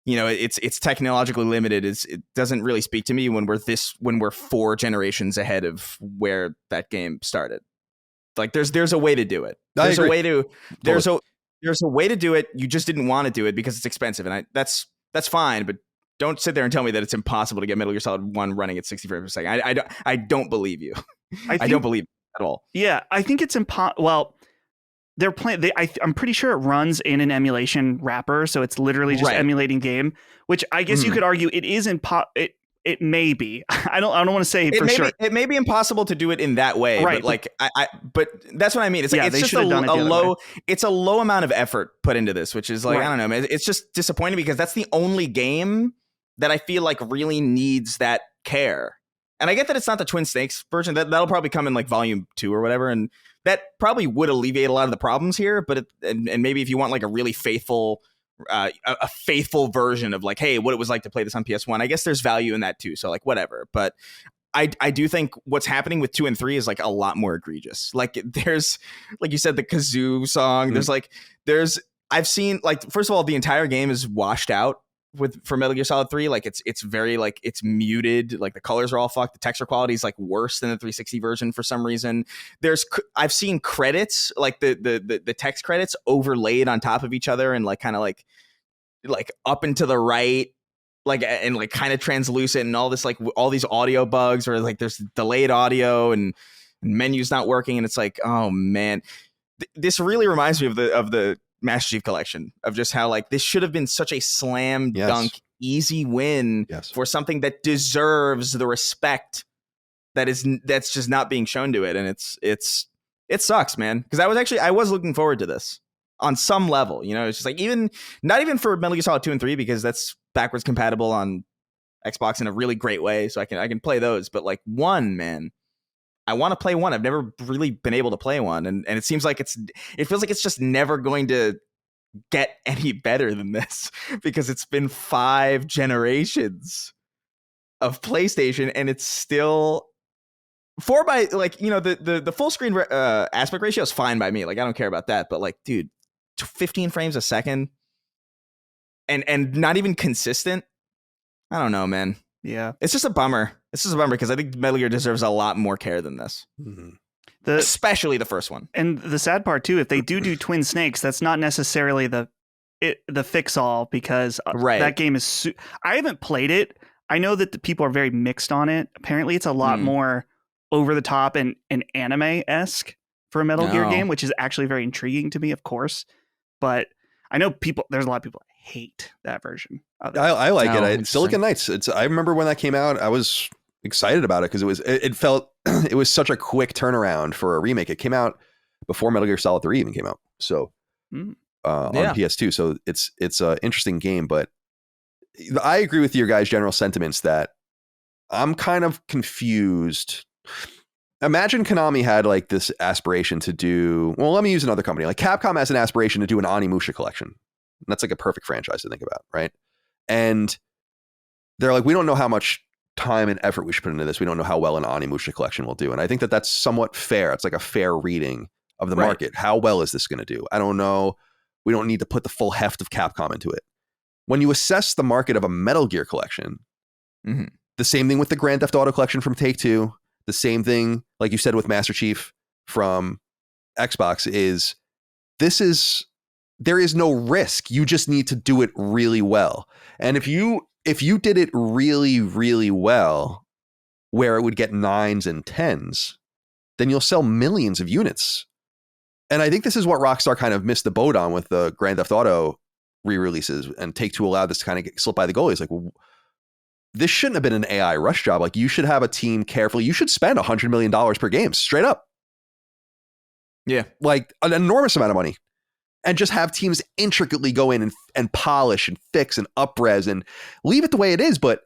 it's technologically limited, it doesn't really speak to me when we're 4 generations ahead of where that game started. Like, there's a way to do it. There's a way to do it. You just didn't want to do it because it's expensive, and that's fine. But don't sit there and tell me that it's impossible to get Metal Gear Solid 1 running at 60 frames per second. I don't believe you. I don't believe it at all. Yeah, I think it's impossible. Well, they're playing. I'm pretty sure it runs in an emulation wrapper, so it's literally just emulating game. Which I guess you could argue it is It may be. I don't want to say for sure. It may be impossible to do it in that way, right? But like, but that's what I mean. It's like, it's just a low. It's a low amount of effort put into this, which is like, I don't know, man. It's just disappointing because that's the only game that I feel like really needs that care. And I get that it's not the Twin Snakes version. That'll probably come in like volume 2 or whatever, and that probably would alleviate a lot of the problems here. But and maybe if you want like a really faithful. A faithful version of like, hey, what it was like to play this on PS1. I guess there's value in that too. So like, whatever. But I do think what's happening with 2 and 3 is like a lot more egregious. Like, there's, like you said, the kazoo song. I've seen, like, first of all, the entire game is washed out for Metal Gear Solid 3. Like, it's very like, it's muted. Like, the colors are all fucked. The texture quality is like worse than the 360 version for some reason. I've seen credits, like the text credits overlaid on top of each other and like kind of like up and to the right, like, and like kind of translucent, and all this, like, all these audio bugs, or like there's delayed audio and menus not working, and it's like, oh man, this really reminds me of the Master Chief Collection, of just how like this should have been such a slam dunk easy win for something that deserves the respect that's just not being shown to it. And it sucks, man, because I was looking forward to this on some level. It's just like, not even for Metal Gear Solid 2 and 3, because that's backwards compatible on Xbox in a really great way, so I can play those. But like 1, man, I want to play 1. I've never really been able to play 1, and it seems like it feels like it's just never going to get any better than this because it's been 5 generations of PlayStation and it's still 4 by like, you know, the full screen aspect ratio is fine by me. Like I don't care about that, but like, dude, 15 frames a second and not even consistent. I don't know, man. Yeah. It's just a bummer. It's just a bummer because I think Metal Gear deserves a lot more care than this. Mm-hmm. Especially the first one. And the sad part too, if they do Twin Snakes, that's not necessarily the fix all because that game is. I haven't played it. I know that the people are very mixed on it. Apparently, it's a lot more over the top and anime-esque for a Metal Gear game, which is actually very intriguing to me, of course. But I know there's a lot of people that hate that version of it. I like it. Silicon Knights. I remember when that came out, I was excited about it because it felt it was such a quick turnaround for a remake. It came out before Metal Gear Solid 3 even came out. So on PS2. So it's an interesting game, but I agree with your guys' general sentiments that I'm kind of confused. Imagine Konami had like this aspiration to do, well, let me use another company. Like Capcom has an aspiration to do an Onimusha collection. That's like a perfect franchise to think about, right? And they're like, we don't know how much time and effort we should put into this. We don't know how well an Onimusha collection will do. And I think that that's somewhat fair. It's like a fair reading of the market. How well is this going to do? I don't know. We don't need to put the full heft of Capcom into it. When you assess the market of a Metal Gear collection, the same thing with the Grand Theft Auto collection from Take-Two, the same thing, like you said, with Master Chief from Xbox is there is no risk. You just need to do it really well. And if you did it really, really well, where it would get 9s and 10s, then you'll sell millions of units. And I think this is what Rockstar kind of missed the boat on with the Grand Theft Auto re-releases, and Take-Two allowed this to kind of get slipped by the goalies. Like, well, this shouldn't have been an AI rush job. Like, you should have a team carefully. You should spend $100 million per game, straight up. Yeah. Like, an enormous amount of money. And just have teams intricately go in and polish and fix and up-res and leave it the way it is, but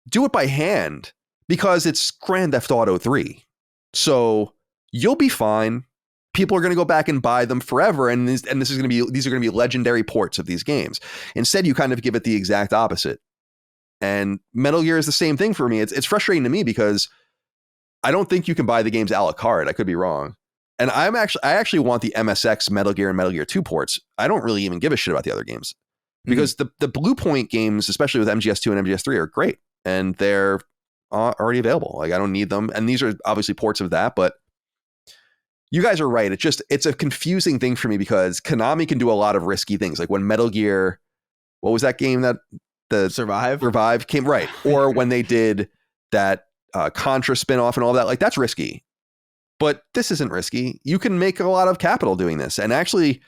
do it by hand because it's Grand Theft Auto 3. So you'll be fine. People are going to go back and buy them forever, and these are going to be legendary ports of these games. Instead, you kind of give it the exact opposite. And Metal Gear is the same thing for me. It's frustrating to me because I don't think you can buy the games a la carte. I could be wrong. And I actually want the MSX Metal Gear and Metal Gear 2 ports. I don't really even give a shit about the other games because the Blue Point games, especially with MGS2 and MGS3, are great and they're already available. Like, I don't need them. And these are obviously ports of that, but you guys are right. It's a confusing thing for me because Konami can do a lot of risky things. Like when Metal Gear, what was that game that the Survive came, right? Or when they did that Contra spinoff and all that, like that's risky. But this isn't risky. You can make a lot of capital doing this and actually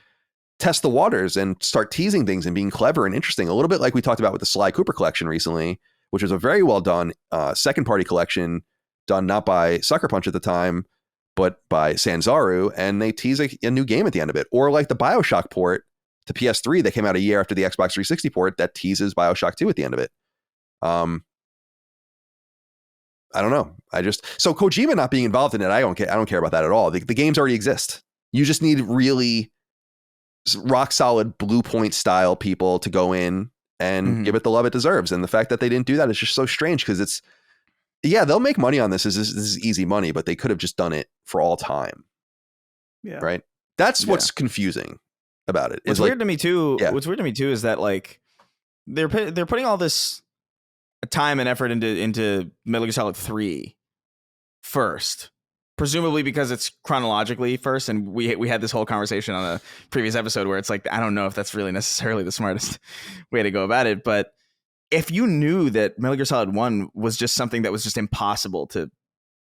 test the waters and start teasing things and being clever and interesting. A little bit like we talked about with the Sly Cooper collection recently, which was a very well done second party collection done not by Sucker Punch at the time, but by Sanzaru, and they tease a new game at the end of it. Or like the BioShock port to PS3 that came out a year after the Xbox 360 port that teases BioShock 2 at the end of it. I don't know. So Kojima not being involved in it, I don't care about that at all. The games already exist. You just need really rock solid Blue Point style people to go in and give it the love it deserves. And the fact that they didn't do that is just so strange because they'll make money on this. This is easy money, but they could have just done it for all time. Yeah. Right. That's what's confusing about it. What's weird to me too. Yeah. What's weird to me too is that like they're putting all this time and effort into Metal Gear Solid 3 first, presumably because it's chronologically first. And we had this whole conversation on a previous episode where it's like, I don't know if that's really necessarily the smartest way to go about it, but if you knew that Metal Gear Solid 1 was just something that was just impossible to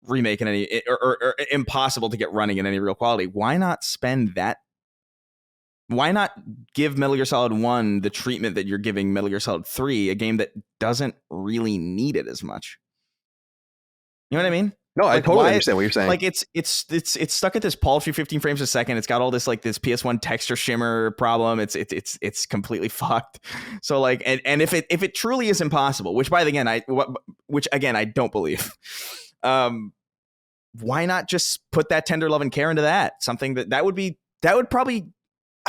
remake in any or impossible to get running in any real quality, why not spend that? Why not give Metal Gear Solid 1 the treatment that you're giving Metal Gear Solid 3, a game that doesn't really need it as much? You know what I mean? No, I totally understand what you're saying. Like it's stuck at this paltry 15 frames a second. It's got all this like this PS1 texture shimmer problem. It's completely fucked. So like and if it truly is impossible, which again I don't believe, why not just put that tender love and care into that? Something that would probably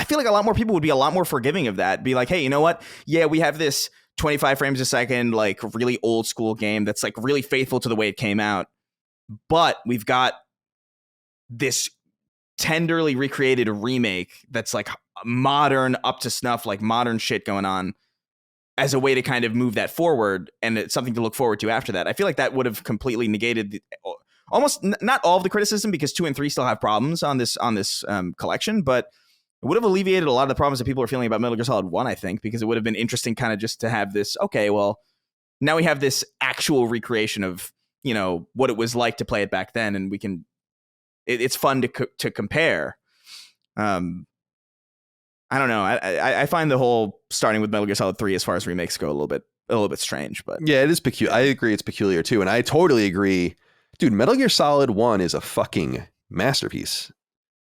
I feel like a lot more people would be a lot more forgiving of that. Be like, hey, you know what? Yeah, we have this 25 frames a second, like really old school game that's like really faithful to the way it came out. But we've got this tenderly recreated remake that's like modern, up to snuff, like modern shit going on as a way to kind of move that forward. And it's something to look forward to after that. I feel like that would have completely negated almost not all of the criticism, because 2 and 3 still have problems on this collection, but it would have alleviated a lot of the problems that people are feeling about Metal Gear Solid 1, I think, because it would have been interesting kind of just to have this, okay, well, now we have this actual recreation of, you know, what it was like to play it back then, and we can, it's fun to compare. I don't know. I find the whole starting with Metal Gear Solid 3 as far as remakes go a little bit strange, but yeah, it is peculiar. I agree, it's peculiar too, and I totally agree. Dude, Metal Gear Solid 1 is a fucking masterpiece.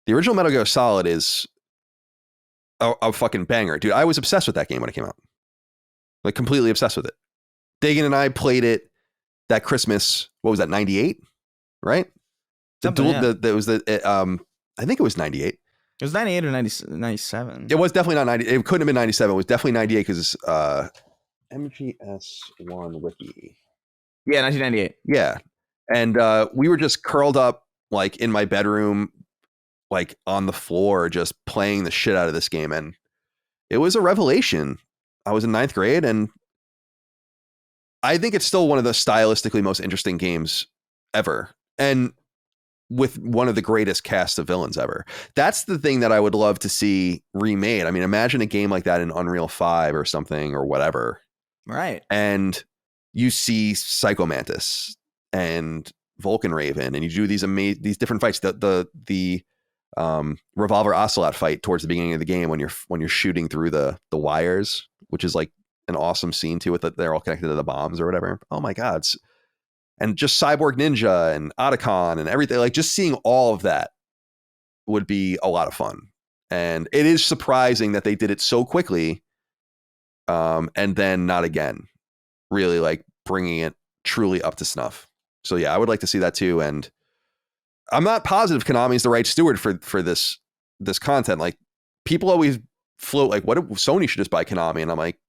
The original Metal Gear Solid is a fucking banger. Dude, I was obsessed with that game when it came out. Like, completely obsessed with it. Dagan and I played it that Christmas. What was that, 98? Right? I think it was 98. It was 98 or 97. It was definitely not 90. It couldn't have been 97. It was definitely 98 because MGS1 Wiki. Yeah, 1998. Yeah. And we were just curled up like in my bedroom, like on the floor, just playing the shit out of this game. And it was a revelation. I was in 9th grade, and I think it's still one of the stylistically most interesting games ever. And with one of the greatest cast of villains ever. That's the thing that I would love to see remade. I mean, imagine a game like that in Unreal 5 or something or whatever. Right. And you see Psycho Mantis and Vulcan Raven, and you do these different fights. The Revolver Ocelot fight towards the beginning of the game when you're shooting through the wires, which is like an awesome scene too, with they're all connected to the bombs or whatever. Oh my God. And just Cyborg Ninja and Otacon and everything, like just seeing all of that would be a lot of fun. And it is surprising that they did it so quickly, and then not again, really like bringing it truly up to snuff. So yeah, I would like to see that too. And I'm not positive Konami is the right steward for this content. Like, people always float like, what if Sony should just buy Konami? And I'm like,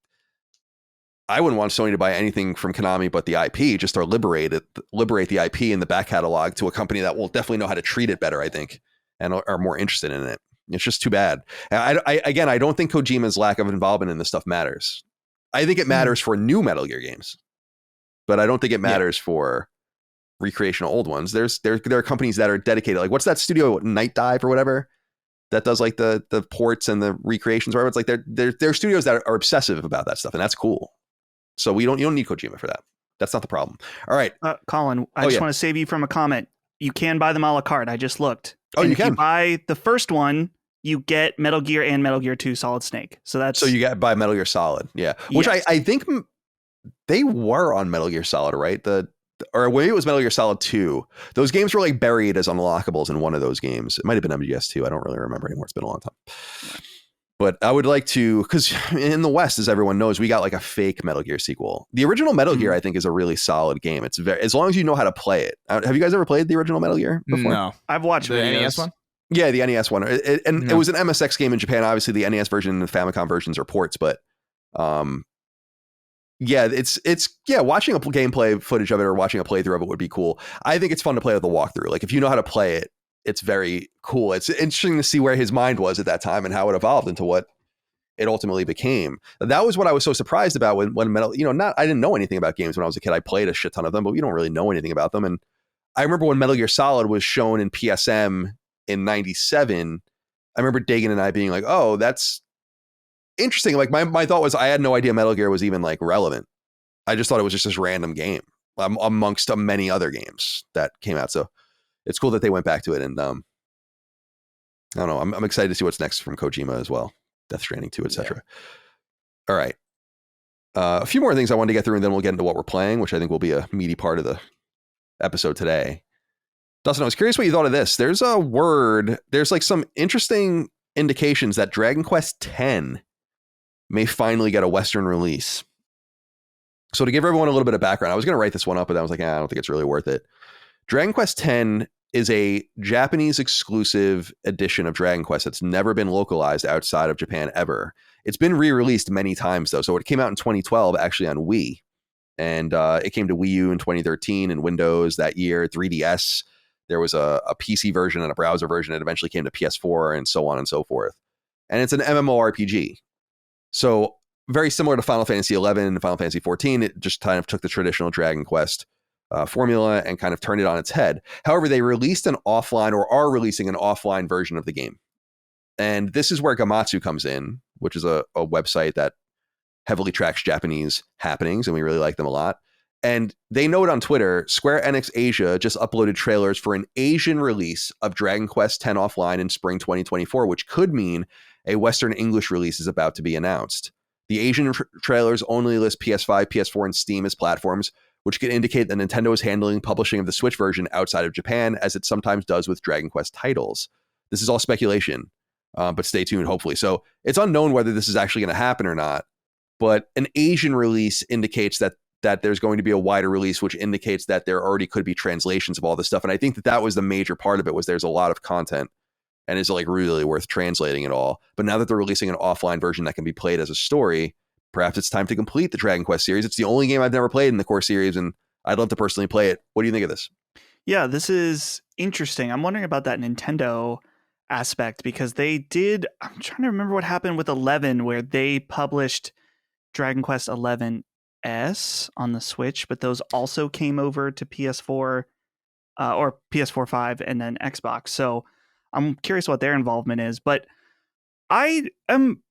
I wouldn't want Sony to buy anything from Konami but the IP, just to liberate the IP in the back catalog to a company that will definitely know how to treat it better, I think, and are more interested in it. It's just too bad. I don't think Kojima's lack of involvement in this stuff matters. I think it matters for new Metal Gear games, but I don't think it matters for recreation of old ones. There are companies that are dedicated. Like, what's that studio, Night Dive or whatever, that does like the ports and the recreations, whatever. It's like they're studios that are obsessive about that stuff, and that's cool. So you don't need Kojima for that. That's not the problem. All right, Colin, I just want to save you from a comment. You can buy them a la carte. I just looked. Oh, you can. If you buy the first one, you get Metal Gear and Metal Gear 2 Solid Snake. So you get by Metal Gear Solid, yeah. Which I think they were on Metal Gear Solid, right? Or maybe it was Metal Gear Solid 2. Those games were like buried as unlockables in one of those games. It might have been MGS 2. I don't really remember anymore. It's been a long time. But I would like to, because in the West, as everyone knows, we got like a fake Metal Gear sequel. The original Metal Gear, I think, is a really solid game. It's as long as you know how to play it. Have you guys ever played the original Metal Gear before? No. I've watched the NES one. Yeah, the NES one. It was an MSX game in Japan. Obviously, the NES version and the Famicom versions are ports, but yeah, it's watching a gameplay footage of it or watching a playthrough of it would be cool. I think it's fun to play with a walkthrough. Like, if you know how to play it, it's very cool. It's interesting to see where his mind was at that time and how it evolved into what it ultimately became. That was what I was so surprised about when Metal, I didn't know anything about games when I was a kid. I played a shit ton of them, but we don't really know anything about them. And I remember when Metal Gear Solid was shown in PSM in 97, I remember Dagan and I being like, oh, that's interesting. Like, my thought was, I had no idea Metal Gear was even like relevant. I just thought it was just this random game amongst many other games that came out. So it's cool that they went back to it. And I don't know. I'm excited to see what's next from Kojima as well. Death Stranding 2, etc. Yeah. All right. A few more things I wanted to get through, and then we'll get into what we're playing, which I think will be a meaty part of the episode today. Dustin, I was curious what you thought of this. There's like some interesting indications that Dragon Quest X may finally get a Western release. So to give everyone a little bit of background, I was going to write this one up, but I was like, I don't think it's really worth it. Dragon Quest X is a Japanese exclusive edition of Dragon Quest that's never been localized outside of Japan ever. It's been re-released many times though. So it came out in 2012 actually on Wii, and it came to Wii U in 2013 and Windows that year, 3DS. There was a PC version and a browser version. It eventually came to PS4 and so on and so forth. And it's an MMORPG. So very similar to Final Fantasy 11 and Final Fantasy 14. It just kind of took the traditional Dragon Quest formula and kind of turned it on its head. However, they released an offline or are releasing an offline version of the game. And this is where Gamatsu comes in, which is a website that heavily tracks Japanese happenings, and we really like them a lot. And they note on Twitter, Square Enix Asia just uploaded trailers for an Asian release of Dragon Quest X offline in spring 2024, which could mean a Western English release is about to be announced. The Asian trailers only list PS5, PS4, and Steam as platforms, which could indicate that Nintendo is handling publishing of the Switch version outside of Japan, as it sometimes does with Dragon Quest titles. This is all speculation, but stay tuned, hopefully. So it's unknown whether this is actually going to happen or not, but an Asian release indicates that there's going to be a wider release, which indicates that there already could be translations of all this stuff. And I think that was the major part of it, was there's a lot of content and is like really worth translating it all. But now that they're releasing an offline version that can be played as a story, perhaps it's time to complete the Dragon Quest series. It's the only game I've never played in the core series, and I'd love to personally play it. What do you think of this? Yeah, this is interesting. I'm wondering about that Nintendo aspect, because they did, I'm trying to remember what happened with 11, where they published Dragon Quest 11S on the Switch, but those also came over to PS4 or PS4 5 and then Xbox. So I'm curious what their involvement is, but I am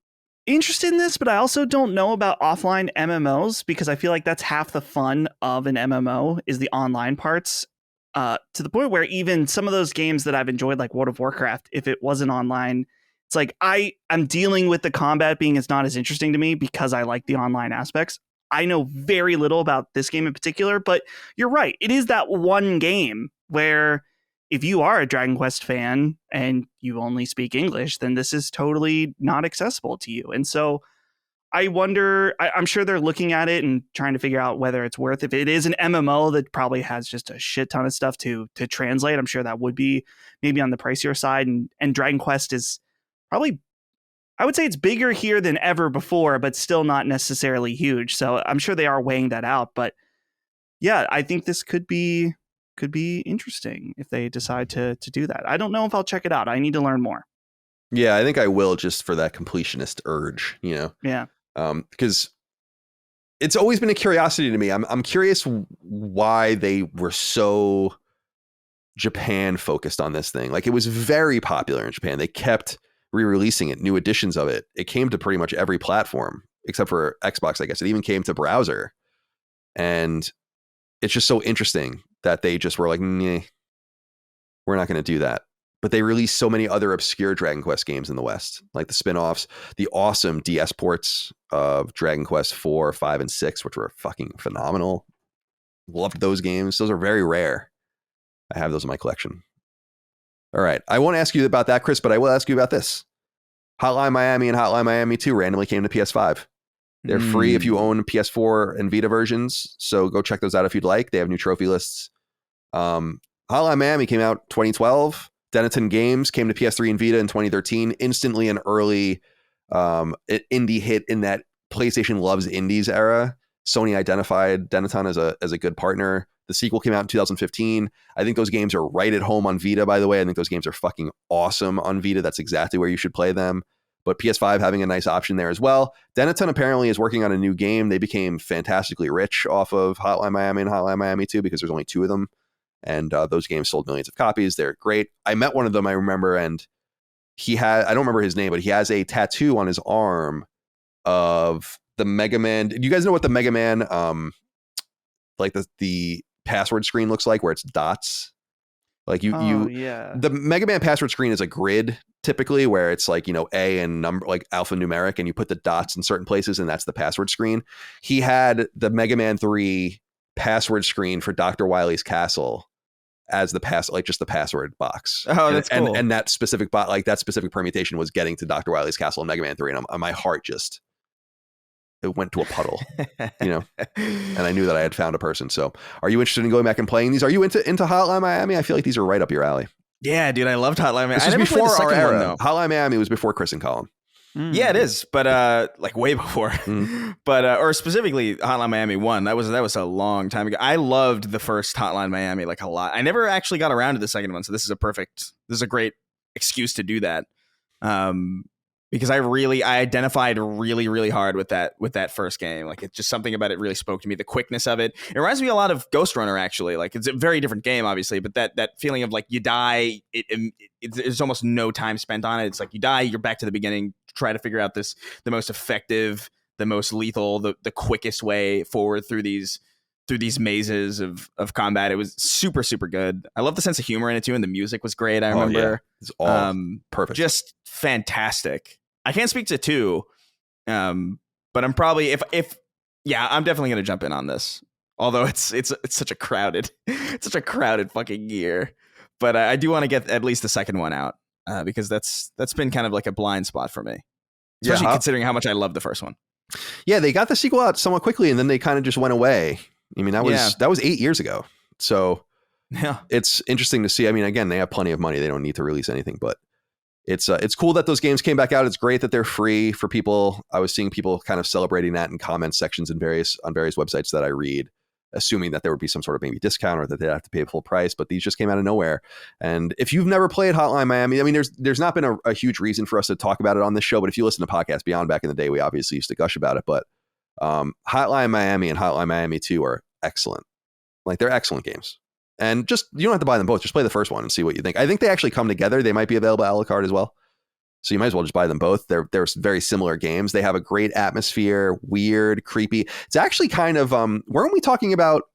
interested in this, but I also don't know about offline MMOs, because I feel like that's half the fun of an MMO is the online parts, to the point where even some of those games that I've enjoyed, like World of Warcraft, if it wasn't online, it's like I'm dealing with the combat being it's not as interesting to me because I like the online aspects. I know very little about this game in particular, but you're right. It is that one game where if you are a Dragon Quest fan and you only speak English, then this is totally not accessible to you. And so I wonder, I'm sure they're looking at it and trying to figure out whether it's worth, if it is an MMO that probably has just a shit ton of stuff to translate. I'm sure that would be maybe on the pricier side. And Dragon Quest is probably, I would say it's bigger here than ever before, but still not necessarily huge. So I'm sure they are weighing that out. But yeah, I think this could be interesting if they decide to do that. I don't know if I'll check it out. I need to learn more. Yeah, I think I will, just for that completionist urge, you know? Yeah. Because it's always been a curiosity to me. I'm curious why they were so Japan focused on this thing. Like, it was very popular in Japan. They kept re-releasing it, new editions of it. It came to pretty much every platform except for Xbox, I guess. It even came to browser. And it's just so interesting that they just were like, nah, we're not going to do that. But they released so many other obscure Dragon Quest games in the West, like the spin-offs, the awesome DS ports of Dragon Quest 4, 5, and 6, which were fucking phenomenal. Loved those games. Those are very rare. I have those in my collection. All right. I won't ask you about that, Chris, but I will ask you about this. Hotline Miami and Hotline Miami 2 randomly came to PS5. They're free if you own PS4 and Vita versions, so go check those out if you'd like. They have new trophy lists. Hotline Miami came out 2012. Denton Games came to PS3 and Vita in 2013. Instantly an early indie hit in that PlayStation loves indies era. Sony identified Denton as a good partner. The sequel came out in 2015. I think those games are right at home on Vita, by the way. I think those games are fucking awesome on Vita. That's exactly where you should play them. But PS5 having a nice option there as well. Denton apparently is working on a new game. They became fantastically rich off of Hotline Miami and Hotline Miami 2 because there's only two of them. And those games sold millions of copies. They're great. I met one of them, I remember, and he had, I don't remember his name, but he has a tattoo on his arm of the Mega Man. Do you guys know what the Mega Man, like the password screen looks like, where it's dots? Like yeah. The Mega Man password screen is a grid typically, where it's like, you know, A and number, like alphanumeric, and you put the dots in certain places, and that's the password screen. He had the Mega Man 3 password screen for Dr. Wily's Castle as like just the password box. Oh, that's cool. And that specific that specific permutation was getting to Dr. Wily's Castle in Mega Man 3, and my heart just it went to a puddle, you know, and I knew that I had found a person. So are you interested in going back and playing these? Are you into Hotline Miami? I feel like these are right up your alley. Yeah, dude, I loved Hotline Miami. This I was never played before the our second era. one, though. Hotline Miami was before Chris and Colin. Yeah, it is, but like way before. But or specifically Hotline Miami 1. That was a long time ago. I loved the first Hotline Miami like a lot. I never actually got around to the second one, so this is a great excuse to do that. Because I identified really hard with that first game. Like, it's just something about it really spoke to me. The quickness of it. It reminds me a lot of Ghost Runner, actually. Like, it's a very different game, obviously, but that feeling of like you die, there's almost no time spent on it. It's like you die, you're back to the beginning, try to figure out the most effective, the most lethal, the quickest way forward through these mazes of combat. It was super good. I love the sense of humor in it too, and the music was great. I remember. Yeah. It's all perfect. Just fantastic. I can't speak to 2, but I'm probably I'm definitely gonna jump in on this. Although it's such a crowded fucking year, but I do want to get at least the second one out because that's been kind of like a blind spot for me, especially considering how much I love the first one. Yeah, they got the sequel out somewhat quickly, and then they kind of just went away. I mean, that was 8 years ago. So yeah, it's interesting to see. I mean, again, they have plenty of money; they don't need to release anything, but. It's cool that those games came back out. It's great that they're free for people. I was seeing people kind of celebrating that in comment sections on various websites that I read, assuming that there would be some sort of maybe discount or that they'd have to pay full price. But these just came out of nowhere. And if you've never played Hotline Miami, I mean, there's not been a huge reason for us to talk about it on this show. But if you listen to Podcast Beyond back in the day, we obviously used to gush about it. But Hotline Miami and Hotline Miami 2 are excellent. Like, they're excellent games. And just, you don't have to buy them both. Just play the first one and see what you think. I think they actually come together. They might be available a la carte as well. So you might as well just buy them both. They're very similar games. They have a great atmosphere, weird, creepy. It's actually kind of, weren't we talking about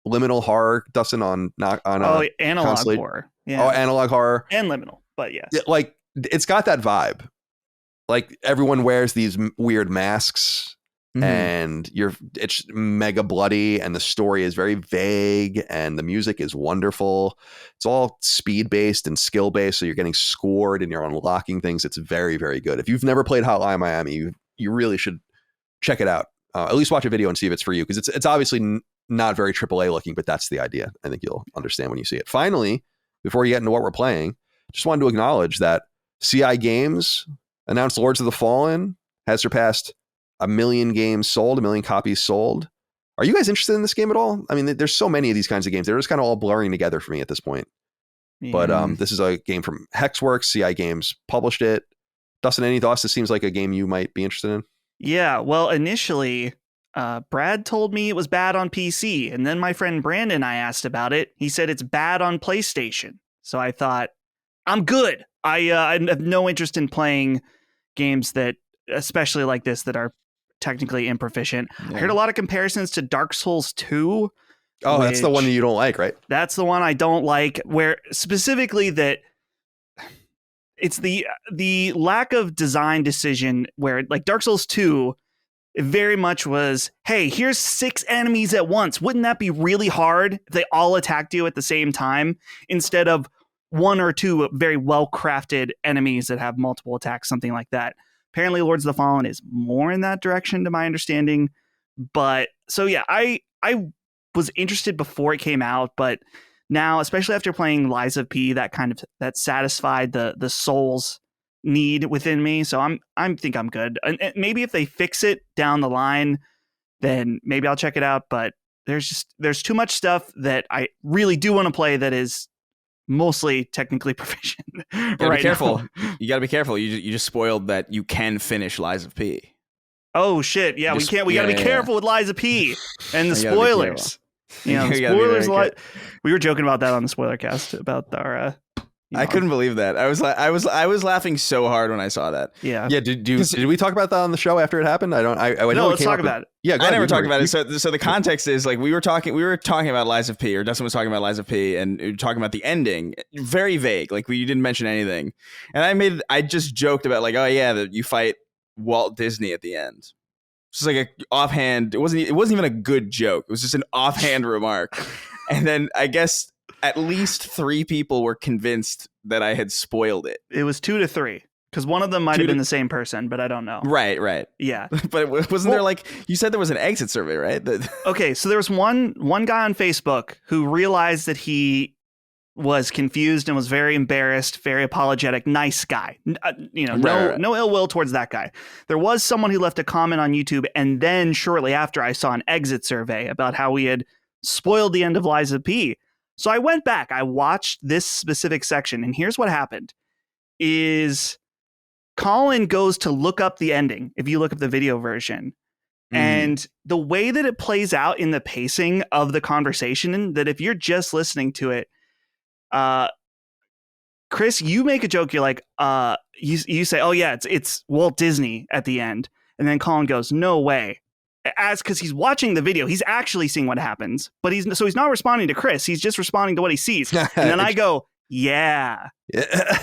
liminal horror, Dustin, on analog horror. Yeah. Oh, analog horror. And liminal, but yes. Like, it's got that vibe. Like, everyone wears these weird masks. And it's mega bloody, and the story is very vague, and the music is wonderful. It's all speed based and skill based, so you're getting scored and you're unlocking things. It's very, very good. If you've never played Hotline Miami, you really should check it out. At least watch a video and see if it's for you, because it's obviously not very AAA looking, but that's the idea. I think you'll understand when you see it. Finally, before you get into what we're playing, just wanted to acknowledge that CI Games announced Lords of the Fallen has surpassed 1 million games sold, 1 million copies sold. Are you guys interested in this game at all? I mean, there's so many of these kinds of games. They're just kind of all blurring together for me at this point. Yeah. But this is a game from Hexworks. CI Games published it. Dustin, any thoughts? This seems like a game you might be interested in. Yeah, well, initially, Brad told me it was bad on PC. And then my friend Brandon, I asked about it. He said it's bad on PlayStation. So I thought, I'm good. I have no interest in playing games that, especially like this, that are technically improficient. Yeah. I heard a lot of comparisons to Dark Souls 2. Oh, that's the one that you don't like, right? That's the one I don't like, where specifically that it's the lack of design decision, where like Dark Souls 2, it very much was, hey, here's 6 enemies at once. Wouldn't that be really hard if they all attacked you at the same time, instead of 1 or 2 very well-crafted enemies that have multiple attacks, something like that. Apparently, Lords of the Fallen is more in that direction, to my understanding. But so yeah, I was interested before it came out, but now, especially after playing Lies of P, that satisfied the soul's need within me. So I think I'm good. And maybe if they fix it down the line, then maybe I'll check it out. But there's too much stuff that I really do want to play that is mostly technically proficient. You gotta be careful. You gotta be careful. You just spoiled that you can finish Lies of P. Oh shit! Yeah, we can't. We gotta be careful with Lies of P and the spoilers. You know, the spoilers. We were joking about that on the spoiler cast about our. I couldn't believe that. I was laughing so hard when I saw that. Yeah. Yeah. Did we talk about that on the show after it happened? I don't. No, let's talk about it. Yeah. I never talked about it. So the context is like we were talking about Lies of P, or Dustin was talking about Lies of P, and we were talking about the ending. Very vague. Like we didn't mention anything, and I just joked about like, oh yeah, that you fight Walt Disney at the end. It's just like a offhand. It wasn't even a good joke. It was just an offhand remark, and then I guess at least 3 people were convinced that I had spoiled it. It was 2 to 3. Because one of them might have Dude. been the same person, but I don't know. Right. Yeah. But wasn't there like, you said there was an exit survey, right? Okay, so there was one guy on Facebook who realized that he was confused and was very embarrassed, very apologetic, nice guy. No ill will towards that guy. There was someone who left a comment on YouTube, and then shortly after I saw an exit survey about how we had spoiled the end of Liza P. So I went back, I watched this specific section, and here's what happened. Is Colin goes to look up the ending, if you look up the video version. And the way that it plays out in the pacing of the conversation, that if you're just listening to it, Chris, you make a joke. You're like, you say, oh yeah, it's Walt Disney at the end. And then Colin goes, no way. Because he's watching the video, he's actually seeing what happens, but he's not responding to Chris. He's just responding to what he sees. And then I go, yeah.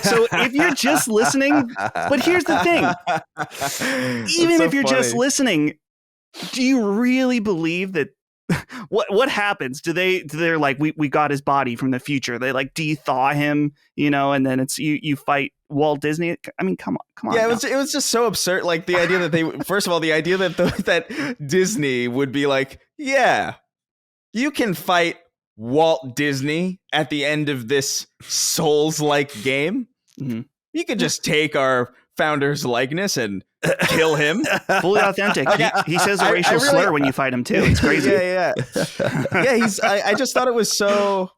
So if you're just listening, but here's the thing, even if you're just listening, do you really believe that what happens? They're like, we got his body from the future. They like de-thaw him, and then it's you fight Walt Disney. I mean, come on. Yeah, it was just so absurd. Like the idea that first of all, the idea that Disney would be like, yeah, you can fight Walt Disney at the end of this Souls-like game. Mm-hmm. You could just take our founder's likeness and kill him. Fully authentic. He says a racial slur when you fight him too. It's crazy. Yeah. I just thought it was so.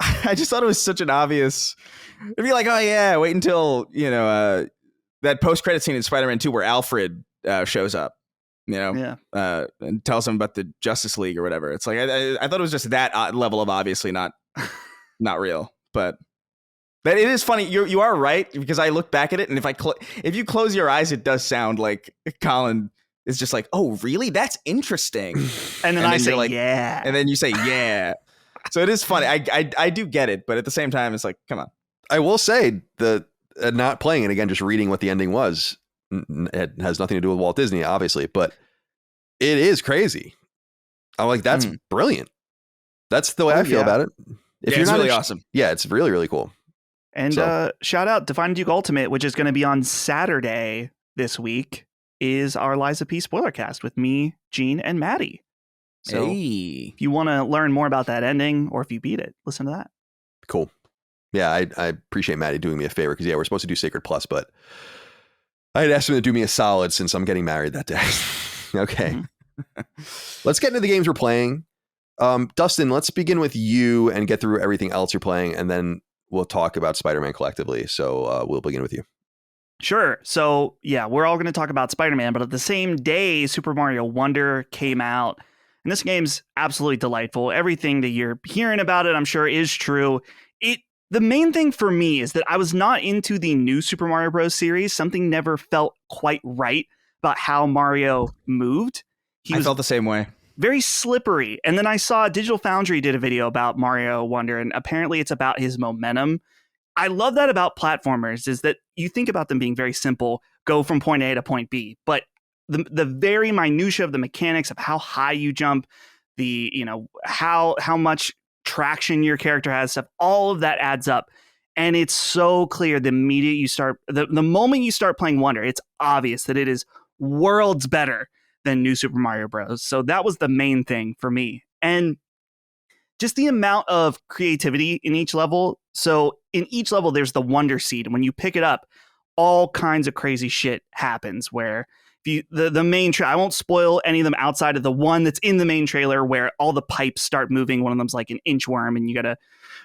I just thought it was such an obvious. It'd be like, oh yeah, wait until that post-credit scene in Spider-Man 2 where Alfred shows up, and tells him about the Justice League or whatever. It's like I thought it was just that level of obviously not real, but. But it is funny. You are right, because I look back at it, and if you close your eyes, it does sound like Colin is just like, "Oh, really? That's interesting." And then I say, like, "Yeah," and then you say, "Yeah." So it is funny. I do get it, but at the same time, it's like, come on. I will say that not playing it again, just reading what the ending was, it has nothing to do with Walt Disney, obviously, but it is crazy. I'm like, that's brilliant. That's the way I feel about it. It's really awesome. Yeah, it's really, really cool. And shout out Define Duke Ultimate, which is going to be on Saturday this week, is our Liza P spoiler cast with me, Gene, and Maddie. So if you want to learn more about that ending, or if you beat it, listen to that. Cool. Yeah, I appreciate Maddie doing me a favor, because we're supposed to do Sacred Plus, but I had asked him to do me a solid since I'm getting married that day. Okay. Let's get into the games we're playing. Dustin, let's begin with you and get through everything else you're playing, and then we'll talk about Spider-Man collectively. So we'll begin with you. Sure. So yeah, we're all going to talk about Spider-Man, but at the same day, Super Mario Wonder came out, and this game's absolutely delightful. Everything that you're hearing about it, I'm sure, is true. The main thing for me is that I was not into the new Super Mario Bros. Series. Something never felt quite right about how Mario moved. I felt the same way. Very slippery. And then I saw Digital Foundry did a video about Mario Wonder, and apparently it's about his momentum. I love that about platformers, is that you think about them being very simple, go from point A to point B, but the very minutia of the mechanics of how high you jump, how much traction your character has, stuff, all of that adds up. And it's so clear the moment you start playing Wonder, it's obvious that it is worlds better than New Super Mario Bros. So that was the main thing for me. And just the amount of creativity in each level. So in each level, there's the Wonder Seed. And when you pick it up, all kinds of crazy shit happens where the main I won't spoil any of them outside of the one that's in the main trailer where all the pipes start moving. One of them's like an inchworm and you got to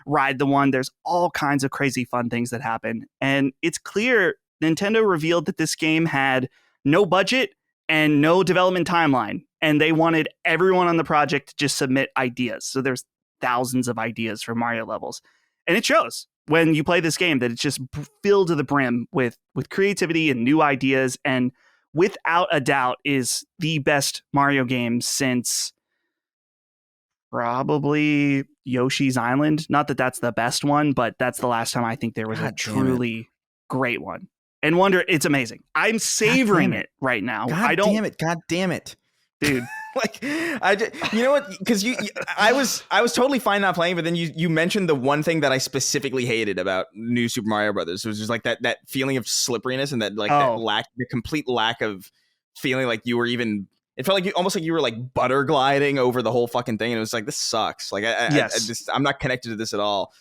ride the one. There's all kinds of crazy fun things that happen. And it's clear Nintendo revealed that this game had no budget and no development timeline. And they wanted everyone on the project to just submit ideas. So there's thousands of ideas for Mario levels. And it shows when you play this game that it's just filled to the brim with creativity and new ideas. And without a doubt is the best Mario game since probably Yoshi's Island. Not that that's the best one, but that's the last time I think there was a truly great one. And Wonder, it's amazing. I'm savoring it right now. God damn it. Dude, Like, you know what? Because I was totally fine not playing, but then you mentioned the one thing that I specifically hated about New Super Mario Brothers. It was just like that feeling of slipperiness and that the complete lack of feeling like you were even. It felt like almost like you were like butter gliding over the whole fucking thing, and it was like, this sucks. Like I'm not connected to this at all.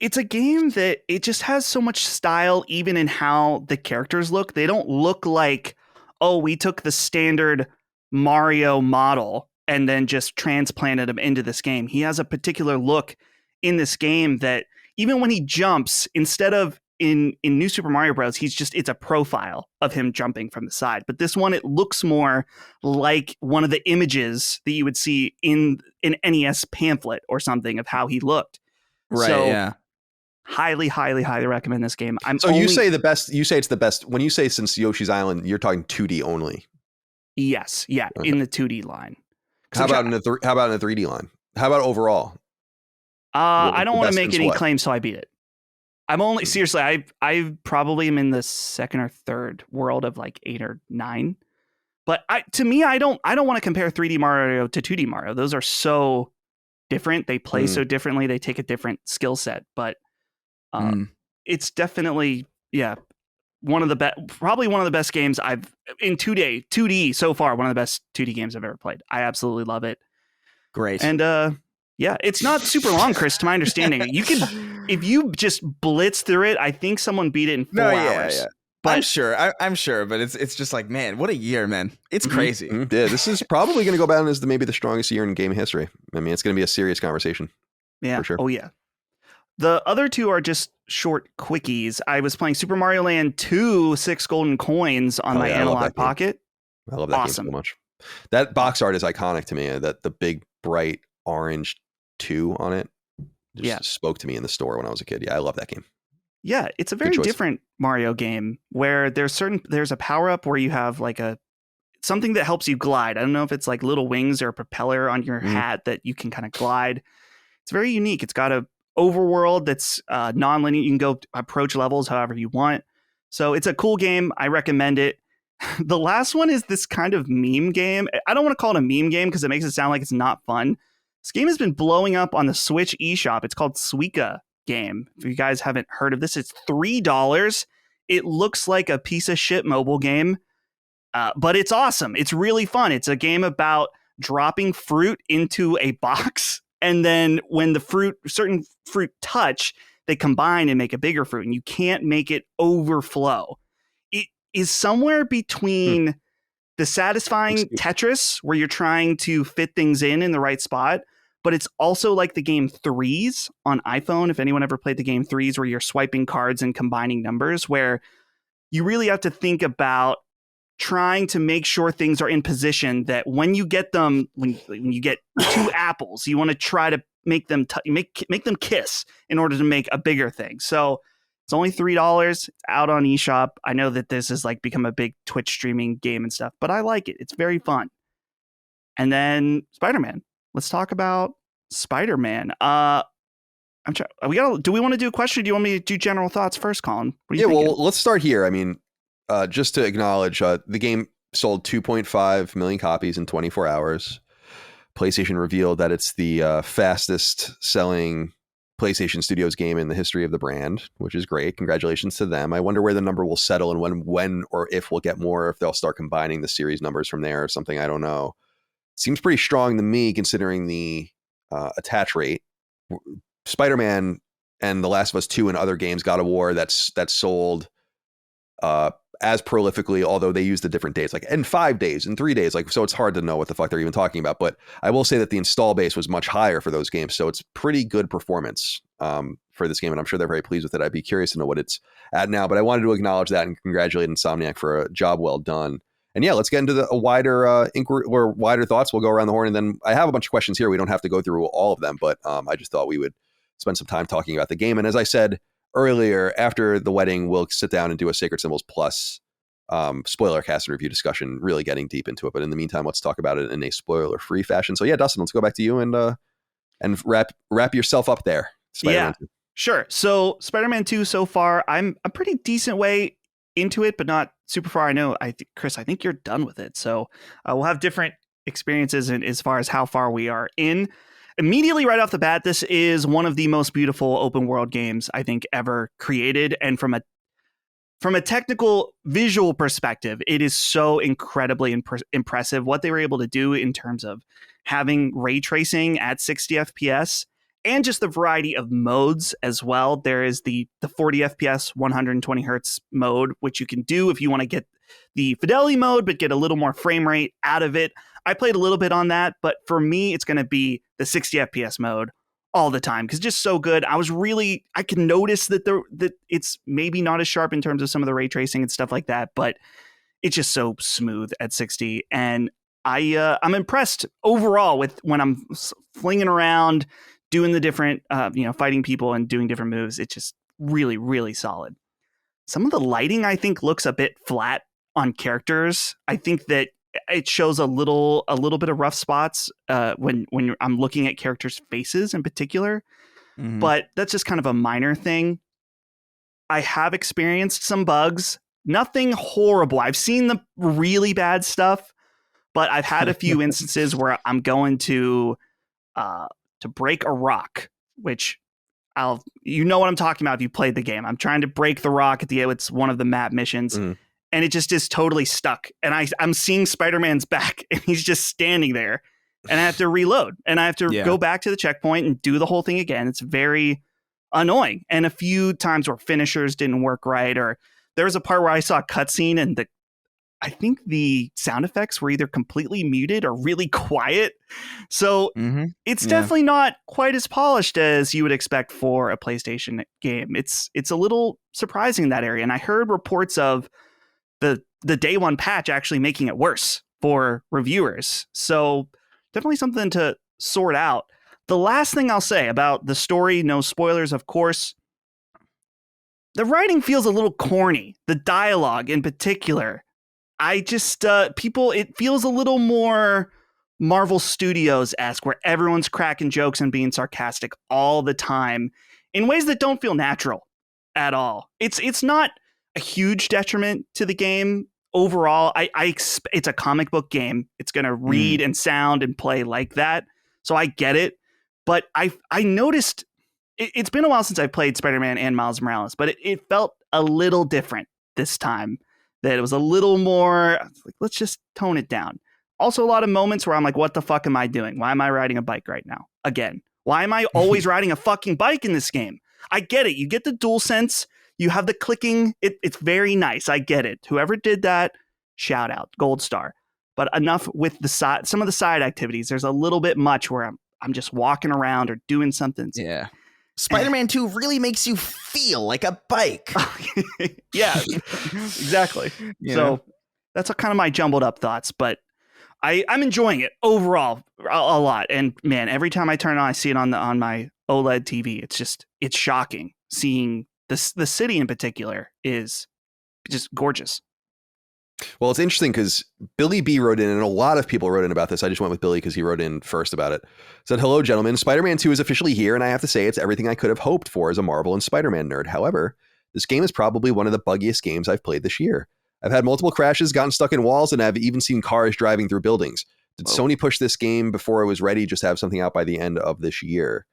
It's a game that it just has so much style, even in how the characters look. They don't look like, oh, we took the standard Mario model and then just transplanted him into this game. He has a particular look in this game that even when he jumps, instead of in New Super Mario Bros., it's a profile of him jumping from the side. But this one, it looks more like one of the images that you would see in an NES pamphlet or something of how he looked. Right. So, yeah. Highly, highly, highly recommend this game. You say the best. You say it's the best. When you say since Yoshi's Island, you're talking 2D only. Yes. Yeah. Okay. In the 2D line. How about in the 3D line? How about overall? I don't want to make any claims, so I beat it. I'm only seriously. I probably am in the second or third world of like 8 or 9. But to me, I don't want to compare 3D Mario to 2D Mario. Those are so different. They play so differently. They take a different skill set. But it's definitely probably one of the best games I've in 2D so far. One of the best 2D games I've ever played. I absolutely love it. Great. And it's not super long, Chris. To my understanding, you can if you just blitz through it. I think someone beat it in 4 hours. Yeah. But I'm sure, but it's just like, man, what a year, man! It's crazy. Yeah, this is probably going to go down as maybe the strongest year in game history. I mean, it's going to be a serious conversation. Yeah. For sure. Oh yeah. The other two are just short quickies. I was playing Super Mario Land 2, 6 golden coins on my Analog Pocket. I love that game so much. That box art is iconic to me. That the big bright orange 2 on it just spoke to me in the store when I was a kid. Yeah, I love that game. Yeah, it's a very different Mario game where there's a power up where you have like something that helps you glide. I don't know if it's like little wings or a propeller on your hat that you can kind of glide. It's very unique. It's got a overworld that's non-linear. You can go approach levels however you want. So it's a cool game. I recommend it. The last one is this kind of meme game. I don't want to call it a meme game because it makes it sound like it's not fun. This game has been blowing up on the Switch eShop. It's called Suika Game. If you guys haven't heard of this, it's $3. It looks like a piece of shit mobile game, but it's awesome. It's really fun. It's a game about dropping fruit into a box. And then when certain fruit touch, they combine and make a bigger fruit, and you can't make it overflow. It is somewhere between the satisfying Tetris, where you're trying to fit things in the right spot, but it's also like the game Threes on iPhone. If anyone ever played the game Threes, where you're swiping cards and combining numbers, where you really have to think about trying to make sure things are in position that when you get them, when you get 2 apples, you want to try to make them make them kiss in order to make a bigger thing. So it's only $3. It's out on eShop. I know that this has like become a big Twitch streaming game and stuff, but I like it. It's very fun. And then Spider-Man. Let's talk about Spider-Man. Do we want to do a question? Or do you want me to do general thoughts first, Colin? What are you thinking? Well, let's start here. I mean, just to acknowledge, the game sold 2.5 million copies in 24 hours. PlayStation revealed that it's the fastest selling PlayStation Studios game in the history of the brand, which is great. Congratulations to them. I wonder where the number will settle and when or if we'll get more, if they'll start combining the series numbers from there or something. I don't know. Seems pretty strong to me considering the attach rate. Spider-Man and The Last of Us 2 and other games, God of War, that's sold as prolifically, although they use the different dates, like in 5 days, in 3 days, like, so it's hard to know what the fuck they're even talking about. But I will say that the install base was much higher for those games, so it's pretty good performance for this game, and I'm sure they're very pleased with it. I'd be curious to know what it's at now, but I wanted to acknowledge that and congratulate Insomniac for a job well done. And yeah, let's get into a wider inquiry or wider thoughts. We'll go around the horn, and then I have a bunch of questions here. We don't have to go through all of them, but I just thought we would spend some time talking about the game. And as I said earlier, after the wedding, we'll sit down and do a Sacred Symbols Plus spoiler cast and review discussion, really getting deep into it. But in the meantime, let's talk about it in a spoiler-free fashion. So yeah, Dustin, let's go back to you and wrap yourself up there. Spider-Man 2. Sure. So Spider-Man 2 so far, I'm a pretty decent way into it, but not super far. I know, Chris, I think you're done with it. So we'll have different experiences as far as how far we are in. Immediately right off the bat, this is one of the most beautiful open world games I think ever created. And from a technical visual perspective, it is so incredibly impressive what they were able to do in terms of having ray tracing at 60 FPS and just the variety of modes as well. There is the 40 FPS, 120 hertz mode, which you can do if you want to get the fidelity mode, but get a little more frame rate out of it. I played a little bit on that, but for me, it's going to be the 60 FPS mode all the time because just so good. I can notice that it's maybe not as sharp in terms of some of the ray tracing and stuff like that, but it's just so smooth at 60. And I'm impressed overall with when I'm flinging around, doing the different, fighting people and doing different moves. It's just really, really solid. Some of the lighting, I think, looks a bit flat on characters. I think that it shows a little bit of rough spots when I'm looking at characters' faces in particular. Mm-hmm. But that's just kind of a minor thing. I have experienced some bugs. Nothing horrible. I've seen the really bad stuff, but I've had a few instances where I'm going to break a rock, which you know what I'm talking about if you played the game. I'm trying to break the rock it's one of the map missions. Mm. And it just is totally stuck. And I'm seeing Spider-Man's back and he's just standing there and I have to reload and I have to go back to the checkpoint and do the whole thing again. It's very annoying. And a few times where finishers didn't work right, or there was a part where I saw a cutscene and I think the sound effects were either completely muted or really quiet. So it's definitely not quite as polished as you would expect for a PlayStation game. It's a little surprising in that area. And I heard reports of the day one patch actually making it worse for reviewers. So definitely something to sort out. The last thing I'll say about the story, no spoilers, of course, the writing feels a little corny. The dialogue in particular, it feels a little more Marvel Studios-esque, where everyone's cracking jokes and being sarcastic all the time in ways that don't feel natural at all. It's not a huge detriment to the game overall. It's a comic book game. It's going to read and sound and play like that. So I get it. But I noticed it's been a while since I played Spider-Man and Miles Morales, but it felt a little different this time. That it was a little more like, let's just tone it down. Also, a lot of moments where I'm like, what the fuck am I doing? Why am I riding a bike right now? Again, why am I always riding a fucking bike in this game? I get it. You get the DualSense. You have the clicking. It's very nice. I get it. Whoever did that, shout out, gold star. But enough with some of the side activities. There's a little bit much where I'm just walking around or doing something. Yeah. Spider-Man 2 really makes you feel like a bike. Yeah, exactly. Yeah. So that's kind of my jumbled up thoughts, but I'm enjoying it overall a lot. And man, every time I turn on, I see it on my OLED TV. It's shocking seeing the city in particular is just gorgeous. Well, it's interesting because Billy B wrote in, and a lot of people wrote in about this. I just went with Billy because he wrote in first about it. Said, hello, gentlemen. Spider-Man 2 is officially here, and I have to say it's everything I could have hoped for as a Marvel and Spider-Man nerd. However, this game is probably one of the buggiest games I've played this year. I've had multiple crashes, gotten stuck in walls, and I've even seen cars driving through buildings. Did Sony push this game before it was ready, just have something out by the end of this year?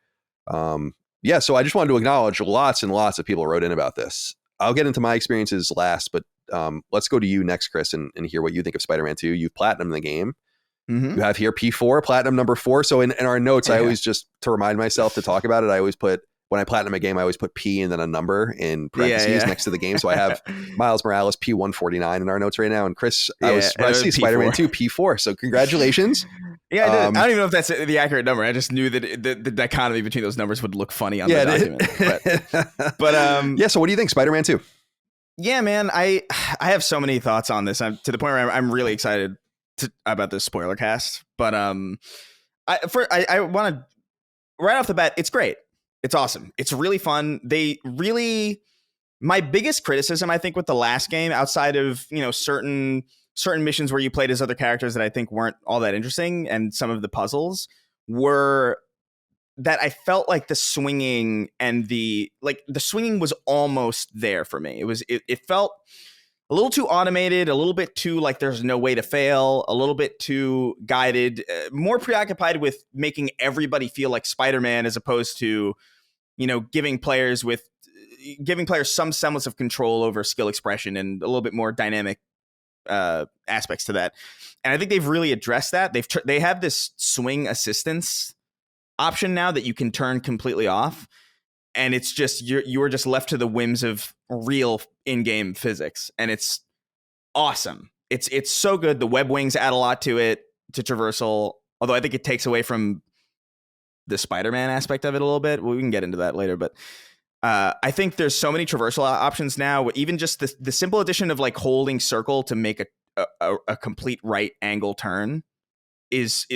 Yeah, so I just wanted to acknowledge lots and lots of people wrote in about this. I'll get into my experiences last, but let's go to you next, Chris, and hear what you think of Spider-Man 2. You've platinumed the game. Mm-hmm. You have here P4, platinum number 4. So in our notes, I always just, to remind myself to talk about it, I always put, when I platinum a game, I always put P and then a number in parentheses next to the game. So I have Miles Morales P149 in our notes right now. And Chris, I was surprised to see Spider-Man 2 P4. So congratulations. Yeah, I don't even know if that's the accurate number. I just knew that the dichotomy between those numbers would look funny on the document. But yeah, so what do you think, Spider-Man 2? Yeah, man, I have so many thoughts on this. I'm to the point where I'm really excited about this spoiler cast. But I want to right off the bat, it's great. It's awesome. It's really fun. My biggest criticism, I think, with the last game, outside of certain missions where you played as other characters that I think weren't all that interesting, and some of the puzzles were that I felt like the swinging and the swinging was almost there for me. It felt a little too automated, a little bit too like there's no way to fail, a little bit too guided, more preoccupied with making everybody feel like Spider-Man as opposed to, you know, giving players some semblance of control over skill expression and a little bit more dynamic aspects to that. And I think they've really addressed that. They have this swing assistance option now that you can turn completely off, and it's just you're just left to the whims of real in-game physics, and it's awesome. It's so good. The web wings add a lot to it, to traversal, although I think it takes away from the Spider-Man aspect of it a little bit. Well, we can get into that later, but I think there's so many traversal options now. Even just the simple addition of like holding circle to make a complete right angle turn is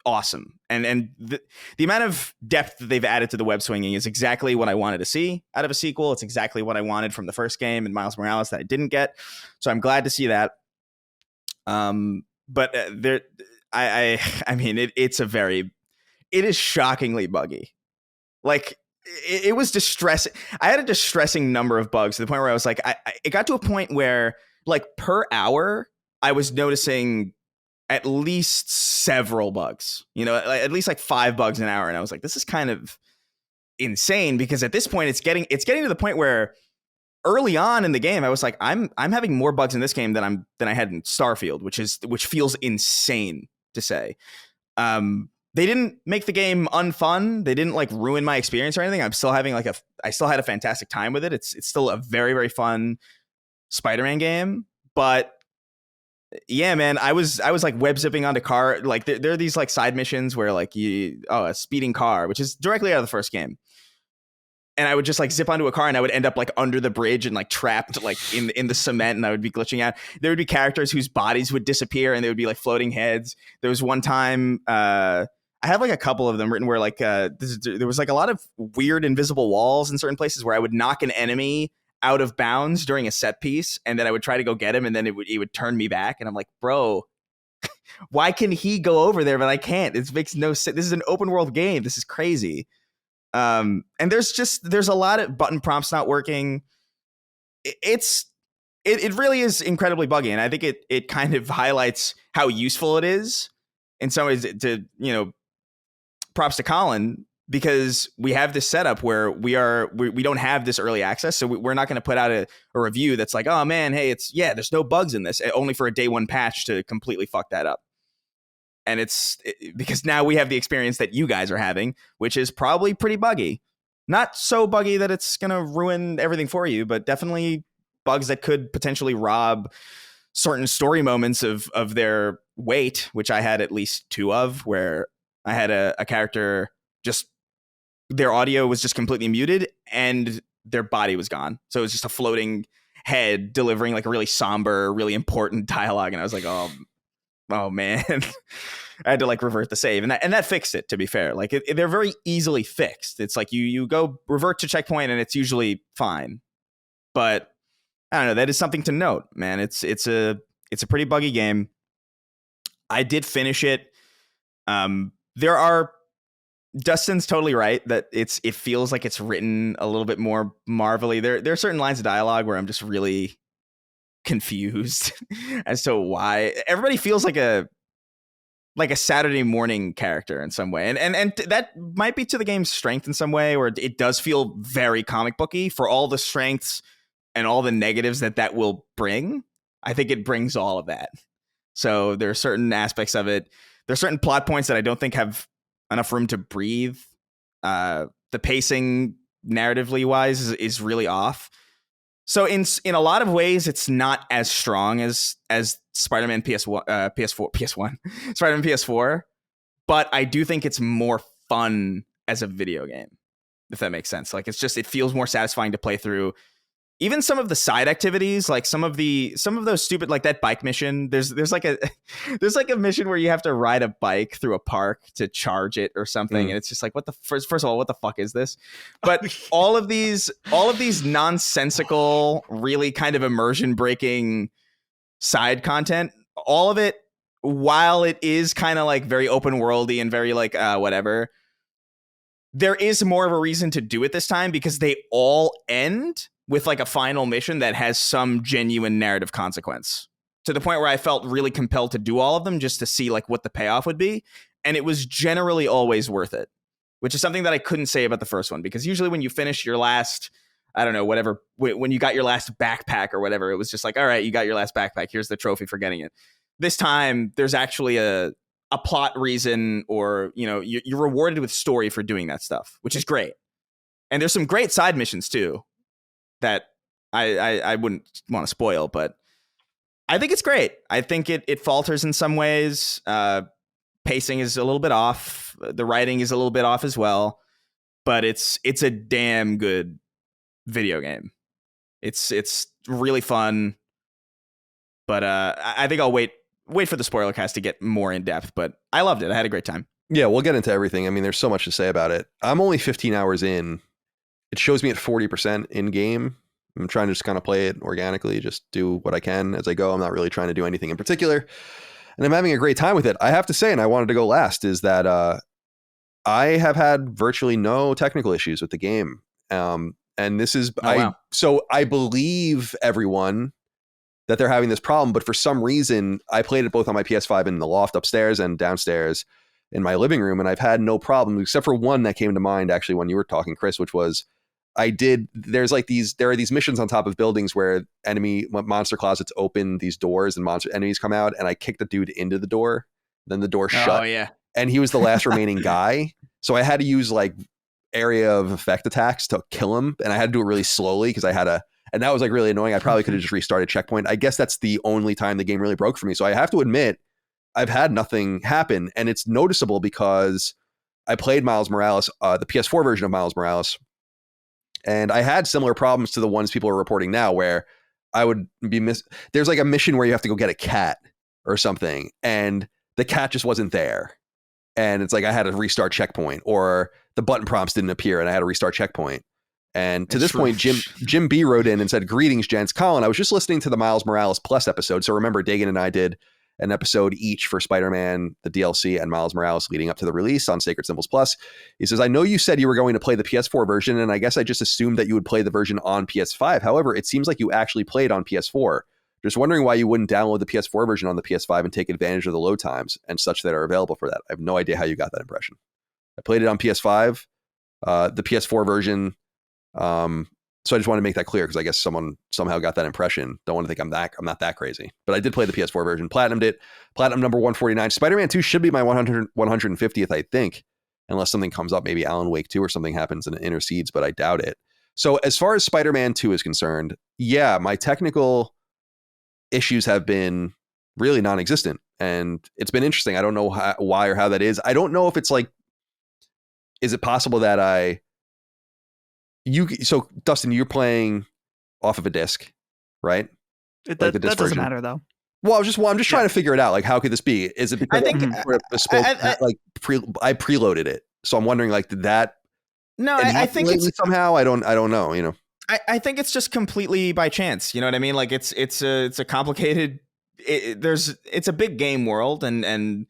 awesome. And the amount of depth that they've added to the web swinging is exactly what I wanted to see out of a sequel. It's exactly what I wanted from the first game in Miles Morales that I didn't get. So I'm glad to see that. But I mean, it is shockingly buggy. Like, it was distressing. I had a distressing number of bugs to the point where I was like, it got to a point where like per hour, I was noticing at least several bugs, you know, at least like 5 bugs an hour. And I was like, this is kind of insane, because at this point it's getting to the point where early on in the game, I was like, I'm having more bugs in this game than I had in Starfield, which feels insane to say. They didn't make the game unfun. They didn't like ruin my experience or anything. I'm still having I still had a fantastic time with it. It's still a very, very fun Spider-Man game. But yeah, man, I was like web zipping onto car. Like there are these like side missions where like a speeding car, which is directly out of the first game. And I would just like zip onto a car and I would end up like under the bridge and like trapped like in the cement, and I would be glitching out. There would be characters whose bodies would disappear and they would be like floating heads. There was one time I have like a couple of them written where like there was like a lot of weird invisible walls in certain places where I would knock an enemy out of bounds during a set piece, and then I would try to go get him, and then it would turn me back, and I'm like, bro, why can he go over there but I can't? This makes no sense. This is an open world game. This is crazy. And there's a lot of button prompts not working. It really is incredibly buggy, and I think it kind of highlights how useful it is in some ways. To, you know, props to Colin, because we have this setup where we don't have this early access, so we're not going to put out a review that's like, oh man, hey, there's no bugs in this, only for a day one patch to completely fuck that up. And because now we have the experience that you guys are having, which is probably pretty buggy. Not so buggy that it's going to ruin everything for you, but definitely bugs that could potentially rob certain story moments of their weight, which I had at least 2 of, where I had a character just, their audio was just completely muted and their body was gone. So it was just a floating head delivering like a really somber, really important dialogue. And I was like, oh man, I had to like revert the save, and that fixed it, to be fair. Like they're very easily fixed. It's like you go revert to checkpoint and it's usually fine. But I don't know, that is something to note, man. It's a pretty buggy game. I did finish it. Dustin's totally right that it feels like it's written a little bit more marvelly. There are certain lines of dialogue where I'm just really confused as to why everybody feels like a Saturday morning character in some way, and that might be to the game's strength in some way, or it does feel very comic booky for all the strengths and all the negatives that will bring. I think it brings all of that. So there are certain aspects of it. There are certain plot points that I don't think have enough room to breathe. The pacing, narratively wise, is really off. So in a lot of ways, it's not as strong as Spider-Man PS1, Spider-Man PS4. But I do think it's more fun as a video game, if that makes sense. Like it feels more satisfying to play through. Even some of the side activities, like some of those stupid, like that bike mission. There's like a mission where you have to ride a bike through a park to charge it or something, and it's just like, what the first of all, what the fuck is this? But all of these nonsensical, really kind of immersion breaking side content, all of it, while it is kind of like very open worldy and very like whatever, there is more of a reason to do it this time, because they all end with like a final mission that has some genuine narrative consequence, to the point where I felt really compelled to do all of them just to see like what the payoff would be. And it was generally always worth it, which is something that I couldn't say about the first one, because usually when you finish your last, I don't know, whatever, when you got your last backpack or whatever, it was just like, all right, you got your last backpack. Here's the trophy for getting it. This time there's actually a plot reason, or, you know, you're rewarded with story for doing that stuff, which is great. And there's some great side missions too that I wouldn't want to spoil, but I think it's great. I think it falters in some ways. Pacing is a little bit off. The writing is a little bit off as well, but it's a damn good video game. It's really fun, but I think I'll wait for the spoiler cast to get more in depth, but I loved it. I had a great time. Yeah, we'll get into everything. I mean, there's so much to say about it. I'm only 15 hours in. It shows me at 40% in game. I'm trying to just kind of play it organically, just do what I can as I go. I'm not really trying to do anything in particular. And I'm having a great time with it. I have to say, and I wanted to go last, is that I have had virtually no technical issues with the game. And this is, wow. So I believe everyone that they're having this problem, but for some reason, I played it both on my PS5 in the loft upstairs and downstairs in my living room, and I've had no problem, except for one that came to mind actually when you were talking, Chris, which was there are these missions on top of buildings where monster closets open these doors and monster enemies come out, and I kicked the dude into the door, then the door shut. Oh yeah. And he was the last remaining guy. So I had to use like area of effect attacks to kill him, and I had to do it really slowly because and that was like really annoying. I probably could have just restarted checkpoint. I guess that's the only time the game really broke for me. So I have to admit, I've had nothing happen, and it's noticeable because I played Miles Morales, the PS4 version of Miles Morales, and I had similar problems to the ones people are reporting now, where I would be there's like a mission where you have to go get a cat or something, and the cat just wasn't there. And it's like I had to restart checkpoint, or the button prompts didn't appear and I had to restart checkpoint. And to this point, Jim B wrote in and said, "Greetings, gents. Colin, I was just listening to the Miles Morales Plus episode. So remember, Dagan and I did an episode each for Spider-Man, the DLC, and Miles Morales leading up to the release on Sacred Symbols Plus." He says, "I know you said you were going to play the PS4 version, and I guess I just assumed that you would play the version on PS5. However, it seems like you actually played on PS4. Just wondering why you wouldn't download the PS4 version on the PS5 and take advantage of the load times and such that are available for that. I have no idea how you got that impression. I played it on PS5, the PS4 version. So I just want to make that clear because I guess someone somehow got that impression. Don't want to think I'm not that crazy. But I did play the PS4 version. Platinumed it. Platinum number 149. Spider-Man 2 should be my 150th, I think. Unless something comes up, maybe Alan Wake 2 or something happens and it intercedes, but I doubt it. So as far as Spider-Man 2 is concerned, yeah, my technical issues have been really non-existent, and it's been interesting. I don't know why or how that is. I don't know if it's like, is it possible that so Dustin, you're playing off of a disc, right? That doesn't matter though. Well, I'm just trying to figure it out. Like, how could this be? Is it because I preloaded it? So I'm wondering, like, did that? No, I think it's somehow. I don't know. You know. I think it's just completely by chance. You know what I mean? Like it's a complicated. It's a big game world, and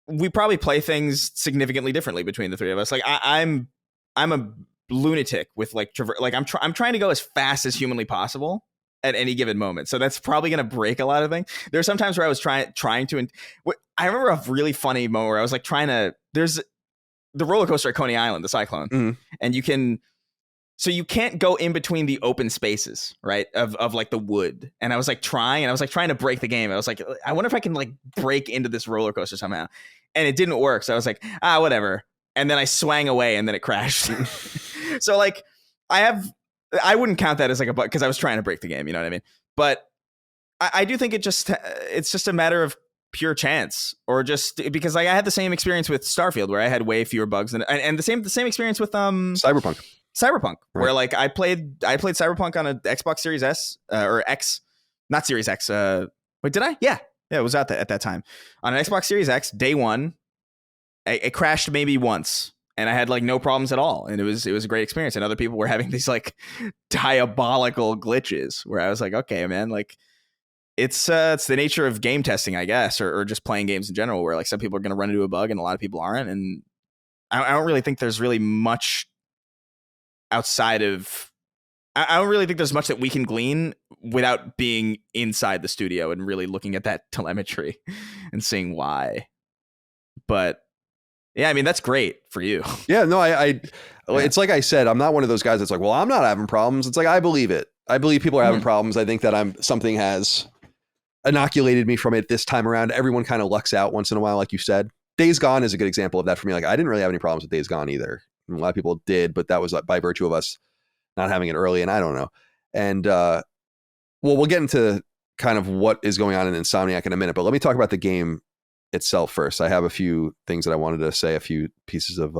we probably play things significantly differently between the three of us. Like I'm a lunatic with like I'm trying to go as fast as humanly possible at any given moment. So that's probably going to break a lot of things. There are some times where I was trying to. I remember a really funny moment where I was like there's the roller coaster at Coney Island, the Cyclone, and you can't go in between the open spaces, right? Of like the wood. And I was like trying to break the game. I was like, I wonder if I can like break into this roller coaster somehow. And it didn't work. So I was like, whatever. And then I swang away and then it crashed. So like I wouldn't count that as like because I was trying to break the game, you know what I mean? But I do think it's just a matter of pure chance, or just because like I had the same experience with Starfield where I had way fewer bugs and the same experience with Cyberpunk, right. Where like I played Cyberpunk on a Xbox Series S or X, not Series X. Wait, did I? Yeah, it was out at that time on an Xbox Series X. Day one, it crashed maybe once, and I had like no problems at all, and it was a great experience. And other people were having these like diabolical glitches where I was like, okay, man, like it's the nature of game testing, I guess, or just playing games in general, where like some people are going to run into a bug and a lot of people aren't, and I don't really think there's really much outside of I don't really think there's much that we can glean without being inside the studio and really looking at that telemetry and seeing why. But yeah, I mean, that's great for you. Yeah, no, it's like I said, I'm not one of those guys that's like, well, I'm not having problems. It's like, I believe it. I believe people are having problems. I think that something has inoculated me from it this time around. Everyone kind of lucks out once in a while, like you said. Days Gone is a good example of that for me. Like, I didn't really have any problems with Days Gone either. A lot of people did, but that was by virtue of us not having it early, and I don't know. And we'll get into kind of what is going on in Insomniac in a minute, but let me talk about the game itself first. I have a few things that I wanted to say, a few pieces of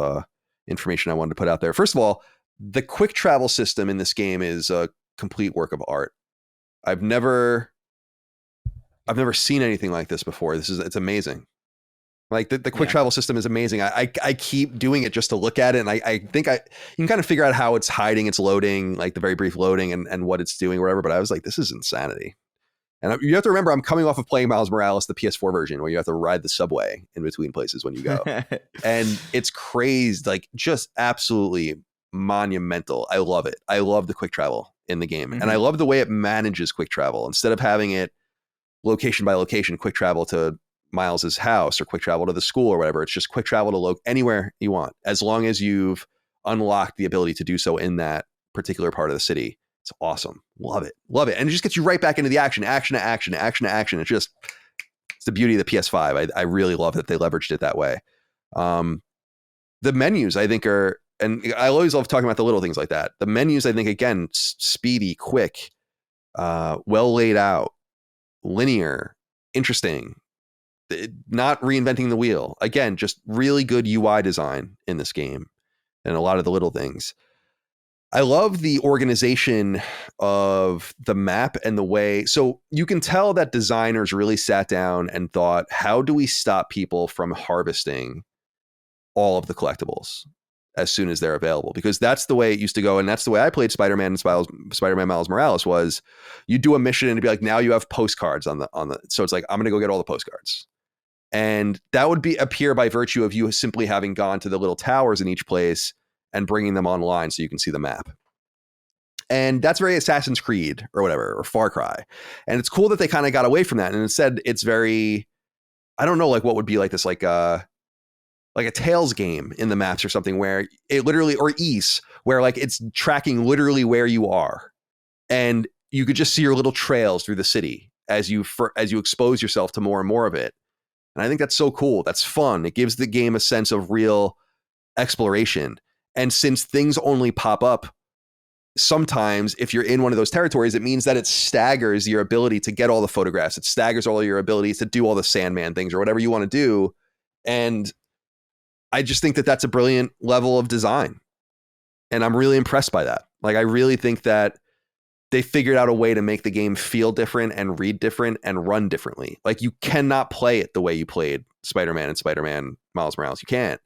information I wanted to put out there. First of all, the quick travel system in this game is a complete work of art. I've never seen anything like this before. It's amazing. Like the quick travel system is amazing. I keep doing it just to look at it, and I think you can kind of figure out how it's hiding its loading, like the very brief loading and what it's doing or whatever. But I was like, this is insanity. And you have to remember, I'm coming off of playing Miles Morales, the PS4 version, where you have to ride the subway in between places when you go. And it's crazed, like just absolutely monumental. I love it. I love the quick travel in the game. And I love the way it manages quick travel. Instead of having it location by location, quick travel to Miles's house or quick travel to the school or whatever, it's just quick travel to anywhere you want, as long as you've unlocked the ability to do so in that particular part of the city. It's awesome. Love it. Love it. And it just gets you right back into the action. It's the beauty of the PS5. I really love that they leveraged it that way. The menus, I think, and I always love talking about the little things like that. The menus, I think, again, speedy, quick, well laid out, linear, interesting, not reinventing the wheel. Again, just really good UI design in this game and a lot of the little things. I love the organization of the map and the way, so you can tell that designers really sat down and thought, how do we stop people from harvesting all of the collectibles as soon as they're available? Because that's the way it used to go. And that's the way I played Spider-Man and Spider-Man Miles Morales was you do a mission and it'd be like, now you have postcards on the, so it's like, I'm going to go get all the postcards. And that would appear by virtue of you simply having gone to the little towers in each place and bringing them online so you can see the map. And that's very Assassin's Creed or whatever, or Far Cry. And it's cool that they kind of got away from that. And instead it's very, I don't know, like what would be like this, like a Tales game in the maps or something where it literally, or Ys, where like it's tracking literally where you are. And you could just see your little trails through the city as you expose yourself to more and more of it. And I think that's so cool. That's fun. It gives the game a sense of real exploration. And since things only pop up sometimes if you're in one of those territories, it means that it staggers your ability to get all the photographs. It staggers all your abilities to do all the Sandman things or whatever you want to do. And I just think that that's a brilliant level of design. And I'm really impressed by that. Like, I really think that they figured out a way to make the game feel different and read different and run differently. Like, you cannot play it the way you played Spider-Man and Spider-Man Miles Morales. You can't.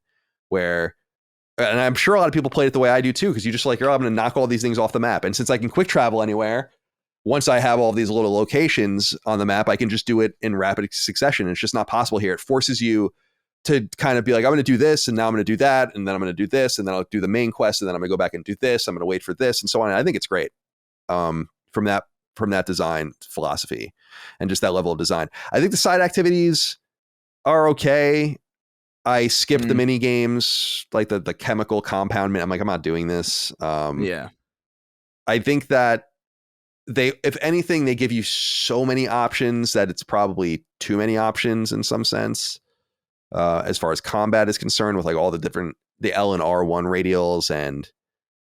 And I'm sure a lot of people played it the way I do too, because you just like, I'm going to knock all these things off the map. And since I can quick travel anywhere, once I have all these little locations on the map, I can just do it in rapid succession. It's just not possible here. It forces you to kind of be like, I'm going to do this, and now I'm going to do that, and then I'm going to do this, and then I'll do the main quest, and then I'm going to go back and do this. I'm going to wait for this, and so on. And I think it's great from that design philosophy and just that level of design. I think the side activities are okay. I skipped the mini games, like the chemical compound. I'm like, I'm not doing this. Yeah. I think that if anything, they give you so many options that it's probably too many options in some sense. As far as combat is concerned, with like all the L and R1 radials and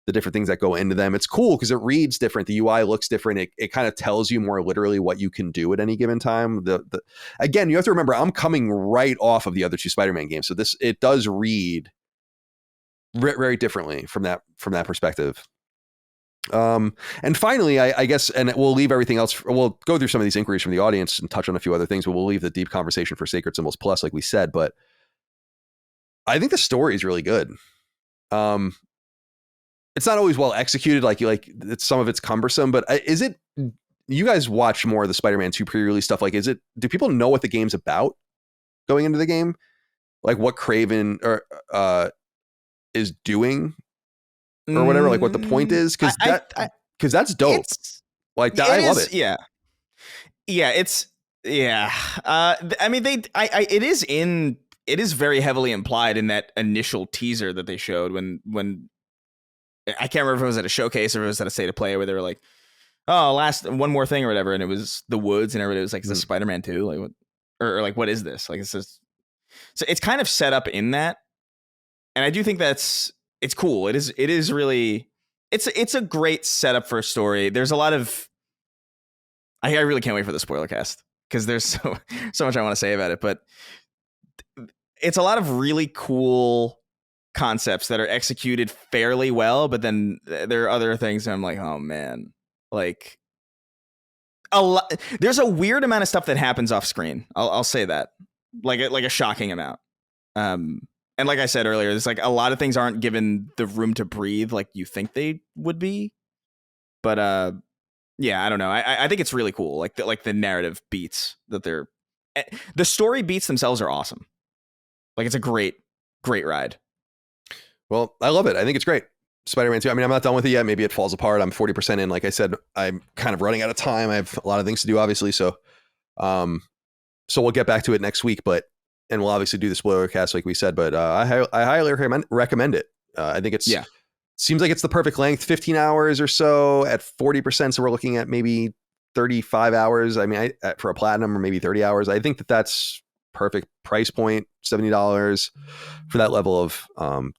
the different things that go into them. It's cool because it reads different. The UI looks different. It kind of tells you more literally what you can do at any given time. Again, you have to remember, I'm coming right off of the other two Spider-Man games. So it does read very differently from that perspective. And finally, I guess, and we'll leave everything else. We'll go through some of these inquiries from the audience and touch on a few other things, but we'll leave the deep conversation for Sacred Symbols Plus, like we said. But I think the story is really good. It's not always well executed. Like some of it's cumbersome, but is it? You guys watch more of the Spider-Man 2 pre-release stuff. Like, do people know what the game's about going into the game? Like what Craven is doing or whatever, like what the point is? Because because that's dope. Like that, I love it. Yeah. I mean, it is very heavily implied in that initial teaser that they showed when I can't remember if it was at a showcase or if it was at a state of play where they were like, oh, one more thing or whatever, and it was the woods, and everybody was like, is this Spider-Man 2? Like what, or like, what is this? Like, it's just, so it's kind of set up in that, and I do think it's cool. It is really, it's a great setup for a story. There's a lot of, I really can't wait for the spoiler cast because there's so much I want to say about it, but it's a lot of really cool concepts that are executed fairly well, but then there are other things that I'm like, oh man, like there's a weird amount of stuff that happens off screen. I'll say that, like a shocking amount. And like I said earlier, there's like a lot of things aren't given the room to breathe like you think they would be. But yeah, I don't know. I think it's really cool. Like the narrative beats that the story beats themselves are awesome. Like it's a great ride. Well, I love it. I think it's great. Spider-Man 2. I mean, I'm not done with it yet. Maybe it falls apart. I'm 40% in. Like I said, I'm kind of running out of time. I have a lot of things to do, obviously. So we'll get back to it next week, and we'll obviously do the spoiler cast like we said, but I highly recommend it. I think seems like it's the perfect length, 15 hours or so at 40%. So we're looking at maybe 35 hours. I mean, for a platinum, or maybe 30 hours. I think that's perfect price point, $70 for that level of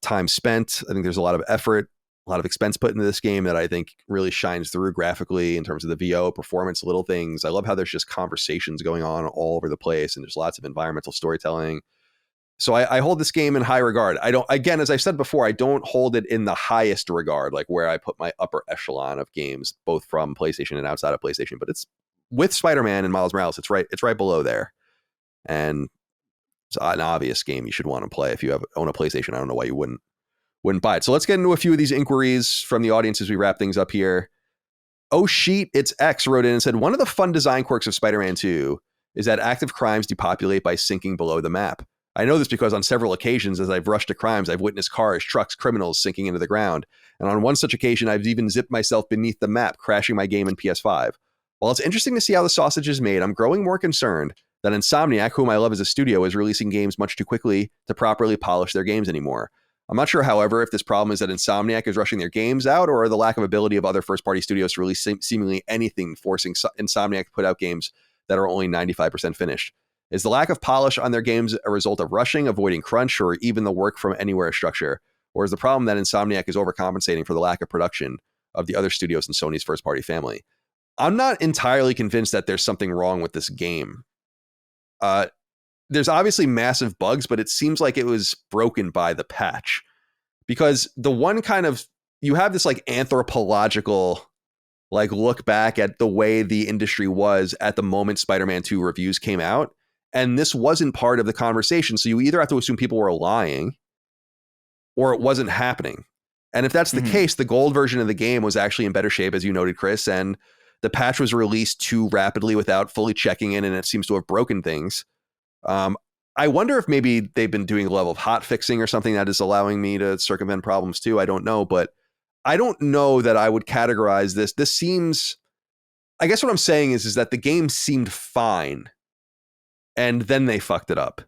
time spent. I think there's a lot of effort, a lot of expense put into this game that I think really shines through graphically in terms of the VO performance, little things. I love how there's just conversations going on all over the place, and there's lots of environmental storytelling. So I hold this game in high regard. I don't, again, as I've said before, I don't hold it in the highest regard, like where I put my upper echelon of games, both from PlayStation and outside of PlayStation, but it's with Spider-Man and Miles Morales. It's right below there. And it's an obvious game you should want to play if you own a PlayStation. I don't know why you wouldn't buy it. So let's get into a few of these inquiries from the audience as we wrap things up here. Oh, Sheet, it's X wrote in and said, one of the fun design quirks of Spider-Man 2 is that active crimes depopulate by sinking below the map. I know this because on several occasions as I've rushed to crimes, I've witnessed cars, trucks, criminals sinking into the ground. And on one such occasion, I've even zipped myself beneath the map, crashing my game in PS5. While it's interesting to see how the sausage is made, I'm growing more concerned that Insomniac, whom I love as a studio, is releasing games much too quickly to properly polish their games anymore. I'm not sure, however, if this problem is that Insomniac is rushing their games out or the lack of ability of other first-party studios to release seemingly anything, forcing Insomniac to put out games that are only 95% finished. Is the lack of polish on their games a result of rushing, avoiding crunch, or even the work from anywhere structure? Or is the problem that Insomniac is overcompensating for the lack of production of the other studios in Sony's first-party family? I'm not entirely convinced that there's something wrong with this game. There's obviously massive bugs, but it seems like it was broken by the patch. Because the one kind of, you have this like anthropological like look back at the way the industry was at the moment Spider-Man 2 reviews came out. And this wasn't part of the conversation. So you either have to assume people were lying or it wasn't happening. And if that's the case, the gold version of the game was actually in better shape, as you noted, Chris, and the patch was released too rapidly without fully checking in, and it seems to have broken things. I wonder if maybe they've been doing a level of hot fixing or something that is allowing me to circumvent problems too. I don't know, but I don't know that I would categorize this. This seems, I guess what I'm saying is that the game seemed fine and then they fucked it up.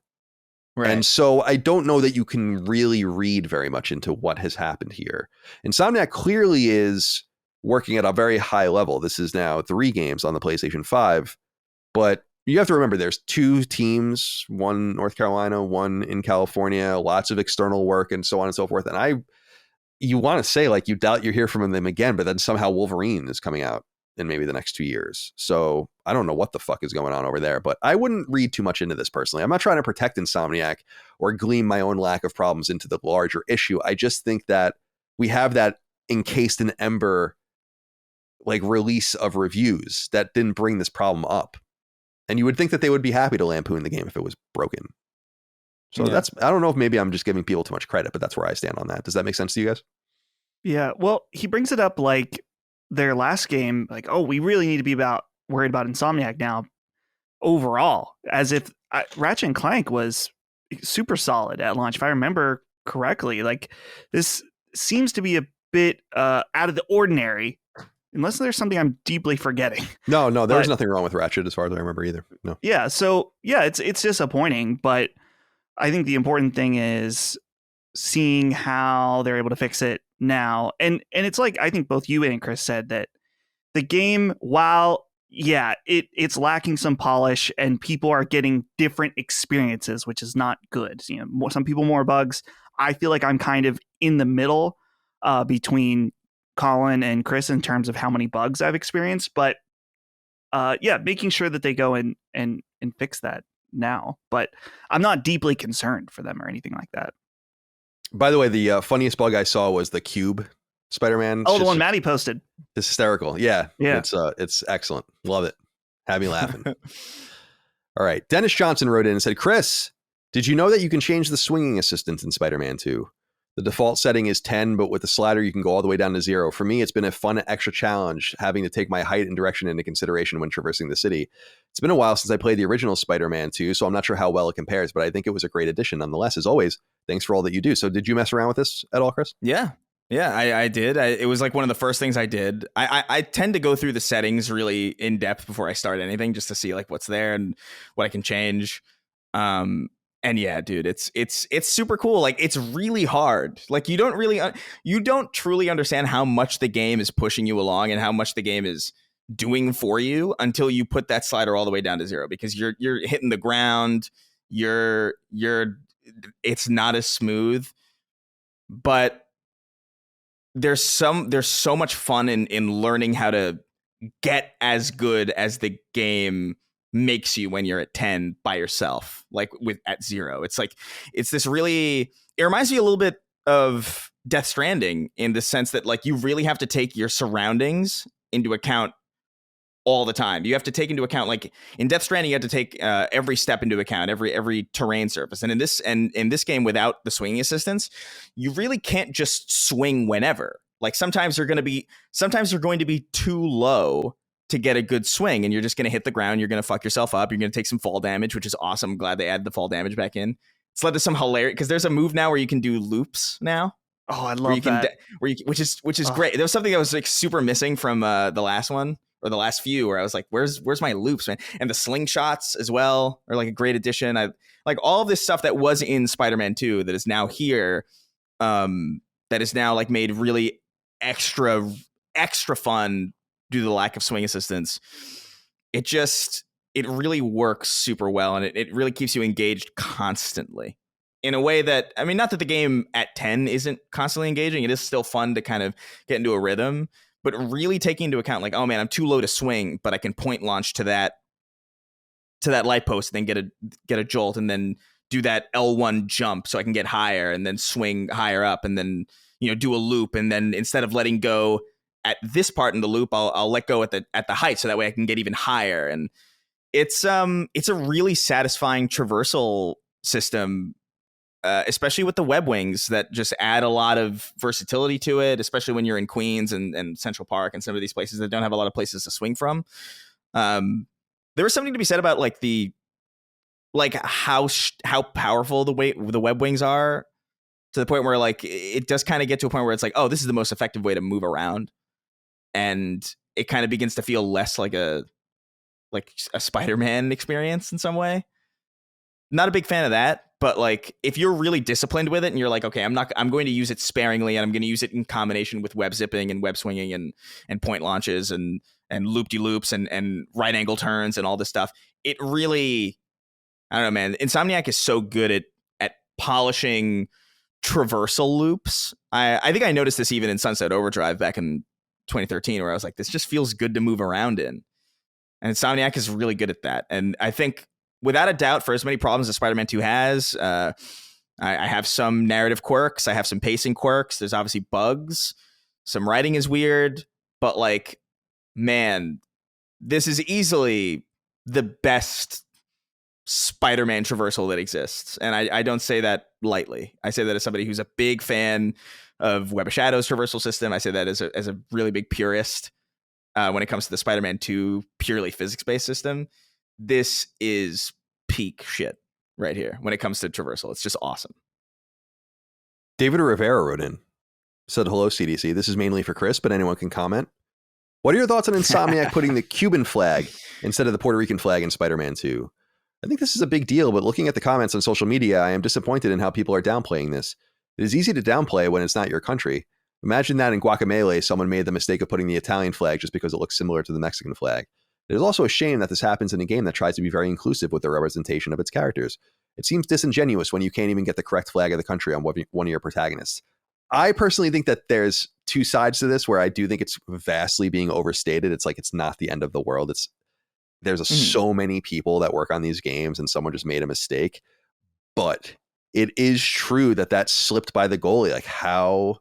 Right. And so I don't know that you can really read very much into what has happened here. Insomniac clearly is working at a very high level. This is now 3 games on the PlayStation 5, but you have to remember there's 2 teams, one North Carolina, one in California, lots of external work and so on and so forth. And you want to say like you doubt you hear from them again, but then somehow Wolverine is coming out in maybe the next 2 years. So I don't know what the fuck is going on over there, but I wouldn't read too much into this personally. I'm not trying to protect Insomniac or glean my own lack of problems into the larger issue. I just think that we have that encased in ember like release of reviews that didn't bring this problem up. And you would think that they would be happy to lampoon the game if it was broken. So I don't know if maybe I'm just giving people too much credit, but that's where I stand on that. Does that make sense to you guys? Yeah. Well, he brings it up like their last game, like, oh, we really need to be worried about Insomniac now overall, as if Ratchet and Clank was super solid at launch. If I remember correctly, like this seems to be a bit out of the ordinary unless there's something I'm deeply forgetting. No, there was But- nothing wrong with Ratchet as far as I remember either. No. Yeah, so yeah, it's disappointing, but I think the important thing is seeing how they're able to fix it now. And it's like I think both you and Chris said that the game, while it's lacking some polish and people are getting different experiences, which is not good. You know, some people more bugs. I feel like I'm kind of in the middle between Colin and Chris in terms of how many bugs I've experienced, but making sure that they go and fix that now. But I'm not deeply concerned for them or anything like that. By the way, the funniest bug I saw was the cube Spider-Man. Oh, the one Maddie posted. It's hysterical. Yeah. Yeah. It's excellent. Love it. Had me laughing. All right. Dennis Johnson wrote in and said, Chris, did you know that you can change the swinging assistant in Spider-Man 2? The default setting is 10, but with the slider, you can go all the way down to 0. For me, it's been a fun extra challenge having to take my height and direction into consideration when traversing the city. It's been a while since I played the original Spider-Man 2, so I'm not sure how well it compares, but I think it was a great addition nonetheless. As always, thanks for all that you do. So did you mess around with this at all, Chris? Yeah, I did. It was like one of the first things I did. I tend to go through the settings really in depth before I start anything, just to see like what's there and what I can change. And yeah, dude, it's super cool. Like, it's really hard. Like, you don't truly understand how much the game is pushing you along and how much the game is doing for you until you put that slider all the way down to 0, because you're hitting the ground. It's not as smooth, but there's so much fun in learning how to get as good as the game makes you when you're at 10 by yourself, like at 0. It's like, it's this really, it reminds me a little bit of Death Stranding in the sense that like you really have to take your surroundings into account all the time. You have to take into account, like in Death Stranding, you have to take every step into account, every terrain surface. And in this game, without the swinging assistance, you really can't just swing whenever. Like sometimes you're going to be too low to get a good swing, and you're just going to hit the ground. You're going to fuck yourself up. You're going to take some fall damage, which is awesome. I'm glad they added the fall damage back in. It's led to some hilarious, because there's a move now where you can do loops now. Oh, I love that. Which is great. There was something that was like super missing from the last one, or the last few, where I was like, where's my loops, man? And the slingshots as well are like a great addition. I like all of this stuff that was in Spider-Man 2 that is now here, that is now like made really extra fun due to the lack of swing assistance. It really works super well, and it really keeps you engaged constantly in a way that, I mean, not that the game at 10 isn't constantly engaging. It is still fun to kind of get into a rhythm, but really taking into account like, oh man, I'm too low to swing, but I can point launch to that light post, and then get a jolt, and then do that L1 jump so I can get higher, and then swing higher up, and then, do a loop, and then instead of letting go at this part in the loop, I'll let go at the height, so that way I can get even higher. And it's a really satisfying traversal system, especially with the web wings that just add a lot of versatility to it, especially when you're in Queens and Central Park and some of these places that don't have a lot of places to swing from. There was something to be said about like how powerful the web wings are, to the point where like it does kind of get to a point where it's like, oh, this is the most effective way to move around. And it kind of begins to feel less like a Spider-Man experience in some way. Not a big fan of that, but like if you're really disciplined with it and you're like, okay, I'm going to use it sparingly, and I'm going to use it in combination with web zipping and web swinging and point launches and loop-de-loops and right angle turns and all this stuff. It really, I don't know, man. Insomniac is so good at polishing traversal loops. I think I noticed this even in Sunset Overdrive back in 2013, where I was like, this just feels good to move around in. And Insomniac is really good at that. And I think, without a doubt, for as many problems as Spider-Man 2 has, I have some narrative quirks. I have some pacing quirks. There's obviously bugs. Some writing is weird. But like, man, this is easily the best Spider-Man traversal that exists. And I don't say that lightly. I say that as somebody who's a big fan of Web of Shadows traversal system. I say that as a really big purist when it comes to the Spider-Man 2 purely physics-based system. This is peak shit right here when it comes to traversal. It's just awesome. David Rivera wrote in, said, hello, CDC. This is mainly for Chris, but anyone can comment. What are your thoughts on Insomniac putting the Cuban flag instead of the Puerto Rican flag in Spider-Man 2? I think this is a big deal, but looking at the comments on social media, I am disappointed in how people are downplaying this. It is easy to downplay when it's not your country. Imagine that in Guacamelee, someone made the mistake of putting the Italian flag just because it looks similar to the Mexican flag. It is also a shame that this happens in a game that tries to be very inclusive with the representation of its characters. It seems disingenuous when you can't even get the correct flag of the country on one of your protagonists. I personally think that there's two sides to this where I do think it's vastly being overstated. It's like it's not the end of the world. There's so many people that work on these games and someone just made a mistake. But it is true that slipped by the goalie. Like, how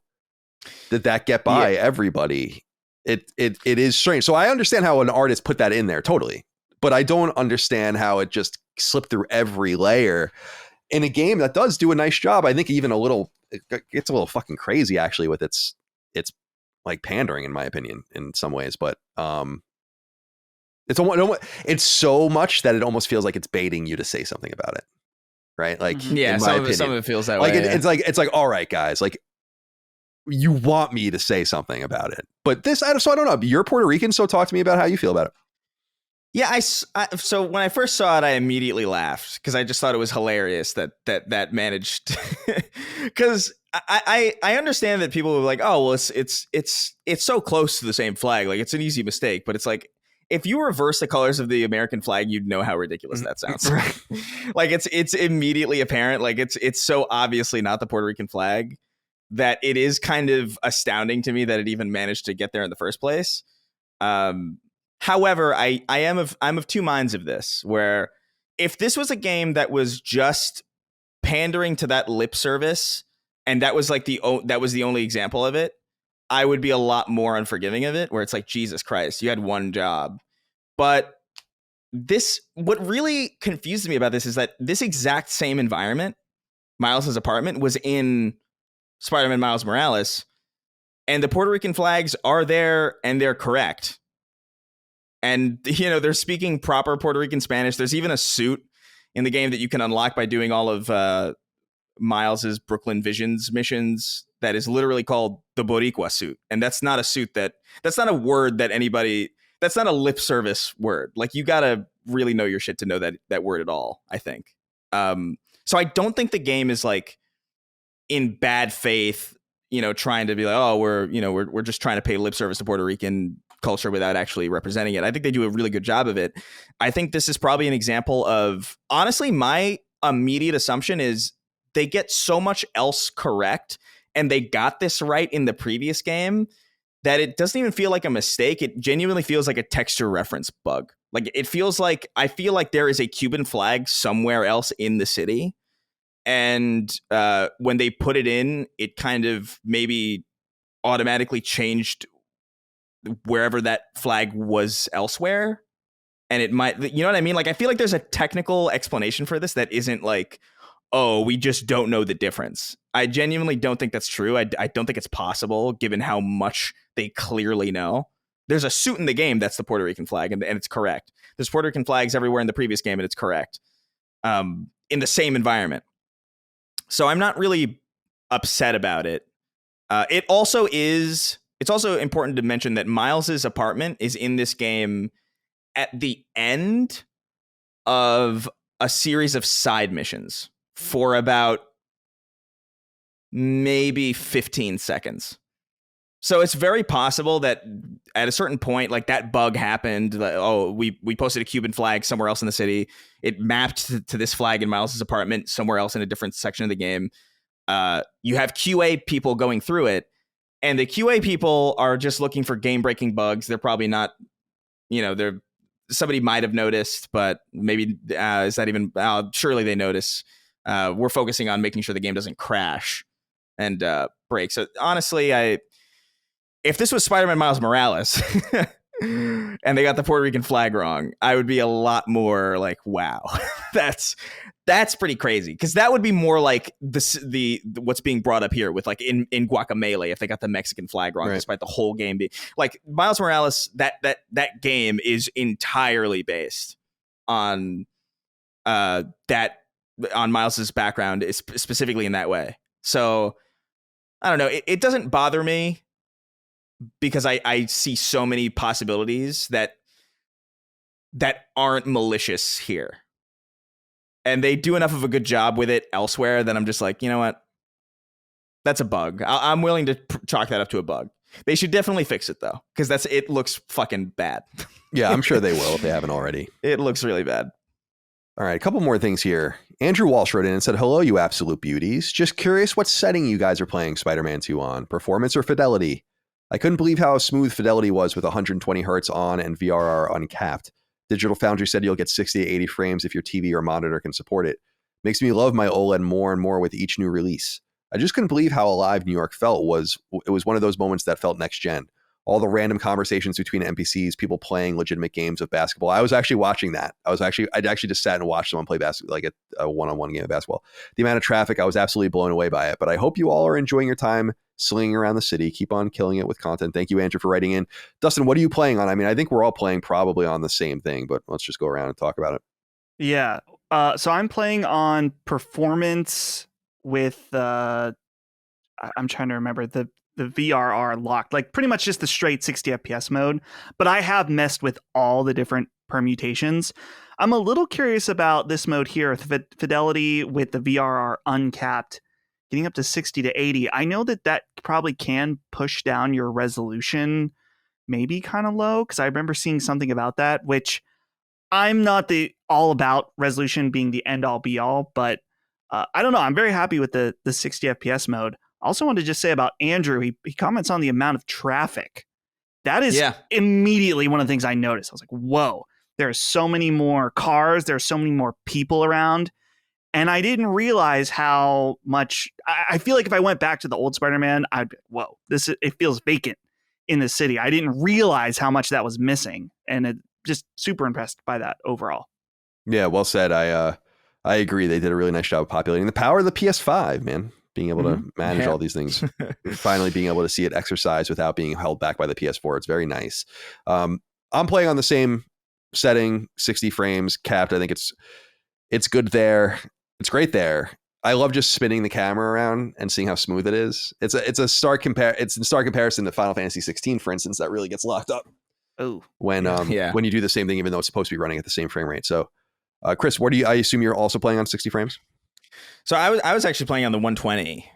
did that get by everybody? It is strange. So I understand how an artist put that in there, totally. But I don't understand how it just slipped through every layer in a game that does do a nice job. I think even it gets a little fucking crazy actually with its like pandering, in my opinion, in some ways. But it's so much that it almost feels like it's baiting you to say something about it, right? Like, some of it feels that like way. It's like, all right, guys, like you want me to say something about it, but so I don't know. You're Puerto Rican, so talk to me about how you feel about it. Yeah, so when I first saw it, I immediately laughed because I just thought it was hilarious that managed. Because I understand that people were like, oh well, it's so close to the same flag, like it's an easy mistake. But it's like if you reverse the colors of the American flag, you'd know how ridiculous that sounds. Like it's immediately apparent, like it's so obviously not the Puerto Rican flag that it is kind of astounding to me that it even managed to get there in the first place. However, I'm of two minds of this, where if this was a game that was just pandering to that lip service, and that was like the only example of it, I would be a lot more unforgiving of it, where it's like, Jesus Christ, you had one job. But what really confused me about this is that this exact same environment, Miles' apartment, was in Spider-Man Miles Morales, and the Puerto Rican flags are there and they're correct. And, they're speaking proper Puerto Rican Spanish. There's even a suit in the game that you can unlock by doing all of Miles's Brooklyn Visions missions that is literally called the Boricua suit. And that's not a word that that's not a lip service word. Like, you got to really know your shit to know that word at all, I think. So I don't think the game is like in bad faith, trying to be like, oh, we're just trying to pay lip service to Puerto Rican culture without actually representing it. I think they do a really good job of it. I think this is probably an example of, honestly, my immediate assumption is they get so much else correct and they got this right in the previous game that it doesn't even feel like a mistake. It genuinely feels like a texture reference bug. Like, I feel like there is a Cuban flag somewhere else in the city. And when they put it in, it kind of maybe automatically changed wherever that flag was elsewhere. And it might, you know what I mean? Like, I feel like there's a technical explanation for this that isn't like, oh, we just don't know the difference. I genuinely don't think that's true. I don't think it's possible, given how much they clearly know. There's a suit in the game that's the Puerto Rican flag, and it's correct. There's Puerto Rican flags everywhere in the previous game, and it's correct. In the same environment. So I'm not really upset about it. It's also important to mention that Miles's apartment is in this game at the end of a series of side missions for about maybe 15 seconds. So it's very possible that at a certain point, like, that bug happened. Like, oh, we posted a Cuban flag somewhere else in the city. It mapped to this flag in Miles's apartment somewhere else in a different section of the game. You have QA people going through it, and the QA people are just looking for game-breaking bugs. They're probably not, somebody might have noticed, but maybe is that even? Surely they notice. We're focusing on making sure the game doesn't crash and break. So honestly, if this was Spider-Man Miles Morales and they got the Puerto Rican flag wrong, I would be a lot more like, wow, that's pretty crazy. Because that would be more like the what's being brought up here with, like, in Guacamelee, if they got the Mexican flag wrong, right, despite the whole game being like Miles Morales. That game is entirely based on on Miles's background, specifically in that way. So I don't know. It doesn't bother me because I see so many possibilities that aren't malicious here. And they do enough of a good job with it elsewhere that I'm just like, you know what? That's a bug. I'm willing to chalk that up to a bug. They should definitely fix it, though, because it looks fucking bad. Yeah, I'm sure they will if they haven't already. It looks really bad. All right, a couple more things here. Andrew Walsh wrote in and said, hello, you absolute beauties. Just curious what setting you guys are playing Spider-Man 2 on, performance or fidelity? I couldn't believe how smooth fidelity was with 120 hertz on and VRR uncapped. Digital Foundry said you'll get 60 to 80 frames if your TV or monitor can support it. Makes me love my OLED more and more with each new release. I just couldn't believe how alive New York felt. It was one of those moments that felt next gen. All the random conversations between NPCs, people playing legitimate games of basketball. I was actually watching that. I'd actually just sat and watched someone play basketball, like a one-on-one game of basketball. The amount of traffic, I was absolutely blown away by it. But I hope you all are enjoying your time slinging around the city. Keep on killing it with content. Thank you, Andrew, for writing in. Dustin, what are you playing on? I mean, I think we're all playing probably on the same thing, but let's just go around and talk about it. Yeah. So I'm playing on performance with I'm trying to remember the VRR locked, like pretty much just the straight 60 FPS mode. But I have messed with all the different permutations. I'm a little curious about this mode here, fidelity with the VRR uncapped, getting up to 60 to 80. I know that probably can push down your resolution, maybe kind of low, because I remember seeing something about that, which I'm not all about resolution being the end all be all, but I don't know. I'm very happy with the 60 FPS mode. I also wanted to just say about Andrew, he comments on the amount of traffic. That is immediately one of the things I noticed. I was like, whoa, there are so many more cars. There are so many more people around. And I didn't realize how much. I feel like if I went back to the old Spider-Man, I'd be, whoa, it feels vacant in the city. I didn't realize how much that was missing. And it just super impressed by that overall. Yeah, well said. I agree. They did a really nice job of populating the power of the PS5, man. Being able to manage all these things, finally being able to see it exercise without being held back by the PS4. It's very nice. I'm playing on the same setting, 60 frames capped. I think it's good there. It's great there. I love just spinning the camera around and seeing how smooth it is. It's in stark comparison to Final Fantasy 16, for instance, that really gets locked up. Oh, when you do the same thing, even though it's supposed to be running at the same frame rate. So, Chris, I assume you're also playing on 60 frames? So I was actually playing on the 120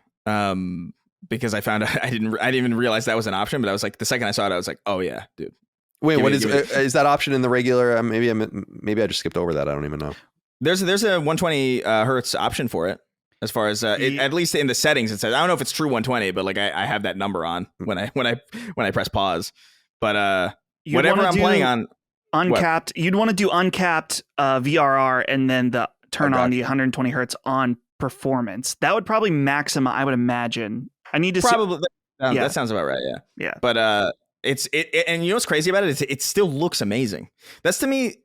because I found out I didn't even realize that was an option. But I was like, the second I saw it, I was like, oh yeah, dude. Wait, is that option in the regular? Maybe I just skipped over that. I don't even know. There's a 120 hertz option for it. As far as at least in the settings, it says, I don't know if it's true 120, but like I have that number on when I press pause. But whatever I'm playing on uncapped, you'd want to do uncapped VRR and then turn on the 120 hertz on performance. That would probably maximize, I would imagine. I need to probably that sounds about right. Yeah. But it's and you know what's crazy about it? It still looks amazing. That's to me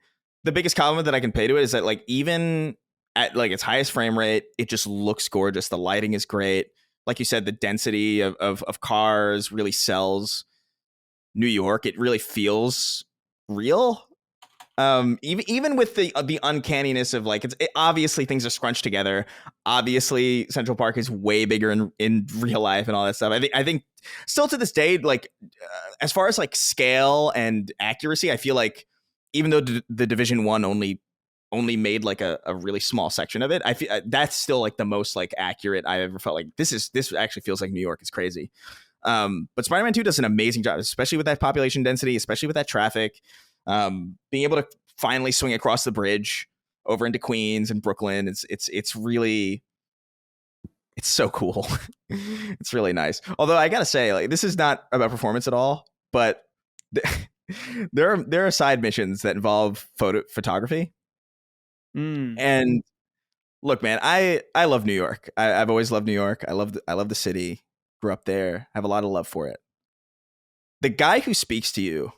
the biggest compliment that I can pay to it is that like even at like its highest frame rate, it just looks gorgeous. The lighting is great. Like you said, the density of cars really sells New York. It really feels real. Even with the uncanniness of like obviously things are scrunched together. Obviously, Central Park is way bigger in real life and all that stuff. I think still to this day, like as far as like scale and accuracy, I feel like even though the Division 1 only made like a really small section of it, I feel that's still like the most like accurate I ever felt. Like this actually feels like New York. It's crazy. But Spider-Man 2 does an amazing job, especially with that population density, especially with that traffic. Being able to finally swing across the bridge over into Queens and Brooklyn, it's really, it's so cool. It's really nice. Although I gotta say, like, this is not about performance at all, but there are side missions that involve photography. And look, man, I love New York. I've always loved New York. I love the city. Grew up there. Have a lot of love for it. The guy who speaks to you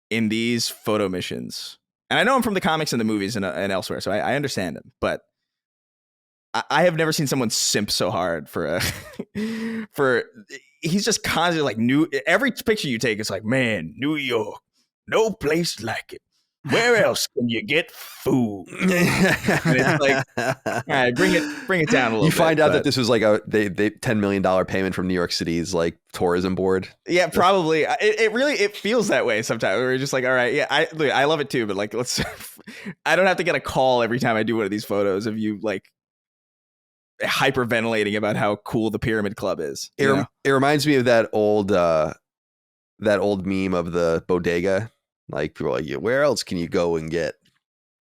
in these photo missions, and I know him from the comics and the movies and elsewhere, so I understand him, but I have never seen someone simp so hard for he's just constantly like every picture you take is like, man, New York, no place like it. Where else can you get food? And it's like, all right, bring it down a little bit. You find out that this was like they $10 million payment from New York City's like tourism board. Yeah, probably. It really feels that way sometimes. We're just like, all right, yeah, I love it too, but like, I don't have to get a call every time I do one of these photos of you like hyperventilating about how cool the Pyramid Club is. It reminds me of that old meme of the bodega. Like people are like, where else can you go and get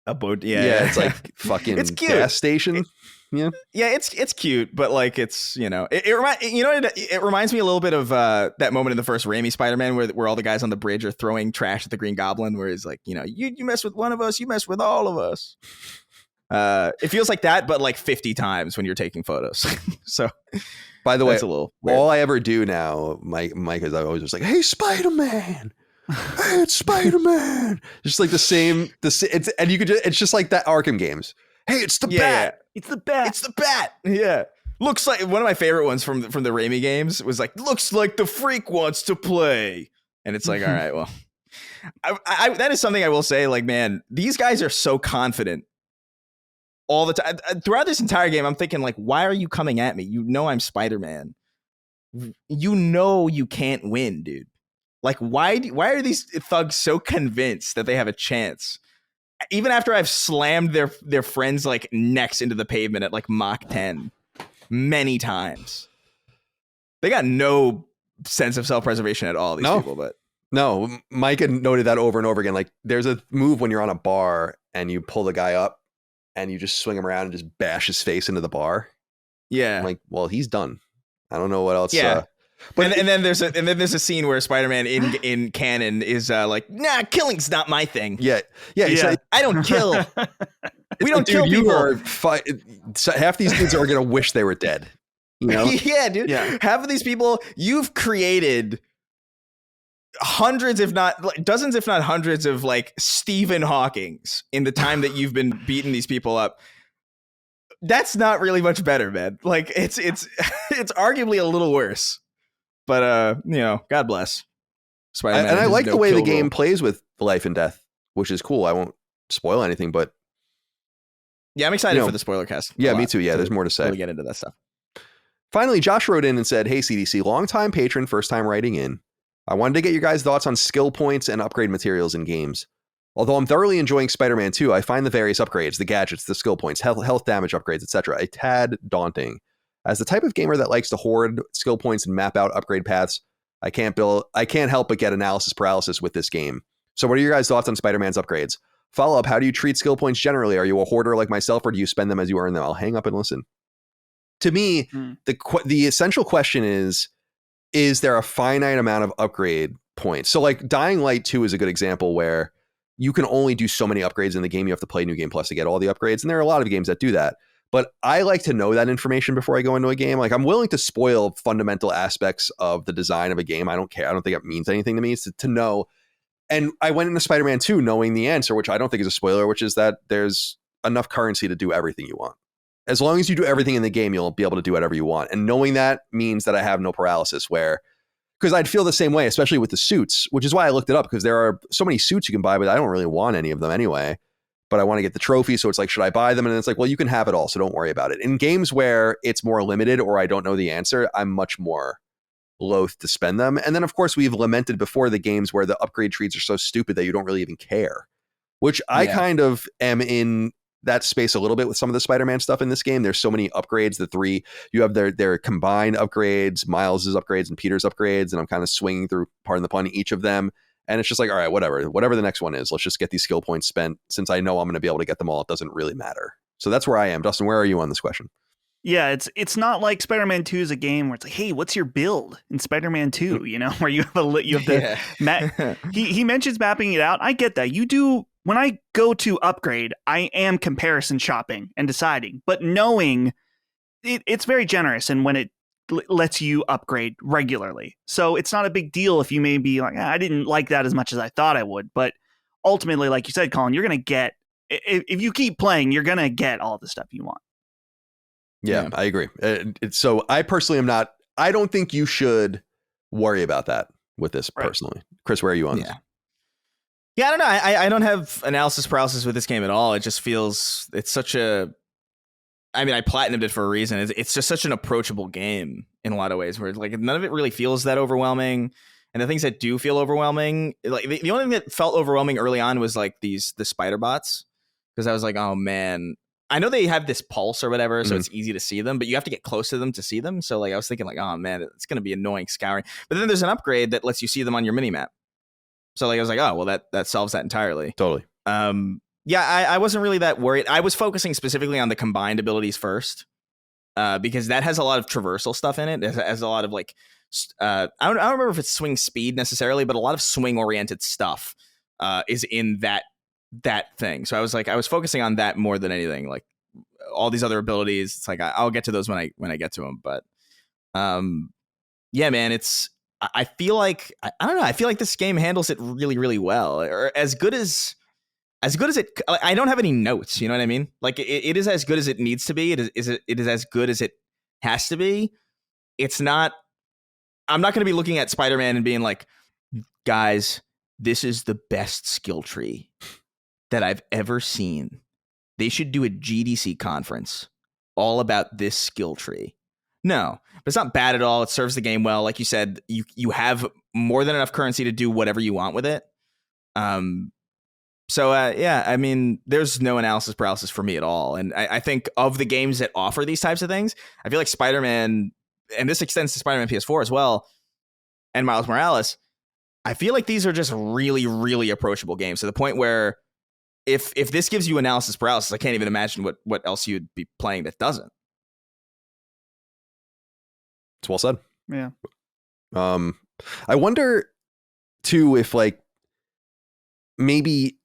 a bodega? Yeah, it's like fucking it's cute. Gas station. Yeah, it's cute, but like it's it reminds me a little bit of that moment in the first Raimi Spider-Man where all the guys on the bridge are throwing trash at the Green Goblin, where he's like, you mess with one of us, you mess with all of us. It feels like that, but like 50 times when you're taking photos. So, by the way, a little weird. All I ever do now, Mike is I always just like, hey, Spider-Man. Hey, it's Spider-Man. Just like the same, and you could it's just like that Arkham games. Hey, it's the bat. Yeah. It's the bat. It's the bat. Yeah. Looks like one of my favorite ones from the Raimi games was like, looks like the freak wants to play. And it's like, all right, well, I that is something I will say, like, man, these guys are so confident all the time. Throughout this entire game, I'm thinking, like, why are you coming at me? You know I'm Spider-Man. You know you can't win, dude. Like, why are these thugs so convinced that they have a chance? Even after I've slammed their friends' like necks into the pavement at like Mach 10 many times. They got no sense of self-preservation at all, these people. But no, Mike had noted that over and over again. Like, there's a move when you're on a bar and you pull the guy up and you just swing him around and just bash his face into the bar. Yeah. I'm like, well, he's done. I don't know what else. Yeah. But and then there's a scene where Spider-Man in canon is like, nah, killing's not my thing. Yeah. Like, I don't kill. We don't kill you people. Half these dudes are gonna wish they were dead. You know? Yeah, dude. Yeah. Half of these people you've created hundreds, if not dozens, if not hundreds of like Stephen Hawkings in the time that you've been beating these people up. That's not really much better, man. Like it's arguably a little worse. But God bless Spider-Man. And I like the way the game plays with life and death, which is cool. I won't spoil anything, but yeah, I'm excited for the spoiler cast. Yeah, me too. Yeah, there's more to say. Really get into that stuff. Finally, Josh wrote in and said, "Hey CDC, longtime patron, first time writing in. I wanted to get your guys' thoughts on skill points and upgrade materials in games. Although I'm thoroughly enjoying Spider-Man 2, I find the various upgrades, the gadgets, the skill points, health damage upgrades, etc., a tad daunting. As the type of gamer that likes to hoard skill points and map out upgrade paths, I can't help but get analysis paralysis with this game. So what are your guys' thoughts on Spider-Man's upgrades? Follow up, how do you treat skill points generally? Are you a hoarder like myself, or do you spend them as you earn them? I'll hang up and listen." To me, the essential question is there a finite amount of upgrade points? So like Dying Light 2 is a good example where you can only do so many upgrades in the game. You have to play New Game Plus to get all the upgrades. And there are a lot of games that do that. But I like to know that information before I go into a game. Like, I'm willing to spoil fundamental aspects of the design of a game. I don't care. I don't think it means anything to me. It's to know. And I went into Spider-Man 2 knowing the answer, which I don't think is a spoiler, which is that there's enough currency to do everything you want. As long as you do everything in the game, you'll be able to do whatever you want. And knowing that means that I have no paralysis because I'd feel the same way, especially with the suits, which is why I looked it up, because there are so many suits you can buy, but I don't really want any of them anyway. But I want to get the trophy. So it's like, should I buy them? And it's like, well, you can have it all, so don't worry about it. In games where it's more limited or I don't know the answer, I'm much more loath to spend them. And then, of course, we've lamented before the games where the upgrade trees are so stupid that you don't really even care, which I kind of am in that space a little bit with some of the Spider-Man stuff in this game. There's so many upgrades. You have their combined upgrades, Miles's upgrades and Peter's upgrades. And I'm kind of swinging through, pardon the pun, each of them. And it's just like, all right, whatever the next one is, let's just get these skill points spent. Since I know I'm going to be able to get them all, it doesn't really matter. So that's where I am. Dustin, where are you on this question? Yeah, it's not like Spider-Man 2 is a game where it's like, hey, what's your build in Spider-Man 2? You know, where you have the he mentions mapping it out. I get that. You do. When I go to upgrade, I am comparison shopping and deciding, but knowing it's very generous, and when it lets you upgrade regularly. So it's not a big deal if you may be like, I didn't like that as much as I thought I would. But ultimately, like you said, Colin, you're going to get, if you keep playing, you're going to get all the stuff you want. Yeah, I agree. So I personally I don't think you should worry about that with this personally. Chris, where are you on this? Yeah, I don't know. I don't have analysis paralysis with this game at all. It just feels it's such a. I mean, I platinumed it for a reason. It's just such an approachable game in a lot of ways, where like none of it really feels that overwhelming. And the things that do feel overwhelming, like the only thing that felt overwhelming early on was like the spider bots, because I was like, oh man, I know they have this pulse or whatever, so it's easy to see them, but you have to get close to them to see them. So like I was thinking like, oh man, it's going to be annoying scouring. But then there's an upgrade that lets you see them on your minimap. So like I was like, oh well, that solves that entirely. Totally. Yeah, I wasn't really that worried. I was focusing specifically on the combined abilities first, because that has a lot of traversal stuff in it. It has a lot of like, I don't remember if it's swing speed necessarily, but a lot of swing oriented stuff is in that thing. So I was focusing on that more than anything. Like all these other abilities, it's like I'll get to those when I get to them. But yeah, man, I feel like I don't know. I feel like this game handles it really, really well, or as good as it. I don't have any notes. You know what I mean? Like it is as good as it needs to be. It is as good as it has to be. It's not. I'm not going to be looking at Spider-Man and being like, guys, this is the best skill tree that I've ever seen. They should do a GDC conference all about this skill tree. No, but it's not bad at all. It serves the game well. Like you said, you have more than enough currency to do whatever you want with it. So yeah, I mean, there's no analysis paralysis for me at all. And I think of the games that offer these types of things, I feel like Spider-Man, and this extends to Spider-Man PS4 as well, and Miles Morales, I feel like these are just really, really approachable games to the point where if this gives you analysis paralysis, I can't even imagine what else you'd be playing that doesn't. It's well said. Yeah. I wonder too if like maybe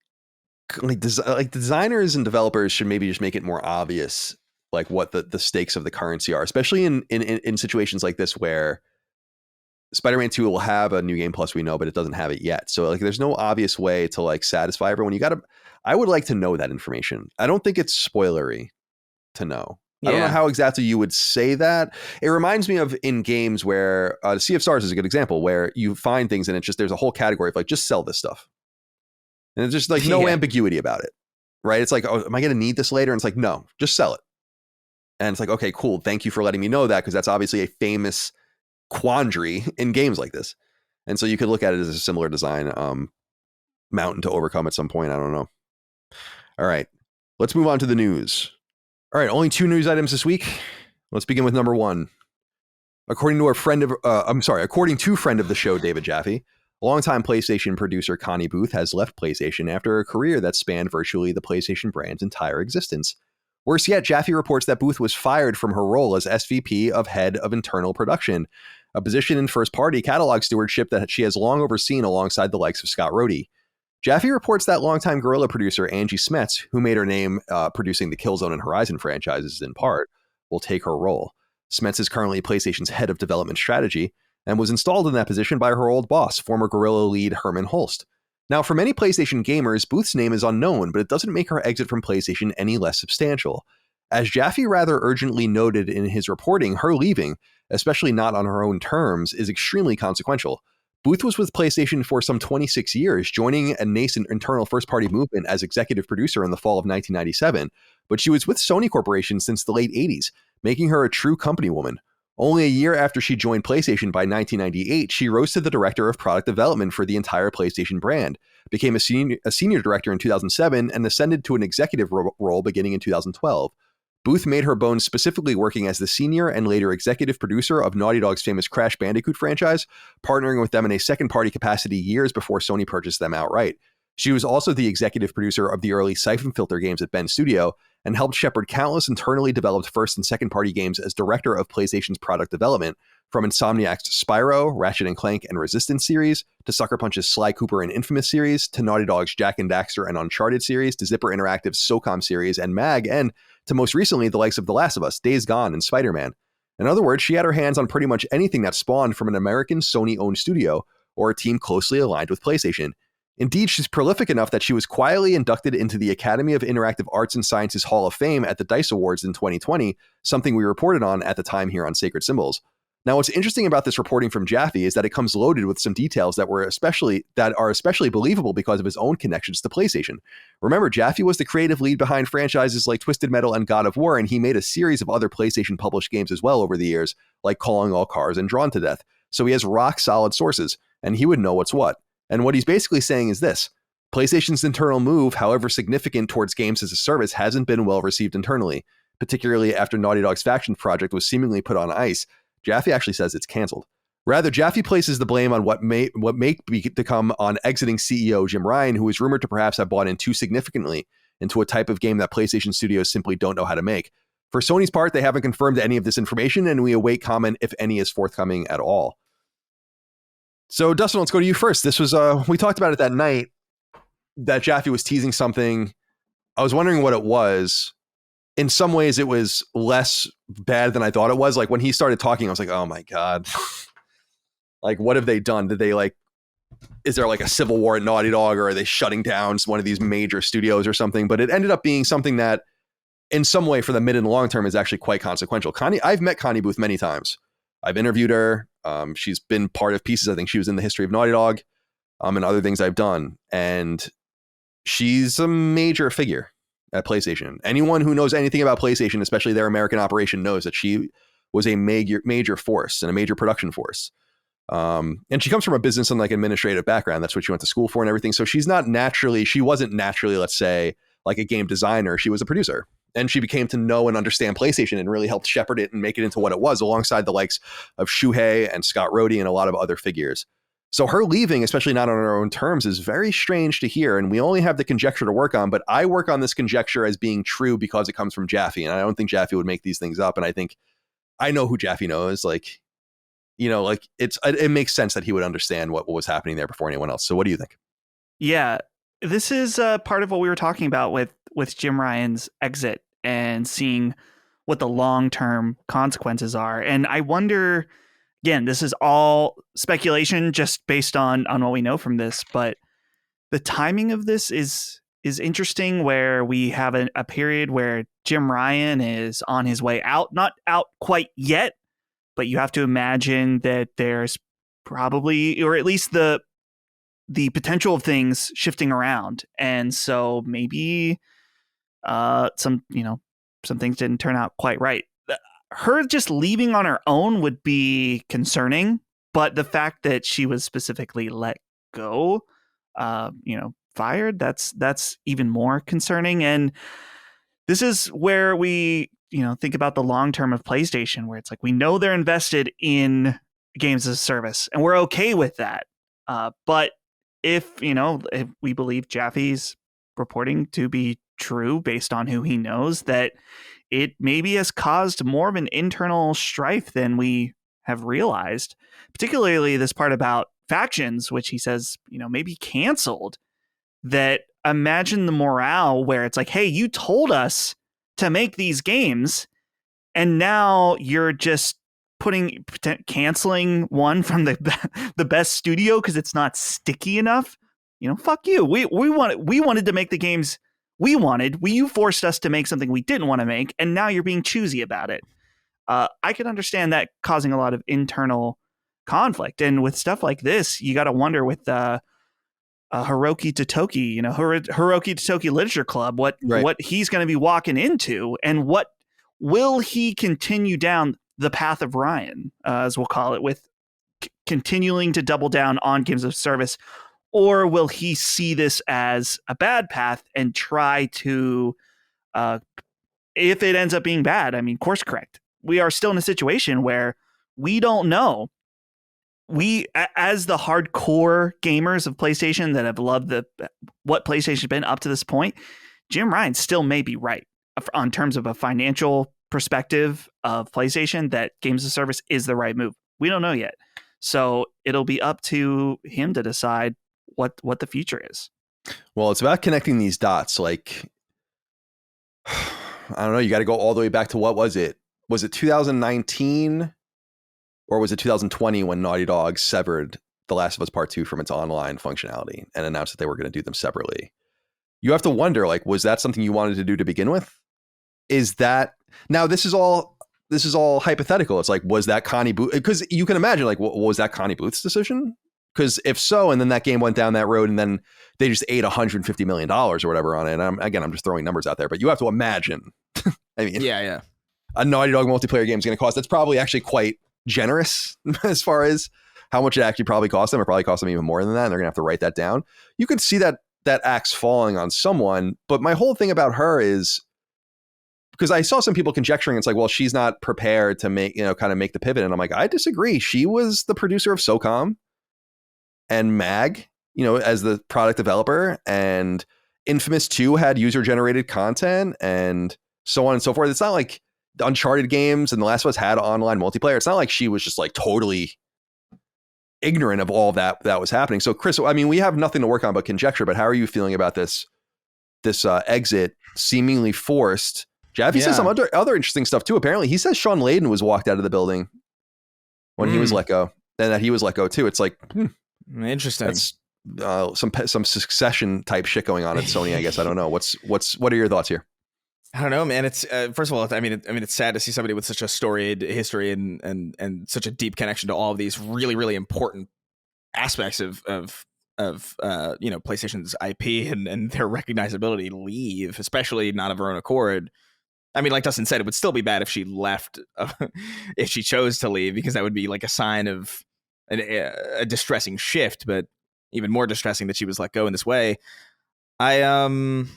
like designers and developers should maybe just make it more obvious like what the stakes of the currency are, especially in situations like this where Spider-Man 2 will have a new game plus, we know, but it doesn't have it yet. So like there's no obvious way to like satisfy everyone. I would like to know that information. I don't think it's spoilery to know. Yeah. I don't know how exactly you would say that. It reminds me of in games where Sea of Stars is a good example, where you find things and it's just there's a whole category of like just sell this stuff. And it's just like no ambiguity about it. Right? It's like, oh, am I going to need this later? And it's like, no, just sell it. And it's like, okay, cool. Thank you for letting me know that, because that's obviously a famous quandary in games like this. And so you could look at it as a similar design mountain to overcome at some point. I don't know. All right, let's move on to the news. All right, only 2 news items this week. Let's begin with number 1. According to friend of the show, David Jaffe, longtime PlayStation producer Connie Booth has left PlayStation after a career that spanned virtually the PlayStation brand's entire existence. Worse yet, Jaffe reports that Booth was fired from her role as SVP of Head of Internal Production, a position in first-party catalog stewardship that she has long overseen alongside the likes of Scott Rhodey. Jaffe reports that longtime Guerrilla producer Angie Smets, who made her name producing the Killzone and Horizon franchises in part, will take her role. Smets is currently PlayStation's head of development strategy and was installed in that position by her old boss, former Guerrilla lead Herman Holst. Now, for many PlayStation gamers, Booth's name is unknown, but it doesn't make her exit from PlayStation any less substantial. As Jaffe rather urgently noted in his reporting, her leaving, especially not on her own terms, is extremely consequential. Booth was with PlayStation for some 26 years, joining a nascent internal first-party movement as executive producer in the fall of 1997, but she was with Sony Corporation since the late 80s, making her a true company woman. Only a year after she joined PlayStation by 1998, she rose to the director of product development for the entire PlayStation brand, became a senior director in 2007, and ascended to an executive role beginning in 2012. Booth made her bones specifically working as the senior and later executive producer of Naughty Dog's famous Crash Bandicoot franchise, partnering with them in a second-party capacity years before Sony purchased them outright. She was also the executive producer of the early Siphon Filter games at Bend Studio, and helped shepherd countless internally developed first and second-party games as director of PlayStation's product development, from Insomniac's Spyro, Ratchet & Clank, and Resistance series, to Sucker Punch's Sly Cooper and Infamous series, to Naughty Dog's Jak and Daxter and Uncharted series, to Zipper Interactive's SOCOM series and MAG, and to most recently the likes of The Last of Us, Days Gone, and Spider-Man. In other words, she had her hands on pretty much anything that spawned from an American Sony-owned studio or a team closely aligned with PlayStation. Indeed, she's prolific enough that she was quietly inducted into the Academy of Interactive Arts and Sciences Hall of Fame at the DICE Awards in 2020, something we reported on at the time here on Sacred Symbols. Now, what's interesting about this reporting from Jaffe is that it comes loaded with some details that are especially believable because of his own connections to PlayStation. Remember, Jaffe was the creative lead behind franchises like Twisted Metal and God of War, and he made a series of other PlayStation published games as well over the years, like Calling All Cars and Drawn to Death. So he has rock solid sources, and he would know what's what. And what he's basically saying is this: PlayStation's internal move, however significant towards games as a service, hasn't been well received internally, particularly after Naughty Dog's Faction project was seemingly put on ice. Jaffe actually says it's canceled. Rather, Jaffe places the blame on what may come on exiting CEO Jim Ryan, who is rumored to perhaps have bought in too significantly into a type of game that PlayStation studios simply don't know how to make. For Sony's part, they haven't confirmed any of this information, and we await comment if any is forthcoming at all. So, Dustin, let's go to you first. This was we talked about it that night that Jaffe was teasing something. I was wondering what it was. In some ways, it was less bad than I thought it was. Like when he started talking, I was like, oh my God. Like, what have they done? Did they is there like a civil war at Naughty Dog, or are they shutting down one of these major studios or something? But it ended up being something that in some way for the mid and long term is actually quite consequential. I've met Connie Booth many times. I've interviewed her. She's been part of pieces. I think she was in the history of Naughty Dog and other things I've done. And she's a major figure at PlayStation. Anyone who knows anything about PlayStation, especially their American operation, knows that she was a major force and a major production force. And she comes from a business and administrative background. That's what she went to school for and everything. So she wasn't naturally, let's say, like a game designer. She was a producer. And she became to know and understand PlayStation and really helped shepherd it and make it into what it was, alongside the likes of Shuhei and Scott Rhodey and a lot of other figures. So her leaving, especially not on her own terms, is very strange to hear. And we only have the conjecture to work on, but I work on this conjecture as being true because it comes from Jaffe. And I don't think Jaffe would make these things up. And I think I know who Jaffe knows. It makes sense that he would understand what was happening there before anyone else. So what do you think? Yeah, this is part of what we were talking about with Jim Ryan's exit and seeing what the long-term consequences are. And I wonder, again, this is all speculation just based on what we know from this, but the timing of this is interesting, where we have a period where Jim Ryan is on his way out, not out quite yet, but you have to imagine that there's probably, or at least the potential of things shifting around. And so maybe some things didn't turn out quite right. Her just leaving on her own would be concerning, but the fact that she was specifically let go, fired, that's even more concerning. And this is where we, think about the long term of PlayStation, where it's like, we know they're invested in games as a service and we're okay with that. But if we believe Jaffe's reporting to be true based on who he knows, that it maybe has caused more of an internal strife than we have realized, particularly this part about factions, which he says, maybe canceled. That imagine the morale where it's like, hey, you told us to make these games and now you're just canceling one from the best studio because it's not sticky enough. Fuck you. We wanted to make the games we wanted. You forced us to make something we didn't want to make, and now you're being choosy about it. I can understand that causing a lot of internal conflict, and with stuff like this, you got to wonder with Hiroki Totoki, Hiroki Totoki Literature Club, what he's going to be walking into, and what will he continue down the path of Ryan, as we'll call it, with continuing to double down on games of service, or will he see this as a bad path and try to, if it ends up being bad, course correct. We are still in a situation where we don't know. We, as the hardcore gamers of PlayStation that have loved what PlayStation's been up to this point, Jim Ryan still may be right on terms of a financial perspective of PlayStation, that games of service is the right move. We don't know yet. So it'll be up to him to decide what the future is. Well, it's about connecting these dots. Like, I don't know, you got to go all the way back to, what was it? Was it 2019 or was it 2020 when Naughty Dog severed The Last of Us Part 2 from its online functionality and announced that they were going to do them separately? You have to wonder, was that something you wanted to do to begin with? Is that, now this is all this is all hypothetical. It's like, was that Connie Booth? Because you can imagine, like, what was that Connie Booth's decision? Because if so, and then that game went down that road, and then they just ate $150 million or whatever on it. And I'm just throwing numbers out there, but you have to imagine. I mean, yeah. A Naughty Dog multiplayer game is going to cost. That's probably actually quite generous as far as how much it actually probably cost them. It probably cost them even more than that. And they're going to have to write that down. You could see that axe falling on someone. But my whole thing about her is, because I saw some people conjecturing, it's like, well, she's not prepared to make, kind of make the pivot. And I'm like, I disagree. She was the producer of SOCOM and MAG, as the product developer, and Infamous 2 had user generated content and so on and so forth. It's not like the Uncharted games and The Last of Us had online multiplayer. It's not like she was just like totally ignorant of all that was happening. So Chris, I mean, we have nothing to work on but conjecture, but how are you feeling about this exit seemingly forced? Jaffe says some other interesting stuff too. Apparently he says Sean Layden was walked out of the building when he was let go, and that he was let go too. It's like, interesting. That's some Succession type shit going on at Sony, I guess. I don't know. What are your thoughts here? I don't know, man. It's first of all, I mean, it's sad to see somebody with such a storied history and such a deep connection to all of these really, really important aspects of PlayStation's IP and their recognizability leave, especially not of her own accord. I mean, like Dustin said, it would still be bad if she left, if she chose to leave, because that would be like a sign of a distressing shift, but even more distressing that she was let go in this way. I don't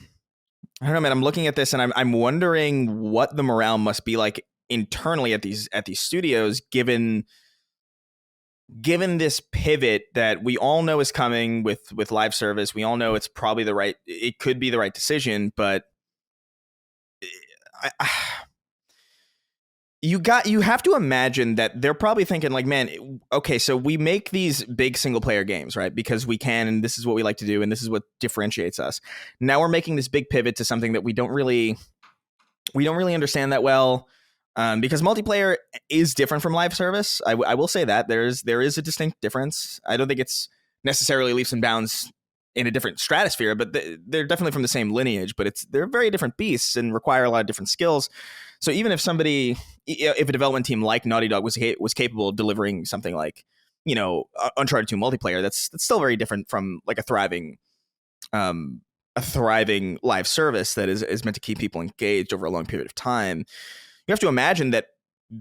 know, man. I'm looking at this and I'm wondering what the morale must be like internally at these studios, given this pivot that we all know is coming with live service. We all know it's probably it could be the right decision, but you have to imagine that they're probably thinking like, man, okay, so we make these big single player games, right? Because we can, and this is what we like to do, and this is what differentiates us. Now we're making this big pivot to something that we don't really understand that well, because multiplayer is different from live service. I will say that there is a distinct difference. I don't think it's necessarily leaps and bounds in a different stratosphere, but they're definitely from the same lineage, but they're very different beasts and require a lot of different skills. So even if a development team like Naughty Dog was capable of delivering something like, Uncharted 2 multiplayer, that's still very different from like a thriving live service that is meant to keep people engaged over a long period of time. You have to imagine that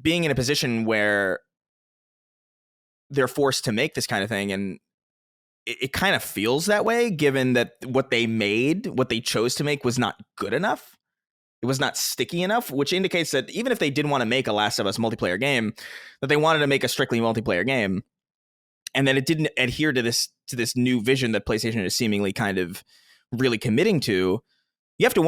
being in a position where they're forced to make this kind of thing, and it kind of feels that way, given that what they chose to make was not good enough. It was not sticky enough, which indicates that even if they did want to make a Last of Us multiplayer game, that they wanted to make a strictly multiplayer game, and then it didn't adhere to this new vision that PlayStation is seemingly kind of really committing to. You have to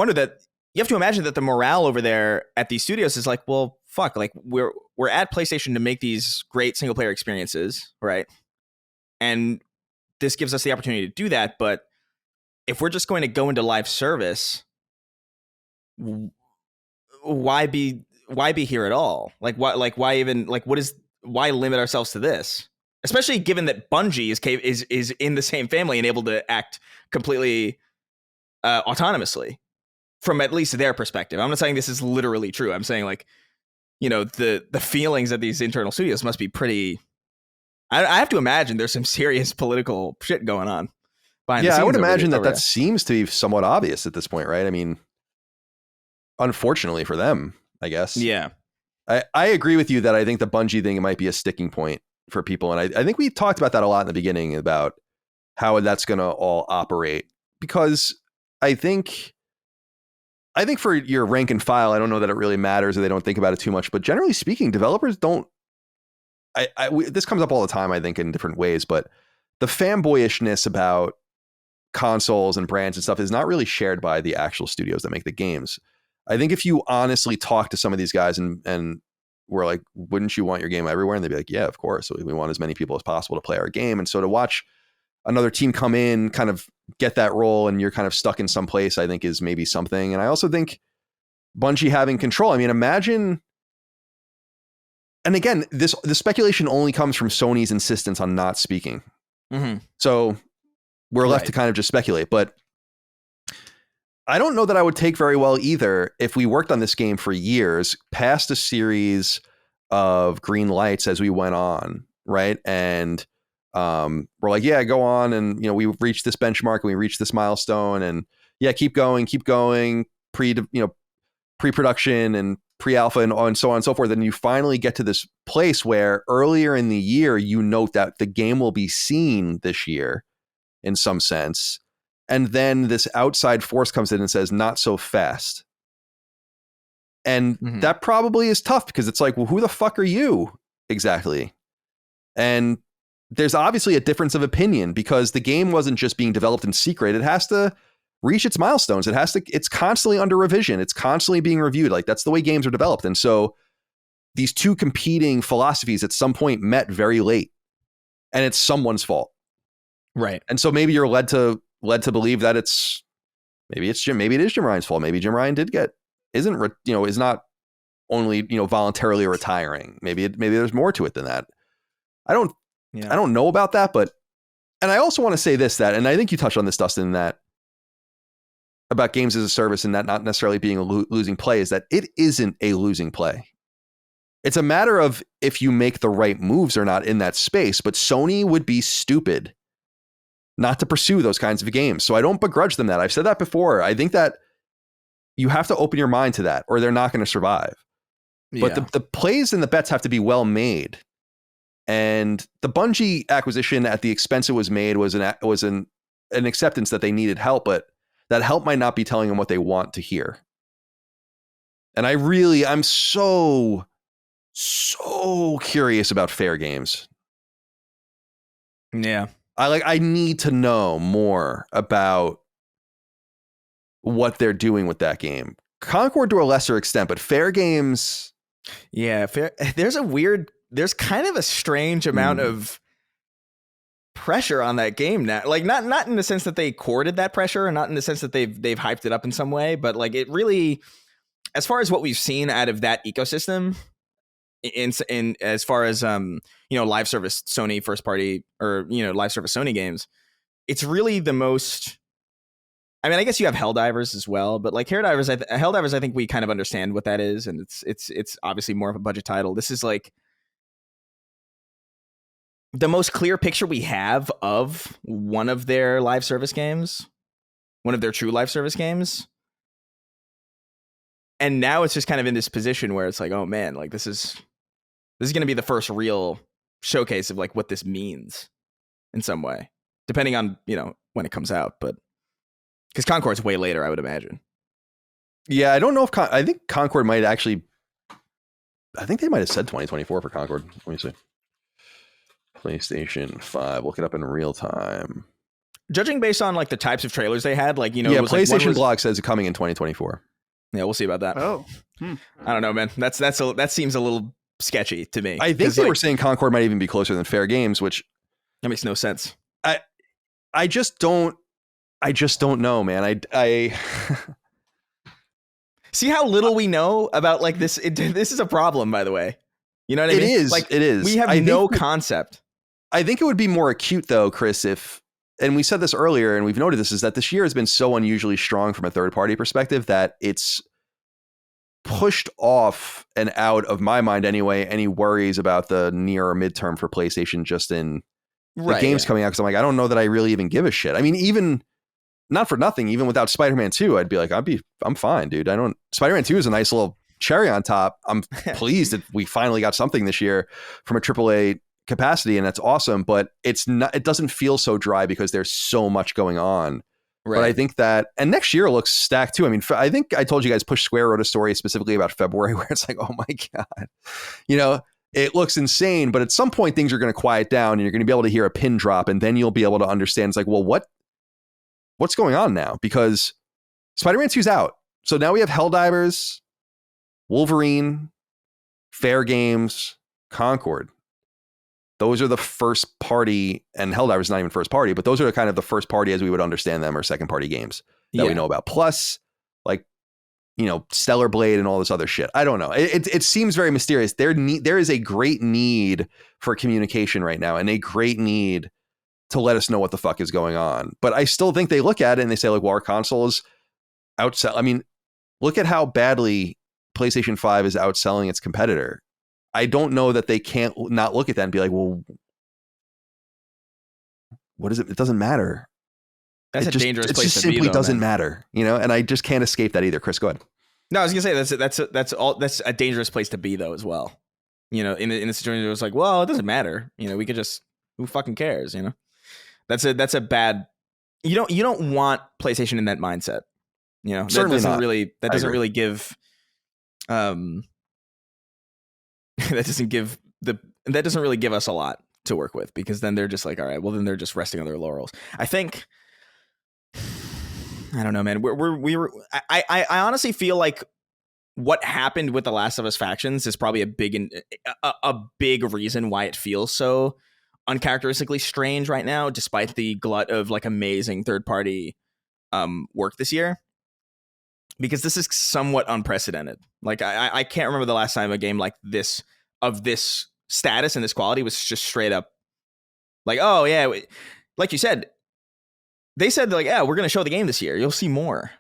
imagine that the morale over there at these studios is like, well, fuck, like we're at PlayStation to make these great single player experiences, right? And this gives us the opportunity to do that, but if we're just going to go into live service, why be here at all? Why limit ourselves to this? Especially given that Bungie is in the same family and able to act completely autonomously from at least their perspective. I'm not saying this is literally true. I'm saying the feelings of these internal studios must be pretty. I have to imagine there's some serious political shit going on behind the scenes. Yeah, I would imagine that seems to be somewhat obvious at this point, right? I mean, unfortunately for them, I guess. Yeah. I agree with you that I think the Bungie thing might be a sticking point for people. And I think we talked about that a lot in the beginning about how that's going to all operate, because I think for your rank and file, I don't know that it really matters or they don't think about it too much, but generally speaking, developers don't. This comes up all the time, I think, in different ways, but the fanboyishness about consoles and brands and stuff is not really shared by the actual studios that make the games. I think if you honestly talk to some of these guys and we're like, wouldn't you want your game everywhere? And they'd be like, yeah, of course. We want as many people as possible to play our game. And so to watch another team come in, kind of get that role, and you're kind of stuck in some place, I think is maybe something. And I also think Bungie having control. I mean, imagine. And again, the speculation only comes from Sony's insistence on not speaking. Mm-hmm. So we're left to kind of just speculate. But I don't know that I would take very well either if we worked on this game for years, past a series of green lights as we went on, right? And we're like, yeah, go on, and we reached this benchmark and we reached this milestone, and yeah, keep going, pre-production and pre-alpha and so on and so forth. And you finally get to this place where earlier in the year you note that the game will be seen this year in some sense. And then this outside force comes in and says, not so fast. And that probably is tough because it's like, well, who the fuck are you exactly? And there's obviously a difference of opinion because the game wasn't just being developed in secret. It has to reach its milestones. It's constantly under revision. It's constantly being reviewed. Like, that's the way games are developed. And so these two competing philosophies at some point met very late, and it's someone's fault. Right. And so maybe you're led to believe that maybe it is Jim Ryan's fault. Maybe Jim Ryan is not only, voluntarily retiring. Maybe there's more to it than that. I don't know about that, and I also want to say this, and I think you touched on this, Dustin, that about games as a service and that not necessarily being a losing play is that it isn't a losing play. It's a matter of if you make the right moves or not in that space, but Sony would be stupid not to pursue those kinds of games. So I don't begrudge them that. I've said that before. I think that you have to open your mind to that or they're not going to survive. Yeah. But the plays and the bets have to be well made. And the Bungie acquisition at the expense it was made was an acceptance that they needed help, but that help might not be telling them what they want to hear. And I'm so curious about Fair Games. Yeah. I need to know more about what they're doing with that game. Concord to a lesser extent, but Fair Games. Yeah. There's kind of a strange amount of pressure on that game now. Like not in the sense that they courted that pressure, and not in the sense that they've hyped it up in some way, but like it really, as far as what we've seen out of that ecosystem, in as far as live service Sony first party or live service Sony games, it's really the most. I mean, I guess you have Helldivers as well, but like Helldivers, I think we kind of understand what that is, and it's obviously more of a budget title. This is like the most clear picture we have of one of their live service games, one of their true live service games. And now it's just kind of in this position where it's like, oh man, like this is going to be the first real showcase of like what this means in some way, depending on, when it comes out. But because Concord's way later, I would imagine. Yeah, I don't know if I think Concord might actually. I think they might have said 2024 for Concord. Let me see. PlayStation 5. Look it up in real time. Judging based on like the types of trailers they had, like yeah, PlayStation blog says it's coming in 2024. Yeah, we'll see about that. Oh, I don't know, man. That seems a little sketchy to me. I think they were saying Concord might even be closer than Fair Games, which that makes no sense. I just don't know, man. I see how little we know about like this. This is a problem, by the way. You know what I mean? It is. Like, it is. We have no concept. I think it would be more acute, though, Chris, and we said this earlier, and we've noted this, is that this year has been so unusually strong from a third-party perspective that it's pushed off and out of my mind anyway, any worries about the near or midterm for PlayStation just in the games coming out. Because I'm like, I don't know that I really even give a shit. I mean, even, not for nothing, even without Spider-Man 2, I'd be like, I'm fine, dude. Spider-Man 2 is a nice little cherry on top. I'm pleased that we finally got something this year from a AAA capacity, and that's awesome, but it doesn't feel so dry because there's so much going on. Right. But I think that, and next year looks stacked too. I mean, I think I told you guys Push Square wrote a story specifically about February where it's like, oh my God, it looks insane, but at some point things are going to quiet down and you're going to be able to hear a pin drop, and then you'll be able to understand. It's like, well, what's going on now? Because Spider-Man 2's out. So now we have Helldivers, Wolverine, Fair Games, Concord. Those are the first party, and Helldivers is not even first party, but those are kind of the first party as we would understand them, or second party games that we know about. Plus, like, Stellar Blade and all this other shit. I don't know. It seems very mysterious. There is a great need for communication right now, and a great need to let us know what the fuck is going on. But I still think they look at it and they say, like, well, our consoles outsell. I mean, look at how badly PlayStation 5 is outselling its competitor. I don't know that they can't not look at that and be like, well, what is it? It doesn't matter. That's dangerous place to be. It just simply doesn't man. matter, you know. And I just can't escape that either. Chris, go ahead. No, I was gonna say that's a dangerous place to be though as well. You know, in a situation where it's like, well, it doesn't matter. You know, we could just, who fucking cares? You know, that's a bad. You don't want PlayStation in that mindset. You know, Certainly that doesn't not. really give. That doesn't really give us a lot to work with, because then they're just like, all right, well then they're just resting on their laurels. I think, I don't know, man. I honestly feel like what happened with the Last of Us factions is probably a big reason why it feels so uncharacteristically strange right now, despite the glut of like amazing third party work this year. Because this is somewhat unprecedented. Like I can't remember the last time a game like this, of this status and this quality, was just straight up like, oh yeah, like you said, they said like, yeah, we're gonna show the game this year, you'll see more,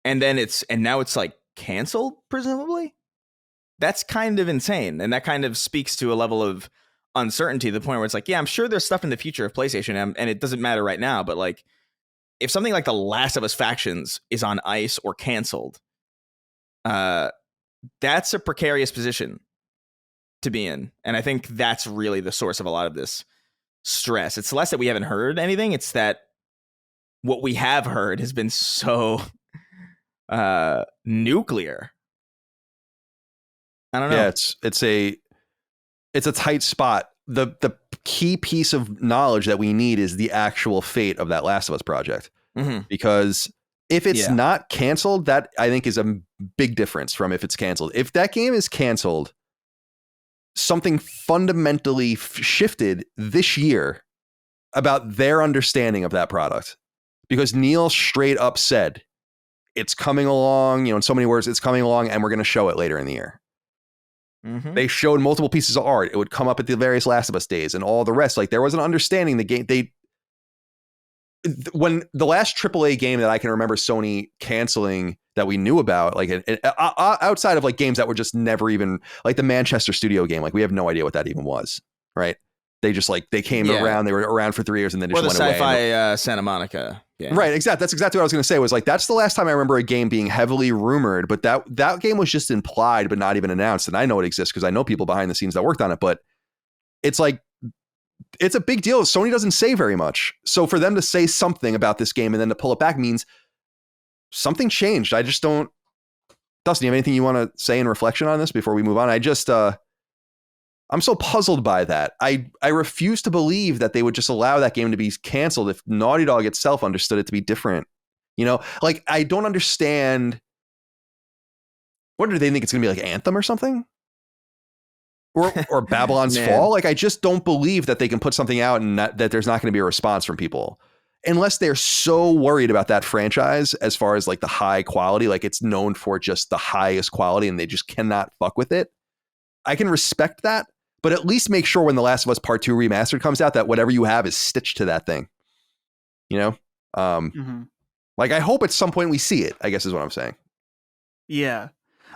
and now it's like canceled, presumably. That's kind of insane, and that kind of speaks to a level of uncertainty, to the point where it's like, yeah, I'm sure there's stuff in the future of PlayStation, and it doesn't matter right now, but like, if something like The Last of Us Factions is on ice or canceled, that's a precarious position to be in. And I think that's really the source of a lot of this stress. It's less that we haven't heard anything. It's that what we have heard has been so nuclear. I don't know. Yeah, it's a tight spot. The key piece of knowledge that we need is the actual fate of that Last of Us project. Mm-hmm. Because if it's not canceled, that I think is a big difference from if it's canceled. If that game is canceled, something fundamentally shifted this year about their understanding of that product. Because Neil straight up said, it's coming along, in so many words, it's coming along, and we're going to show it later in the year. Mm-hmm. They showed multiple pieces of art. It would come up at the various Last of Us days and all the rest. Like, there was an understanding the game. When the last AAA game that I can remember Sony canceling that we knew about, like outside of like games that were just never even, like the Manchester studio game, like we have no idea what that even was, right? They just like, they came around, they were around for 3 years and then just went away. Or the sci-fi Santa Monica game. Right, exactly. That's exactly what I was going to say, was like, that's the last time I remember a game being heavily rumored, but that game was just implied but not even announced. And I know it exists because I know people behind the scenes that worked on it, but it's like, it's a big deal. Sony doesn't say very much. So for them to say something about this game and then to pull it back means something changed. I just don't. Dustin, you have anything you want to say in reflection on this before we move on? I'm so puzzled by that. I refuse to believe that they would just allow that game to be canceled if Naughty Dog itself understood it to be different. Like, I don't understand. What do they think it's going to be, like Anthem or something? Or Babylon's Fall? Like, I just don't believe that they can put something out and that there's not going to be a response from people. Unless they're so worried about that franchise as far as like the high quality, like it's known for just the highest quality and they just cannot fuck with it. I can respect that, but at least make sure when The Last of Us Part 2 Remastered comes out that whatever you have is stitched to that thing. Like, I hope at some point we see it, I guess is what I'm saying. Yeah.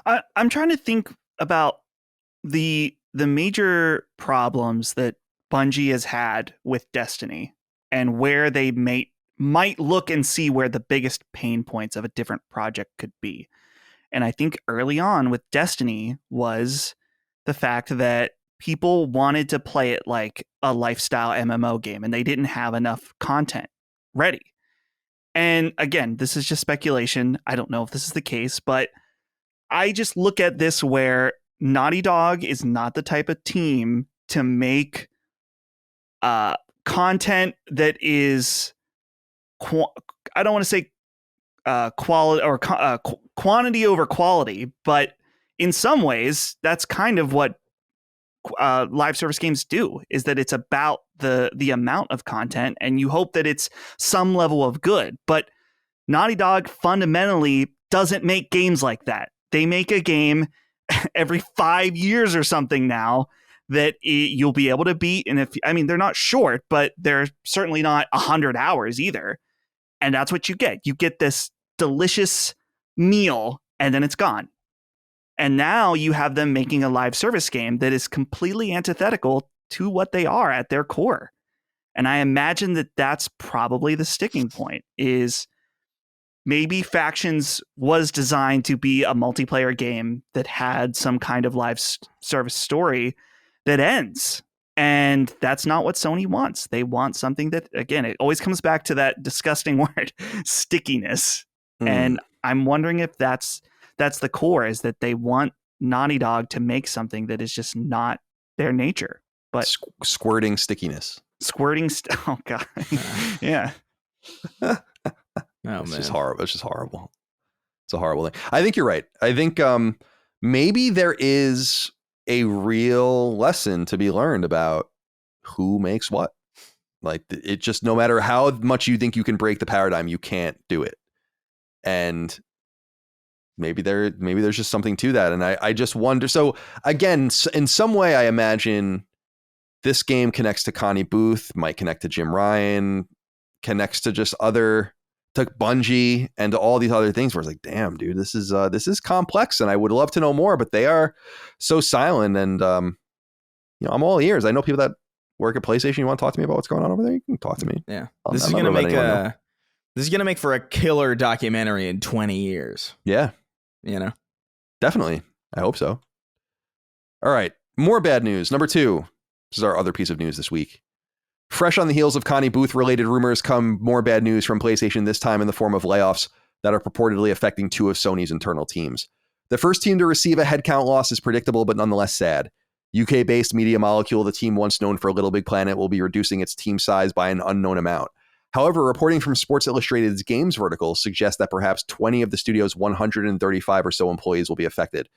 I'm trying to think about the major problems that Bungie has had with Destiny and where they might look and see where the biggest pain points of a different project could be. And I think early on with Destiny was the fact that people wanted to play it like a lifestyle MMO game and they didn't have enough content ready. And again, this is just speculation. I don't know if this is the case, but I just look at this where Naughty Dog is not the type of team to make content that is I don't want to say quality or quantity over quality, but in some ways that's kind of what live service games do, is that it's about the amount of content and you hope that it's some level of good. But Naughty Dog fundamentally doesn't make games like that. They make a game every 5 years or something now that you'll be able to beat. And they're not short, but they're certainly not 100 hours either. And that's what you get. You get this delicious meal, and then it's gone. And now you have them making a live service game that is completely antithetical to what they are at their core. And I imagine that that's probably the sticking point, is maybe Factions was designed to be a multiplayer game that had some kind of live service story that ends. And that's not what Sony wants. They want something that, again, it always comes back to that disgusting word, stickiness. And I'm wondering if that's the core, is that they want Naughty Dog to make something that is just not their nature. But squirting stickiness. Oh god. Yeah. Oh, It's man. just horrible. It's just horrible. It's a horrible thing. I think you're right. I think maybe there is a real lesson to be learned about who makes what. Like, it just, no matter how much you think you can break the paradigm, you can't do it. And maybe there's just something to that. And I just wonder. So again, in some way, I imagine this game connects to Connie Booth, might connect to Jim Ryan, connects to just to Bungie and to all these other things where it's like, damn, dude, this is complex, and I would love to know more, but they are so silent. And I'm all ears. I know people that work at PlayStation. You want to talk to me about what's going on over there? You can talk to me. Yeah, I'm this is not gonna gonna let make anyone know. this is gonna make for a killer documentary in 20 years. Yeah, definitely. I hope so. All right, more bad news. Number 2. This is our other piece of news this week. Fresh on the heels of Connie Booth related rumors come more bad news from PlayStation, this time in the form of layoffs that are purportedly affecting 2 of Sony's internal teams. The first team to receive a headcount loss is predictable, but nonetheless sad. UK-based Media Molecule, the team once known for Little Big Planet, will be reducing its team size by an unknown amount. However, reporting from Sports Illustrated's games vertical suggests that perhaps 20 of the studio's 135 or so employees will be affected.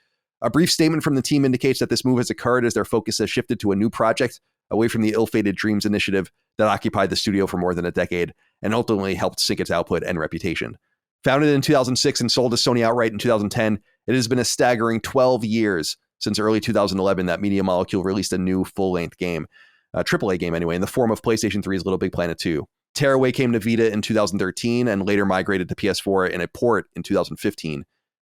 A brief statement from the team indicates that this move has occurred as their focus has shifted to a new project, away from the ill-fated Dreams initiative that occupied the studio for more than a decade and ultimately helped sink its output and reputation. Founded in 2006 and sold to Sony outright in 2010, it has been a staggering 12 years since early 2011 that Media Molecule released a new full-length game, a AAA game anyway, in the form of PlayStation 3's Little Big Planet 2. Tearaway came to Vita in 2013 and later migrated to PS4 in a port in 2015.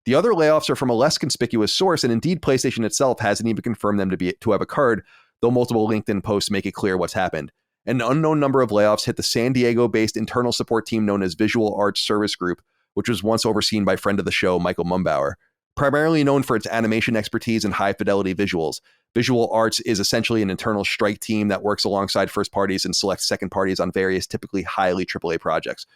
The other layoffs are from a less conspicuous source, and indeed PlayStation itself hasn't even confirmed them to have occurred, though multiple LinkedIn posts make it clear what's happened. An unknown number of layoffs hit the San Diego-based internal support team known as Visual Arts Service Group, which was once overseen by friend of the show, Michael Mumbauer. Primarily known for its animation expertise and high-fidelity visuals, Visual Arts is essentially an internal strike team that works alongside first parties and selects second parties on various typically highly AAA projects.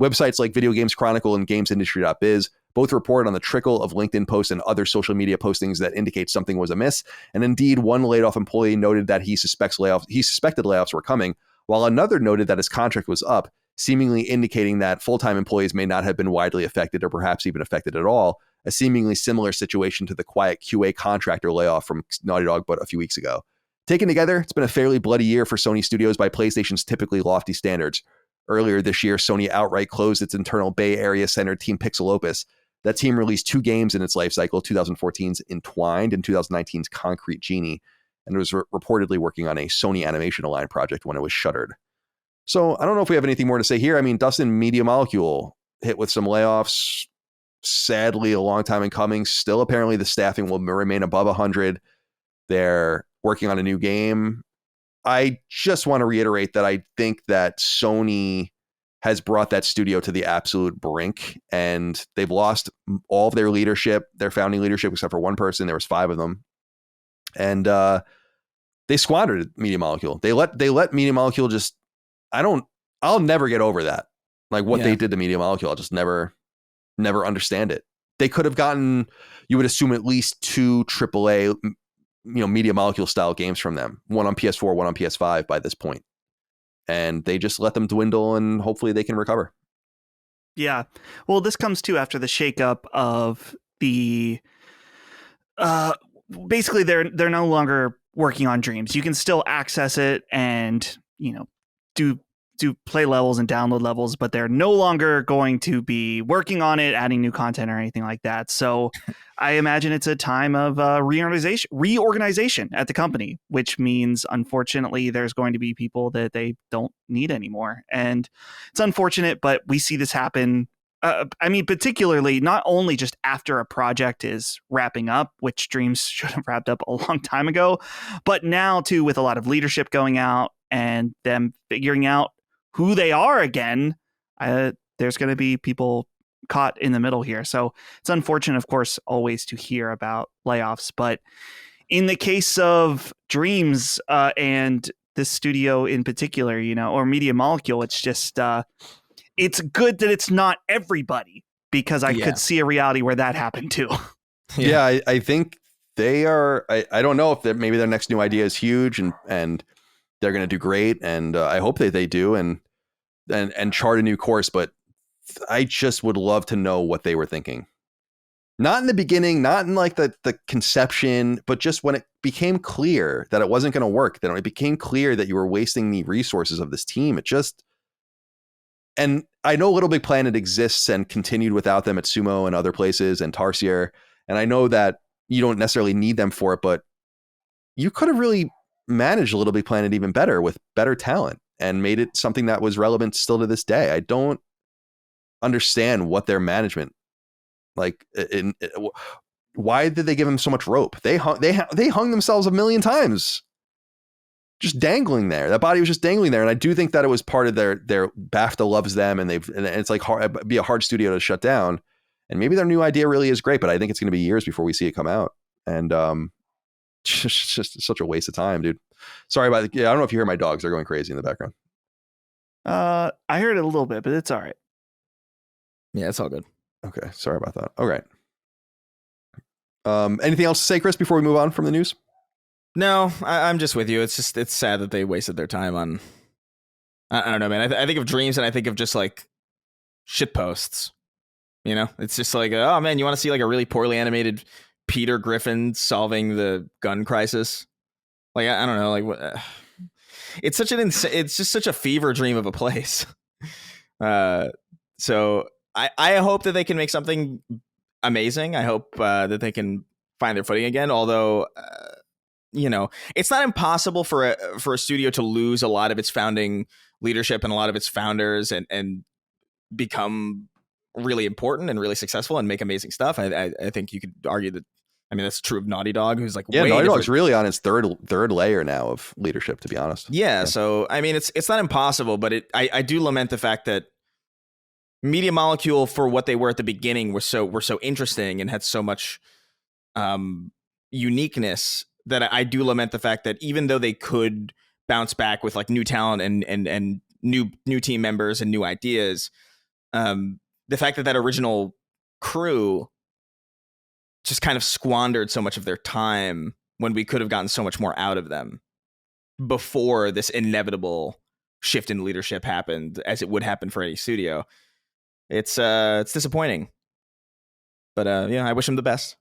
Websites like Video Games Chronicle and GamesIndustry.biz both report on the trickle of LinkedIn posts and other social media postings that indicate something was amiss. And indeed, one laid-off employee noted that he suspected layoffs were coming, while another noted that his contract was up, seemingly indicating that full-time employees may not have been widely affected or perhaps even affected at all, a seemingly similar situation to the quiet QA contractor layoff from Naughty Dog but a few weeks ago. Taken together, it's been a fairly bloody year for Sony Studios by PlayStation's typically lofty standards. Earlier this year, Sony outright closed its internal Bay Area-centered team Pixel Opus. That team released 2 games in its life cycle, 2014's Entwined and 2019's Concrete Genie, and was reportedly working on a Sony Animation Align project when it was shuttered. So I don't know if we have anything more to say here. I mean, Dustin, Media Molecule hit with some layoffs, sadly a long time in coming. Still, apparently the staffing will remain above 100. They're working on a new game. I just want to reiterate that I think that Sony has brought that studio to the absolute brink, and they've lost all of their leadership, their founding leadership, except for one person. There was 5 of them. And they squandered Media Molecule. They let Media Molecule just, I'll never get over that. Like what they did to Media Molecule, I'll just never understand it. They could have gotten, you would assume, at least 2 AAA, Media Molecule style games from them, one on PS4, one on PS5 by this point. And they just let them dwindle, and hopefully they can recover. Yeah. Well, this comes too after the shakeup of the basically they're no longer working on Dreams. You can still access it and, do play levels and download levels, but they're no longer going to be working on it, adding new content or anything like that. So I imagine it's a time of reorganization at the company, which means, unfortunately, there's going to be people that they don't need anymore. And it's unfortunate, but we see this happen I mean, particularly not only just after a project is wrapping up, which Dreams should have wrapped up a long time ago, but now too with a lot of leadership going out and them figuring out who they are again. There's going to be people caught in the middle here. So it's unfortunate, of course, always to hear about layoffs. But in the case of Dreams and this studio in particular, or Media Molecule, it's just it's good that it's not everybody, because I could see a reality where that happened too. Yeah, I think they are. I don't know if maybe their next new idea is huge and they're going to do great. And I hope that they do and chart a new course. But I just would love to know what they were thinking. Not in the beginning, not in like the conception, but just when it became clear that it wasn't going to work, that it became clear that you were wasting the resources of this team. And I know Little Big Planet exists and continued without them at Sumo and other places and Tarsier. And I know that you don't necessarily need them for it, but you could have really managed Little Big Planet even better with better talent and made it something that was relevant still to this day. I don't understand what their management, why did they give him so much rope? They hung themselves a million times. Just dangling there. That body was just dangling there. And I do think that it was part of their BAFTA loves them and it's like it'd be a hard studio to shut down. And maybe their new idea really is great, but I think it's going to be years before we see it come out. And just such a waste of time, dude. Sorry about it. Yeah, I don't know if you hear my dogs. They're going crazy in the background. I heard it a little bit, but it's all right. Yeah, it's all good. Okay. Sorry about that. All right. Anything else to say, Chris, before we move on from the news? No, I'm just with you. It's sad that they wasted their time on. I don't know, man. I think of Dreams and I think of just like shit posts. It's just like, oh man, you want to see like a really poorly animated Peter Griffin solving the gun crisis? Like I don't know, like what? It's such it's just such a fever dream of a place. So I hope that they can make something amazing. I hope that they can find their footing again. Although. It's not impossible for a studio to lose a lot of its founding leadership and a lot of its founders and become really important and really successful and make amazing stuff. I think you could argue that. I mean, that's true of Naughty Dog, who's like Naughty Dog's really on its third layer now of leadership, to be honest. Yeah. So I mean, it's not impossible, but I do lament the fact that Media Molecule, for what they were at the beginning, were so interesting and had so much uniqueness. That I do lament the fact that even though they could bounce back with like new talent and new team members and new ideas, the fact that original crew just kind of squandered so much of their time when we could have gotten so much more out of them before this inevitable shift in leadership happened, as it would happen for any studio. It's disappointing, but I wish them the best,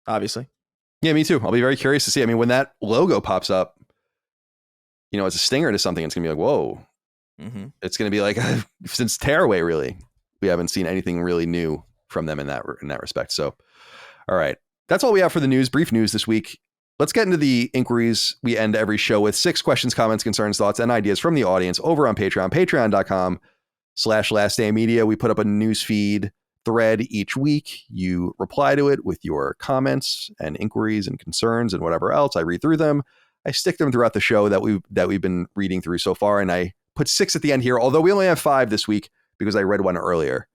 obviously. Yeah, me too. I'll be very curious to see. I mean, when that logo pops up, as a stinger to something, it's going to be like, whoa. Mm-hmm. It's going to be like, since Tearaway, really, we haven't seen anything really new from them in that respect. So, all right. That's all we have for the news. Brief news this week. Let's get into the inquiries. We end every show with 6 questions, comments, concerns, thoughts, and ideas from the audience over on Patreon, patreon.com/lastdaymedia. We put up a news feed thread each week. You reply to it with your comments and inquiries and concerns and whatever else. I read through them. I stick them throughout the show that we've been reading through so far, and I put 6 at the end here, although we only have 5 this week because I read one earlier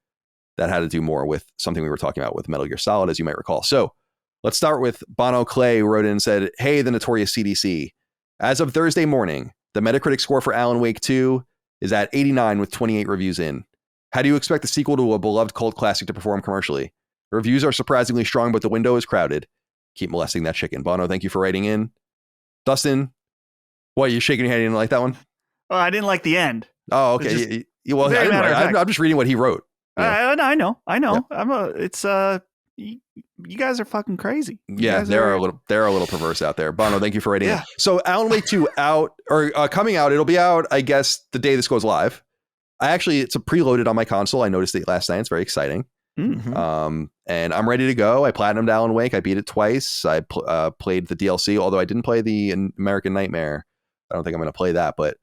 that had to do more with something we were talking about with Metal Gear Solid, as you might recall. So let's start with Bono Clay, who wrote in and said, "Hey, the notorious CDC. As of Thursday morning, the Metacritic score for Alan Wake 2 is at 89 with 28 reviews in. How do you expect the sequel to a beloved cult classic to perform commercially? The reviews are surprisingly strong, but the window is crowded. Keep molesting that chicken." Bono, thank you for writing in. Dustin, what, you shaking your head? You didn't like that one? Oh, I didn't like the end. Oh, okay. Well, I'm just reading what he wrote. I know. Yeah. You guys are fucking crazy. Yeah, they're a little perverse out there. Bono, thank you for writing in. So Alan Wake 2 coming out. It'll be out, I guess, the day this goes live. It's preloaded on my console. I noticed it last night. It's very exciting. Mm-hmm. And I'm ready to go. I platinumed Alan Wake. I beat it twice. I played the DLC, although I didn't play the American Nightmare. I don't think I'm going to play that, but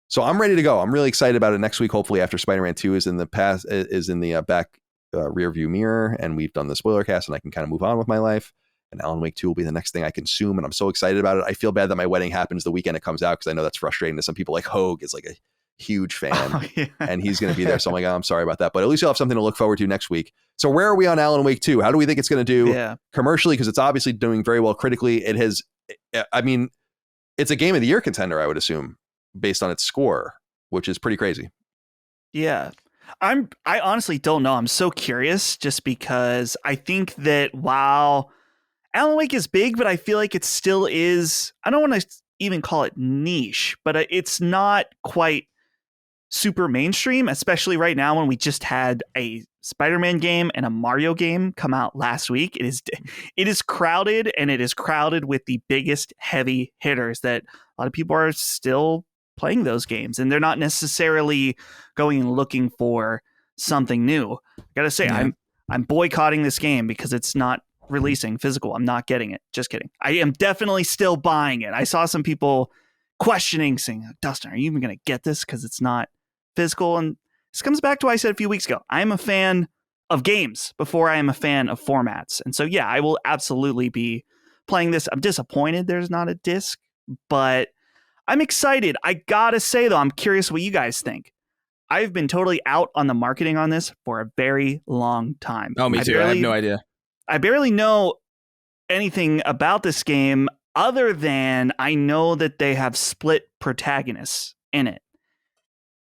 so I'm ready to go. I'm really excited about it. Next week, hopefully, after Spider-Man 2 is in the back rear view mirror, and we've done the spoiler cast, and I can kind of move on with my life. And Alan Wake 2 will be the next thing I consume, and I'm so excited about it. I feel bad that my wedding happens the weekend it comes out, because I know that's frustrating to some people. Like Hogue is like a huge fan, and he's going to be there. So I'm like, oh, I'm sorry about that. But at least you'll have something to look forward to next week. So where are we on Alan Wake 2? How do we think it's going to do commercially? Because it's obviously doing very well critically. It has, I mean, it's a Game of the Year contender, I would assume, based on its score, which is pretty crazy. Yeah. I honestly don't know. I'm so curious, just because I think that while Alan Wake is big, but I feel like it still is, I don't want to even call it niche, but it's not quite super mainstream, especially right now when we just had a Spider-Man game and a Mario game come out last week. It is crowded, and it is crowded with the biggest heavy hitters that a lot of people are still playing those games, and they're not necessarily going and looking for something new. I gotta say, I'm boycotting this game because it's not releasing physical. I'm not getting it. Just kidding. I am definitely still buying it. I saw some people questioning, saying, Dustin, are you even going to get this because it's not physical? And this comes back to what I said a few weeks ago. I am a fan of games before I am a fan of formats. And so, yeah, I will absolutely be playing this. I'm disappointed there's not a disc, but I'm excited. I gotta say, though, I'm curious what you guys think. I've been totally out on the marketing on this for a very long time. Oh, me too. I have no idea. I barely know anything about this game other than I know that they have split protagonists in it.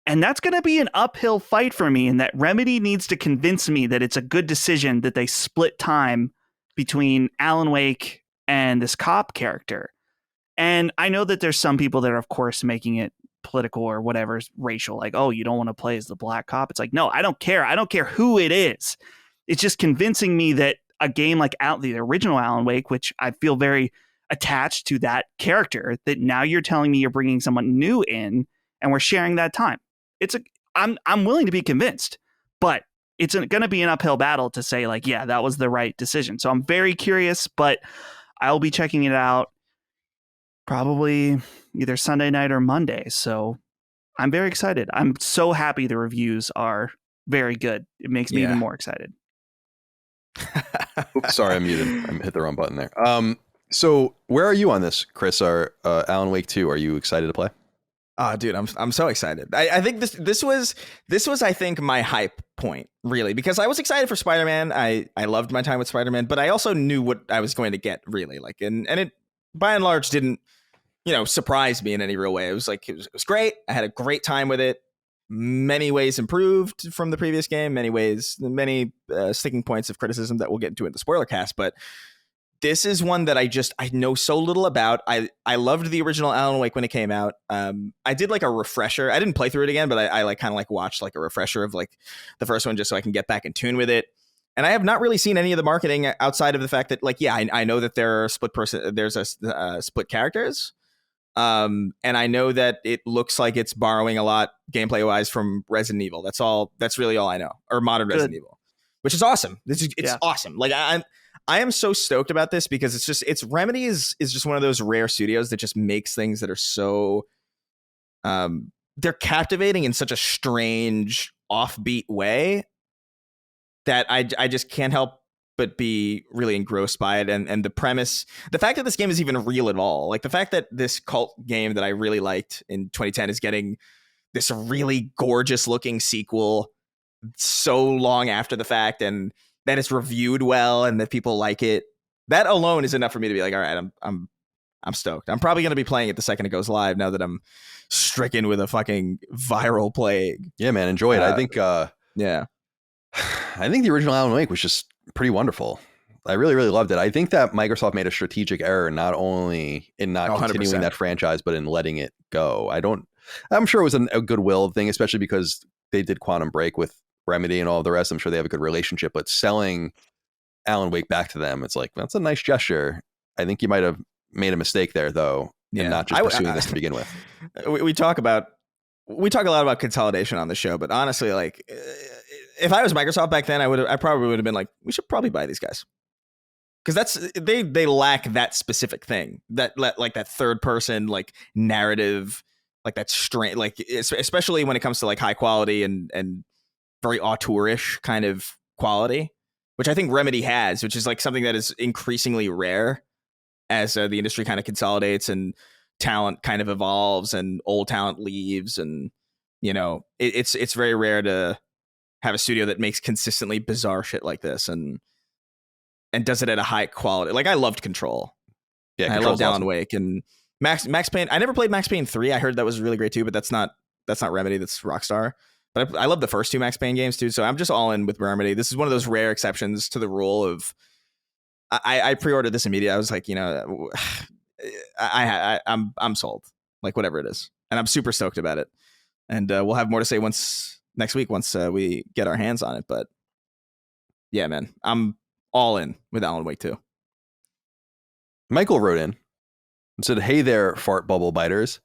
And that's going to be an uphill fight for me, and that Remedy needs to convince me that it's a good decision that they split time between Alan Wake and this cop character. And I know that there's some people that are, of course, making it political or whatever, racial, like, oh, you don't want to play as the black cop. It's like, no, I don't care. I don't care who it is. It's just convincing me that a game like the original Alan Wake, which I feel very attached to that character, that now you're telling me you're bringing someone new in and we're sharing that time. I'm willing to be convinced, but it's going to be an uphill battle to say, like, yeah, that was the right decision. So I'm very curious, but I'll be checking it out probably either Sunday night or Monday. So I'm very excited. I'm so happy the reviews are very good. It makes me even more excited. Oops, sorry, I'm muted. I hit the wrong button there. So where are you on this, Chris? Alan Wake 2, are you excited to play? Dude, I'm so excited. I think this was I think my hype point, really, because I was excited for Spider-Man. I loved my time with Spider-Man, but I also knew what I was going to get, really, like, and it by and large didn't, surprise me in any real way. It was like, it was great. I had a great time with it. Many ways improved from the previous game, many sticking points of criticism that we'll get into in the spoiler cast. But this is one that I know so little about. I loved the original Alan Wake when it came out. I did like a refresher. I didn't play through it again, but I like kind of like watched like a refresher of like the first one, just so I can get back in tune with it. And I have not really seen any of the marketing outside of the fact that, like, yeah, I know that there's a split characters. And I know that it looks like it's borrowing a lot gameplay wise from Resident Evil. That's really all I know, or modern Resident Evil, which is awesome. It's awesome. Like, I am so stoked about this because it's Remedy is just one of those rare studios that just makes things that are so, they're captivating in such a strange, offbeat way that I just can't help but be really engrossed by it. And the premise, the fact that this game is even real at all, like the fact that this cult game that I really liked in 2010 is getting this really gorgeous looking sequel so long after the fact, and that it's reviewed well and that people like it, that alone is enough for me to be like, all right, I'm stoked. I'm probably going to be playing it the second it goes live, now that I'm stricken with a fucking viral plague. Yeah, man, enjoy it. I think I think the original Alan Wake was just pretty wonderful. I really, really loved it. I think that Microsoft made a strategic error, not only in not continuing that franchise, but in letting it go. I'm sure it was a goodwill thing, especially because they did Quantum Break with Remedy and all of the rest. I'm sure they have a good relationship, but selling Alan Wake back to them, it's like, that's a nice gesture. I think you might have made a mistake there, though, and not just pursuing this to begin with. We talk a lot about consolidation on the show, but honestly, like, if I was Microsoft back then, I probably would have been like, we should probably buy these guys, because they lack that specific thing, that like that third person like narrative, like that strange, like especially when it comes to like high quality and very auteurish kind of quality, which I think Remedy has, which is like something that is increasingly rare as the industry kind of consolidates and talent kind of evolves and old talent leaves. And, you know, it's very rare to have a studio that makes consistently bizarre shit like this and does it at a high quality. Like I loved Control. Yeah, I loved Alan Wake and Max Payne. I never played Max Payne 3. I heard that was really great too, but that's not Remedy. That's Rockstar. But I love the first two Max Payne games too. So I'm just all in with Remedy. This is one of those rare exceptions to the rule of. I pre-ordered this immediately. I was like, you know, I'm sold. Like whatever it is, and I'm super stoked about it. And we'll have more to say next week once we get our hands on it. But yeah, man, I'm all in with Alan Wake 2. Michael wrote in and said, "Hey there, fart bubble biters.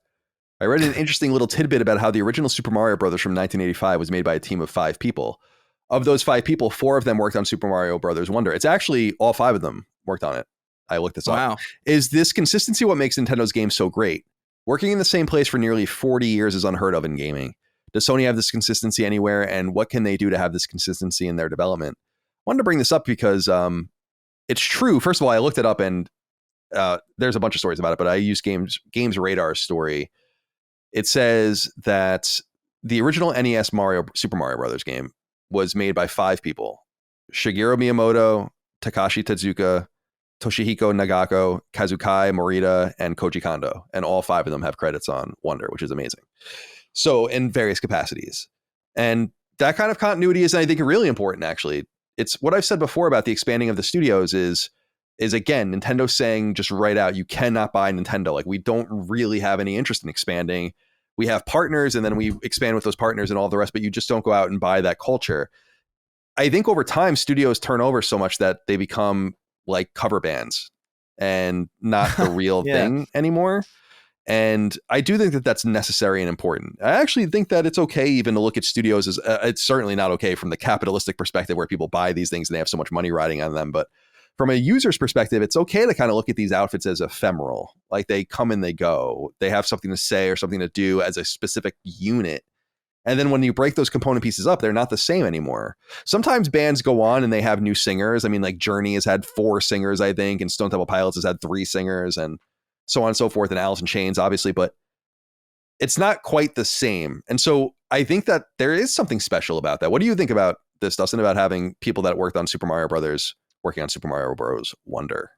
I read an interesting little tidbit about how the original Super Mario Brothers from 1985 was made by a team of 5 people. Of those 5 people, 4 of them worked on Super Mario Brothers Wonder. It's actually all 5 of them worked on it. I looked this up. Wow. Is this consistency what makes Nintendo's games so great? Working in the same place for nearly 40 years is unheard of in gaming. Does Sony have this consistency anywhere, and what can they do to have this consistency in their development?" I wanted to bring this up because it's true. First of all, I looked it up, and there's a bunch of stories about it, but I used Games Radar's story. It says that the original NES Super Mario Brothers game was made by 5 people: Shigeru Miyamoto, Takashi Tezuka, Toshihiko Nagako, Kazukai Morita, and Koji Kondo. And all 5 of them have credits on Wonder, which is amazing. So in various capacities. And that kind of continuity is, I think, really important, actually. It's what I've said before about the expanding of the studios is again, Nintendo saying just right out, you cannot buy Nintendo. Like, we don't really have any interest in expanding. We have partners, and then we expand with those partners and all the rest, but you just don't go out and buy that culture. I think over time, studios turn over so much that they become like cover bands and not the real thing anymore. And I do think that that's necessary and important. I actually think that it's okay even to look at studios as it's certainly not okay from the capitalistic perspective where people buy these things and they have so much money riding on them. But from a user's perspective, it's okay to kind of look at these outfits as ephemeral. Like, they come and they go. They have something to say or something to do as a specific unit. And then when you break those component pieces up, they're not the same anymore. Sometimes bands go on and they have new singers. I mean, like Journey has had 4 singers, I think, and Stone Temple Pilots has had 3 singers, and so on and so forth, and Alice in Chains, obviously, but it's not quite the same. And so I think that there is something special about that. What do you think about this, Dustin, about having people that worked on Super Mario Brothers working on Super Mario Bros. Wonder?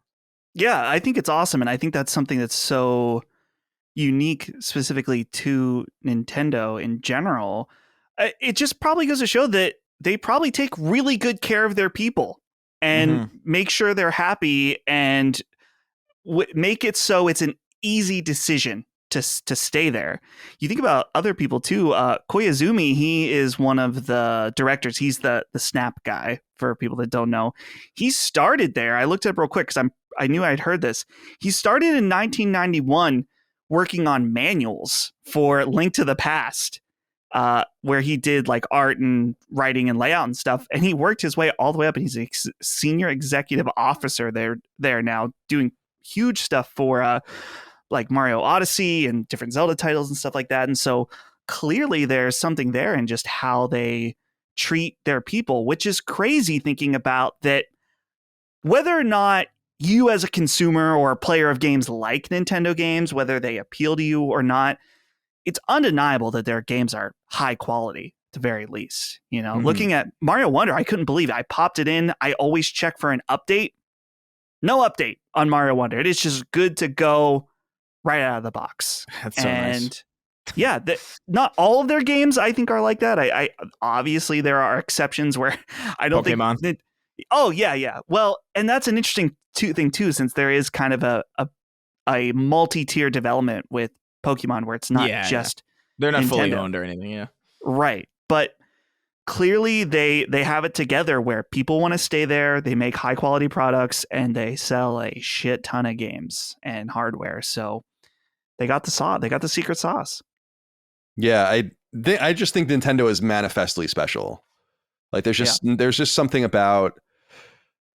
Yeah, I think it's awesome. And I think that's something that's so unique specifically to Nintendo in general. It just probably goes to show that they probably take really good care of their people and make sure they're happy and make it so it's an easy decision to stay there. You think about other people too. Koizumi, he is one of the directors. He's the Snap guy, for people that don't know. He started there. I looked it up real quick because I knew I'd heard this. He started in 1991 working on manuals for Link to the Past, where he did like art and writing and layout and stuff. And he worked his way all the way up, and he's a senior executive officer there now, doing huge stuff for like Mario Odyssey and different Zelda titles and stuff like that. And so clearly there's something there in just how they treat their people, which is crazy thinking about that. Whether or not you as a consumer or a player of games like Nintendo games, whether they appeal to you or not, it's undeniable that their games are high quality at the very least. You know, looking at Mario Wonder, I couldn't believe it. I popped it in. I always check for an update. No update on Mario Wonder. It is just good to go right out of the box. That's so nice. Yeah, not all of their games I think are like that. I obviously there are exceptions where I don't think. Oh yeah. Well, and that's an interesting thing too, since there is kind of a multi-tier development with Pokemon where it's not just they're not Nintendo. fully owned or anything. Yeah, right. But clearly they have it together where people want to stay there. They make high quality products and they sell a shit ton of games and hardware. So they got the sauce. They got the secret sauce. Yeah, I just think Nintendo is manifestly special. Like there's just something about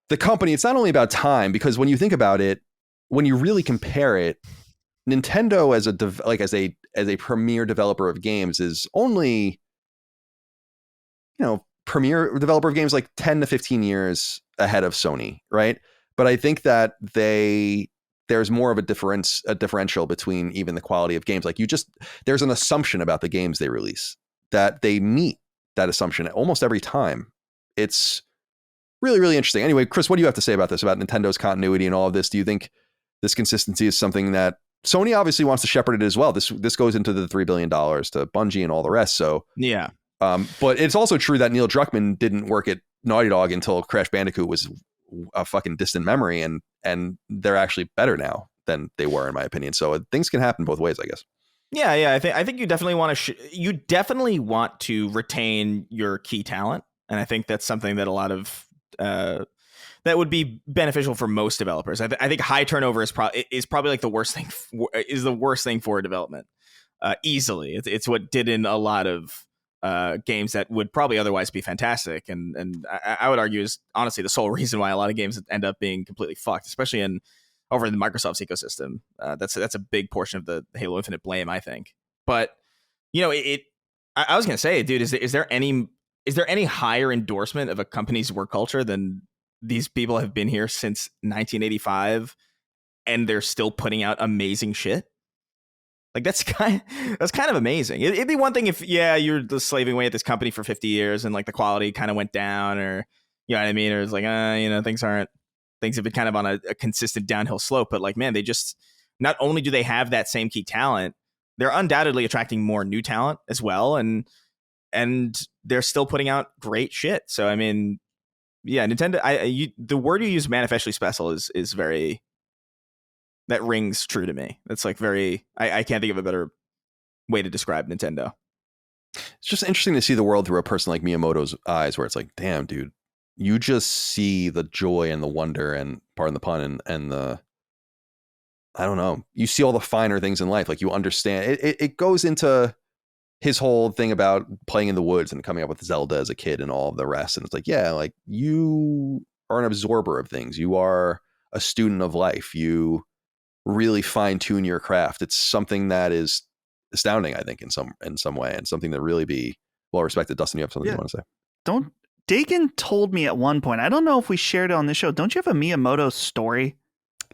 the company. It's not only about time, because when you think about it, when you really compare it, Nintendo as a premier developer of games is only, premier developer of games like 10 to 15 years ahead of Sony, right? But I think that there's more of a differential between even the quality of games. Like there's an assumption about the games they release that they meet that assumption almost every time. It's really, really interesting. Anyway, Chris, what do you have to say about this, about Nintendo's continuity and all of this? Do you think this consistency is something that Sony obviously wants to shepherd it as well? This goes into the $3 billion to Bungie and all the rest. So yeah. But it's also true that Neil Druckmann didn't work at Naughty Dog until Crash Bandicoot was a fucking distant memory, and they're actually better now than they were, in my opinion. So things can happen both ways, I guess. Yeah. I think you definitely want to retain your key talent, and I think that's something that a lot of that would be beneficial for most developers. I think high turnover is probably like the worst thing for development. Easily, it's what did in a lot of games that would probably otherwise be fantastic, and I would argue is honestly the sole reason why a lot of games end up being completely fucked, especially over in Microsoft's ecosystem. That's a big portion of the Halo Infinite blame, I think. But I was gonna say, dude, is there any higher endorsement of a company's work culture than these people have been here since 1985, and they're still putting out amazing shit? Like that's kind of amazing. It'd be one thing if you're just slaving away at this company for 50 years and like the quality kind of went down, or you know what I mean, or it's like things have been kind of on a consistent downhill slope. But like, man, they just, not only do they have that same key talent, they're undoubtedly attracting more new talent as well, and they're still putting out great shit. So I mean, yeah, Nintendo. The word you use, manifestly special, is very. That rings true to me. It's like very. I can't think of a better way to describe Nintendo. It's just interesting to see the world through a person like Miyamoto's eyes, where it's like, damn, dude, you just see the joy and the wonder and, pardon the pun, and the, I don't know, you see all the finer things in life. Like you understand. It goes into his whole thing about playing in the woods and coming up with Zelda as a kid and all of the rest. And it's like, yeah, like you are an absorber of things. You are a student of life. You really fine tune your craft. It's something that is astounding, I think, in some way, and something that really be well respected. Dustin, you have something you want to say? Dagan told me at one point, I don't know if we shared it on this show, don't you have a Miyamoto story?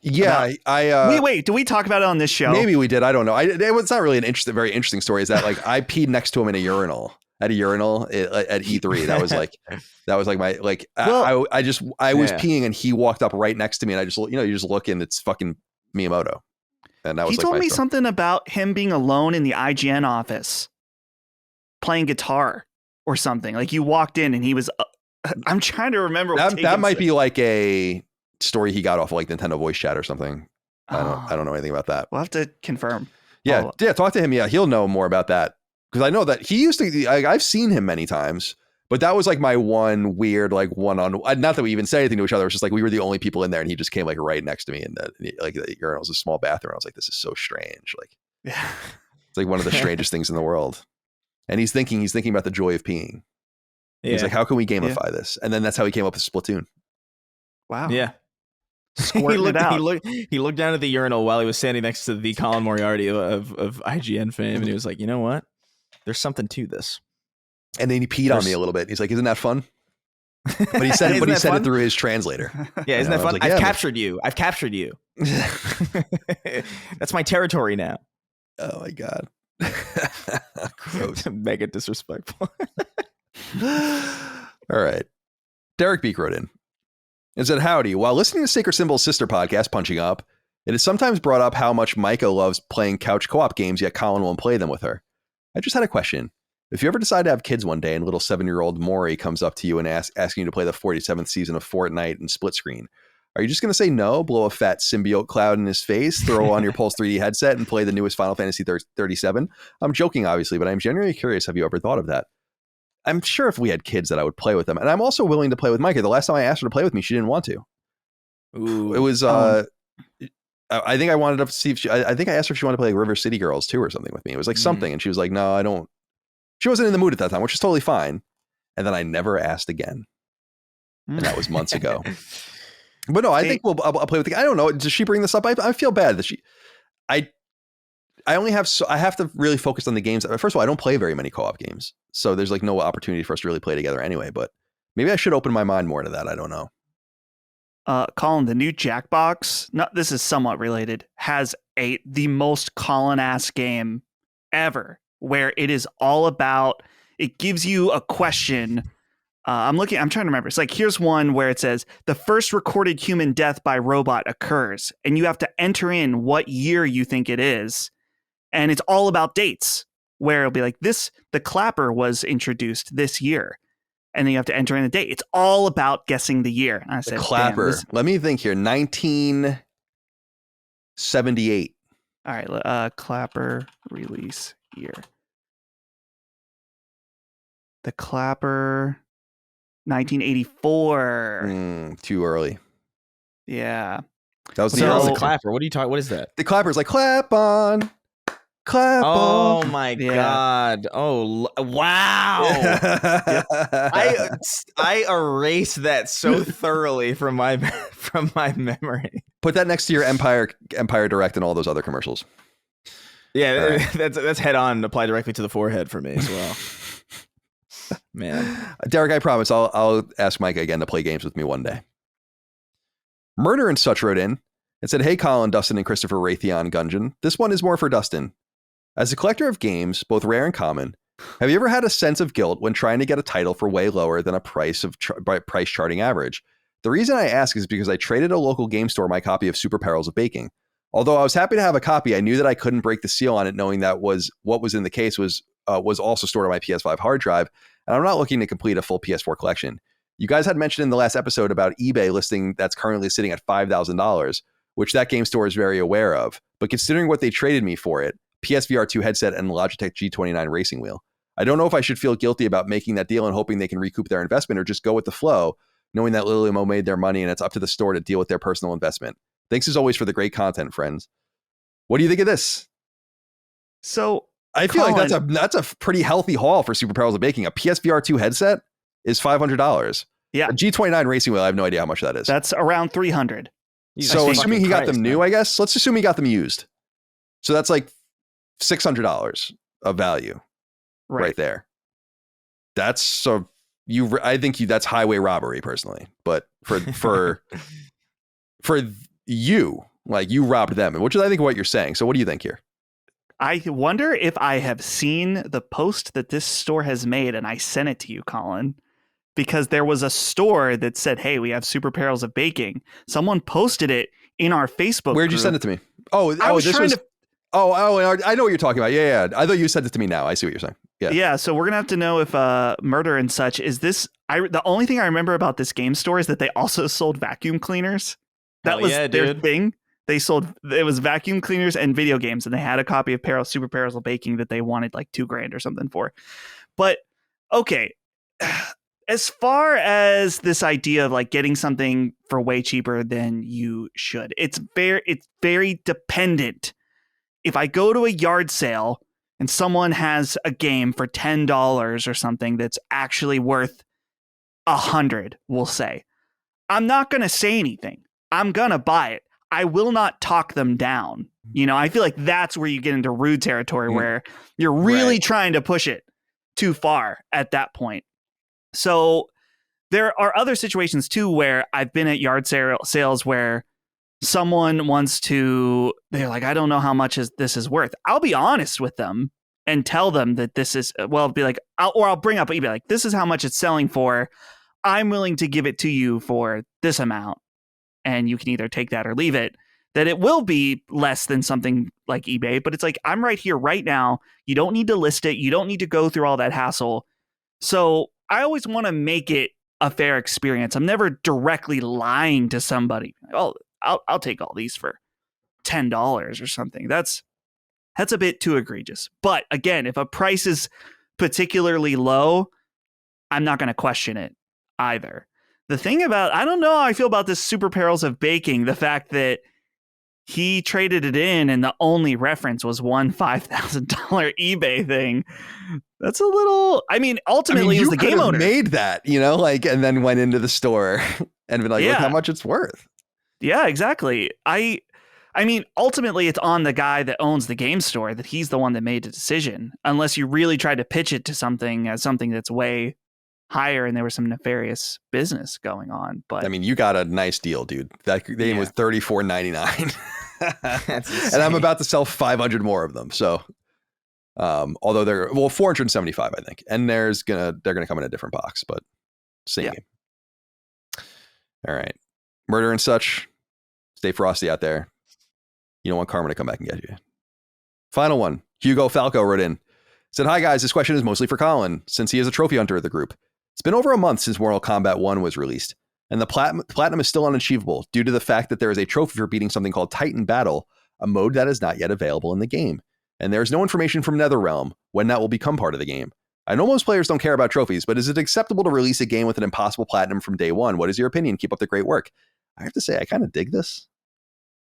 Yeah, wait, do we talk about it on this show? Maybe we did. I don't know. It's not really very interesting story. Is that like I peed next to him in a urinal at E3. That was like my like. Well, I was peeing and he walked up right next to me, and I just you just look and it's fucking Miyamoto. And that was he told me something about him being alone in the IGN office playing guitar or something. Like you walked in and he was. I'm trying to remember. That might be like a story he got off of like Nintendo voice chat or something. I don't know anything about that. We'll have to confirm. Yeah, talk to him. Yeah, he'll know more about that, because I know that he used to. I've seen him many times, but that was like my one weird like one-on. Not that we even said anything to each other. It was just like we were the only people in there, and he just came like right next to me, and like the urinal was a small bathroom. I was like, this is so strange. Like, yeah, it's like one of the strangest things in the world. And he's thinking about the joy of peeing. Yeah. He's like, how can we gamify this? And then that's how he came up with Splatoon. Wow. Yeah. He looked down at the urinal while he was standing next to the Colin Moriarty of IGN fame, and he was like, you know what? There's something to this. And then he peed on me a little bit. He's like, isn't that fun? But he said it through his translator. Yeah, isn't that fun? Like, I've captured you. That's my territory now. Oh my God. Gross. Mega disrespectful. All right. Derek Beek wrote in and said, howdy. While listening to Sacred Symbol's sister podcast, Punching Up, it is sometimes brought up how much Micah loves playing couch co-op games, yet Colin won't play them with her. I just had a question. If you ever decide to have kids one day and little 7-year-old Maury comes up to you and asking you to play the 47th season of Fortnite and split screen, are you just going to say no, blow a fat symbiote cloud in his face, throw on your Pulse 3D headset, and play the newest Final Fantasy 37? I'm joking, obviously, but I'm genuinely curious. Have you ever thought of that? I'm sure if we had kids that I would play with them. And I'm also willing to play with Micah. The last time I asked her to play with me, she didn't want to. Ooh. It was, I think I wanted to see if I think I asked her if she wanted to play like River City Girls 2 or something with me. It was like something. And she was like, no, I don't. She wasn't in the mood at that time, which is totally fine. And then I never asked again. And that was months ago. But no, I think I'll play with the. I don't know. Does she bring this up? I feel bad that I I have to really focus on the games. First of all, I don't play very many co-op games, so there's like no opportunity for us to really play together anyway. But maybe I should open my mind more to that. I don't know. Colin, the new Jackbox, this is somewhat related, has the most Colin-ass game ever, where it is all about, it gives you a question. I'm trying to remember. It's like, here's one where it says, the first recorded human death by robot occurs, and you have to enter in what year you think it is. And it's all about dates, where it'll be like, the clapper was introduced this year. And then you have to enter in the date. It's all about guessing the year. And I said, the clapper. Let me think here. 1978. All right. Clapper release year. The clapper, 1984. Too early. Yeah. That was the clapper. What are you talking? What is that? The clapper is like clap on. Clap oh on. My God. Oh, wow. I erased that so thoroughly from my memory. Put that next to your Empire Direct and all those other commercials. Yeah, right. That's head on, apply directly to the forehead for me as well. Man. Derek, I promise I'll ask Micah again to play games with me one day. Murder and Such wrote in and said, hey, Colin, Dustin, and Christopher Raytheon Gungeon. This one is more for Dustin. As a collector of games, both rare and common, have you ever had a sense of guilt when trying to get a title for way lower than a price charting average? The reason I ask is because I traded a local game store my copy of Super Perils of Baking. Although I was happy to have a copy, I knew that I couldn't break the seal on it, knowing that what was in the case was also stored on my PS5 hard drive, and I'm not looking to complete a full PS4 collection. You guys had mentioned in the last episode about eBay listing that's currently sitting at $5,000, which that game store is very aware of. But considering what they traded me for it, PSVR 2 headset and Logitech G29 racing wheel, I don't know if I should feel guilty about making that deal and hoping they can recoup their investment, or just go with the flow, knowing that Lilimo made their money and it's up to the store to deal with their personal investment. Thanks as always for the great content, friends. What do you think of this? So I feel like that's a pretty healthy haul for Super Perils of Baking. A PSVR 2 headset is $500. Yeah. A G29 racing wheel, I have no idea how much that is. That's around $300. So assuming he got them new, I guess, let's assume he got them used. So that's like $600 of value right there. That's I think that's highway robbery personally, but for you, like, you robbed them, which is I think what you're saying. So what do you think here? I wonder if I have seen the post that this store has made and I sent it to you, Colin, because there was a store that said, hey, we have Super Perils of Baking. Someone posted it in our Facebook Where'd you group. send it to me? Oh, I know what you're talking about. Yeah. I thought you sent it to me now. I see what you're saying. Yeah. So we're going to have to know if Murder and Such is this. The only thing I remember about this game store is that they also sold vacuum cleaners. That was their thing. It was vacuum cleaners and video games, and they had a copy of Super Perils of Baking that they wanted like $2,000 or something for. But okay, as far as this idea of like getting something for way cheaper than you should, it's very dependent. If I go to a yard sale and someone has a game for $10 or something that's actually worth $100, we'll say, I'm not going to say anything. I'm going to buy it. I will not talk them down. You know, I feel like that's where you get into rude territory where you're really trying to push it too far at that point. So there are other situations too where I've been at yard sales where someone they're like, I don't know how much this is worth. I'll be honest with them and tell them that this is, be like, I'll bring up eBay, like, this is how much it's selling for. I'm willing to give it to you for this amount. And you can either take that or leave it, that it will be less than something like eBay. But it's like, I'm right here right now. You don't need to list it. You don't need to go through all that hassle. So I always want to make it a fair experience. I'm never directly lying to somebody. Oh, I'll take all these for $10 or something. That's a bit too egregious. But again, if a price is particularly low, I'm not going to question it either. The thing about, I don't know how I feel about this Super Perils of Baking, the fact that he traded it in and the only reference was one $5,000 eBay thing. That's a little, ultimately it was the game owner. Made that, and then went into the store and been like, look how much it's worth. Yeah, exactly. I mean, ultimately, it's on the guy that owns the game store that he's the one that made the decision, unless you really tried to pitch it to something as something that's way higher and there was some nefarious business going on. But I mean, you got a nice deal, dude. That game was $34.99. And I'm about to sell 500 more of them. So, although they're 475, I think. And they're gonna come in a different box, but same game. All right. Murder and Such. Stay frosty out there. You don't want karma to come back and get you. Final one. Hugo Falco wrote in. Said, hi guys, this question is mostly for Colin, since he is a trophy hunter of the group. It's been over a month since Mortal Kombat 1 was released, and the platinum is still unachievable due to the fact that there is a trophy for beating something called Titan Battle, a mode that is not yet available in the game. And there is no information from NetherRealm when that will become part of the game. I know most players don't care about trophies, but is it acceptable to release a game with an impossible platinum from day one? What is your opinion? Keep up the great work. I have to say, I kind of dig this.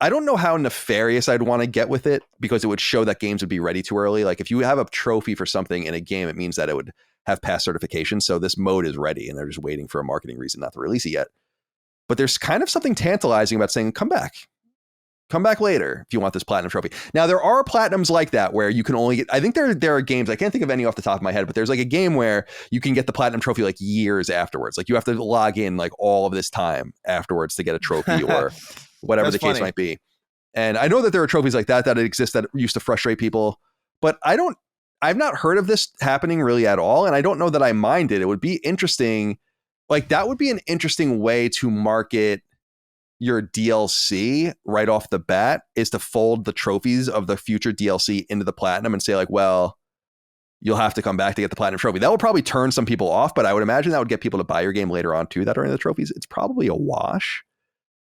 I don't know how nefarious I'd want to get with it, because it would show that games would be ready too early. Like if you have a trophy for something in a game, it means that it would have passed certification. So this mode is ready and they're just waiting for a marketing reason not to release it yet. But there's kind of something tantalizing about saying, come back later if you want this platinum trophy. Now there are platinums like that where you can only get, I think there are games, I can't think of any off the top of my head, but there's like a game where you can get the platinum trophy like years afterwards. Like you have to log in like all of this time afterwards to get a trophy or whatever the case might be. And I know that there are trophies like that exist that used to frustrate people, but I've not heard of this happening really at all. And I don't know that I mind it. It would be interesting. Like that would be an interesting way to market your DLC right off the bat, is to fold the trophies of the future DLC into the platinum and say like, well, you'll have to come back to get the platinum trophy. That will probably turn some people off, but I would imagine that would get people to buy your game later on too that are in the trophies. It's probably a wash,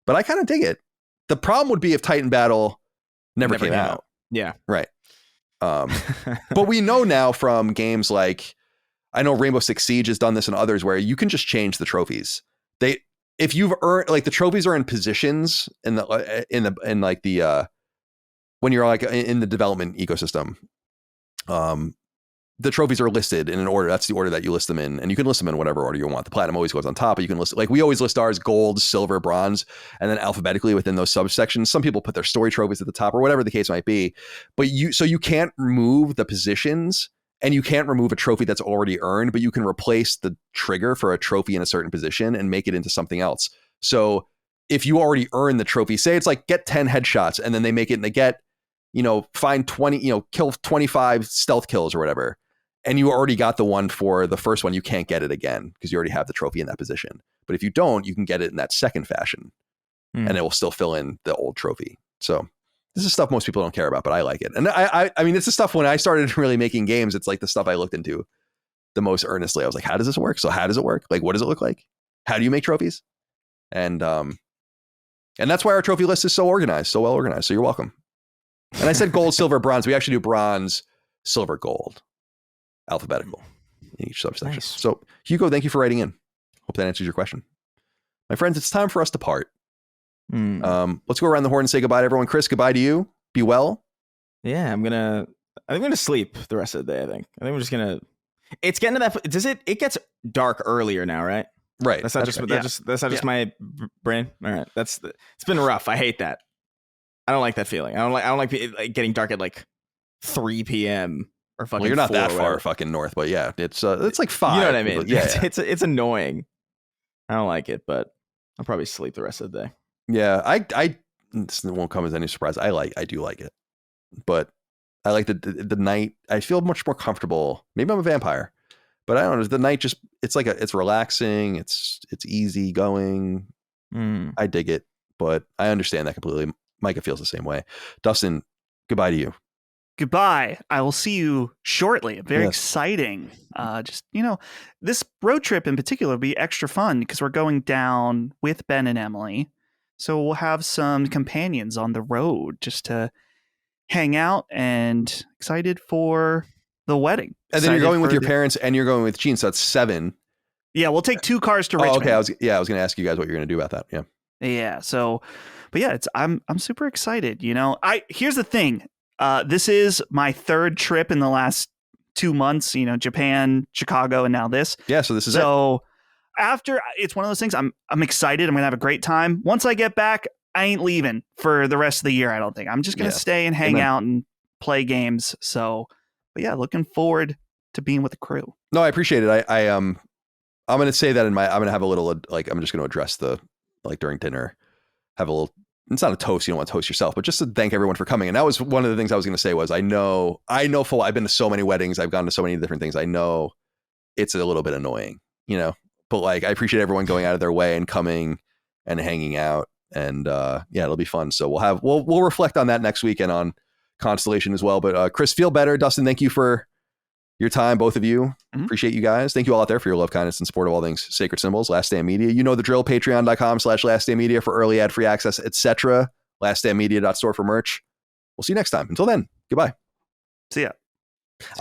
but I kind of dig it. The problem would be if Titan Battle never came out. Yeah. Right. But we know now from games like, I know Rainbow Six Siege has done this and others, where you can just change the trophies. If you've earned, like the trophies are in positions when you're like in the development ecosystem, the trophies are listed in an order. That's the order that you list them in, and you can list them in whatever order you want. The platinum always goes on top, but you can list, like we always list ours gold, silver, bronze, and then alphabetically within those subsections. Some people put their story trophies at the top or whatever the case might be, but you can't remove the positions, and you can't remove a trophy that's already earned, but you can replace the trigger for a trophy in a certain position and make it into something else. So if you already earn the trophy, say it's like get 10 headshots, and then they make it and they get, find 20, kill 25 stealth kills or whatever. And you already got the one for the first one, you can't get it again because you already have the trophy in that position. But if you don't, you can get it in that second fashion, and it will still fill in the old trophy. So this is stuff most people don't care about, but I like it. And I mean, it's the stuff when I started really making games, it's like the stuff I looked into the most earnestly. I was like, how does this work? So how does it work? Like, what does it look like? How do you make trophies? And that's why our trophy list is so organized, so well organized. So you're welcome. And I said gold, silver, bronze. We actually do bronze, silver, gold, alphabetical in each subsection. Nice. So Hugo, thank you for writing in. Hope that answers your question. My friends, it's time for us to part. Let's go around the horn and say goodbye to everyone. Chris, goodbye to you. Be well. Yeah, I think I'm gonna sleep the rest of the day. I think we're just gonna. It's getting to that. Does it? It gets dark earlier now, right? Right. That's not just my brain. All right. It's been rough. I hate that. I don't like that feeling. I don't like getting dark at like 3 p.m. or fucking. Well, you're not that far whatever. Fucking north, but yeah, it's like 5. You know what I mean? Yeah. It's annoying. I don't like it, but I'll probably sleep the rest of the day. Yeah, this won't come as any surprise. I do like it, but I like the night. I feel much more comfortable. Maybe I'm a vampire, but I don't know. The night it's relaxing. It's easy going. I dig it, but I understand that completely. Micah feels the same way. Dustin, goodbye to you. Goodbye. I will see you shortly. Very exciting. This road trip in particular will be extra fun because we're going down with Ben and Emily. So we'll have some companions on the road just to hang out, and excited for the wedding. And then you're going with your parents and you're going with Gene. So that's 7. Yeah, we'll take 2 cars to Richmond. Okay. I was going to ask you guys what you're going to do about that. Yeah. Yeah. So, but yeah, I'm super excited. Here's the thing. This is my 3rd trip in the last 2 months. Japan, Chicago, and now this. Yeah. So this is after, it's one of those things. I'm excited. I'm gonna have a great time. Once I get back, I ain't leaving for the rest of the year. I don't think I'm just gonna stay and hang out and play games. So, but yeah, looking forward to being with the crew. No, I appreciate it. I'm gonna say that I'm gonna have a little I'm just gonna address during dinner, have a little. It's not a toast. You don't want to toast yourself, but just to thank everyone for coming. And that was one of the things I was going to say was I know full. I've been to so many weddings. I've gone to so many different things. I know it's a little bit annoying, but I appreciate everyone going out of their way and coming and hanging out. And it'll be fun. So we'll reflect on that next week and on Constellation as well. But Chris, feel better. Dustin, thank you for your time, both of you. Mm-hmm. Appreciate you guys. Thank you all out there for your love, kindness, and support of all things Sacred Symbols, Last Stand Media. You know the drill, patreon.com/Last Stand Media for early ad-free access, etc. laststandmedia.store for merch. We'll see you next time. Until then, goodbye. See ya.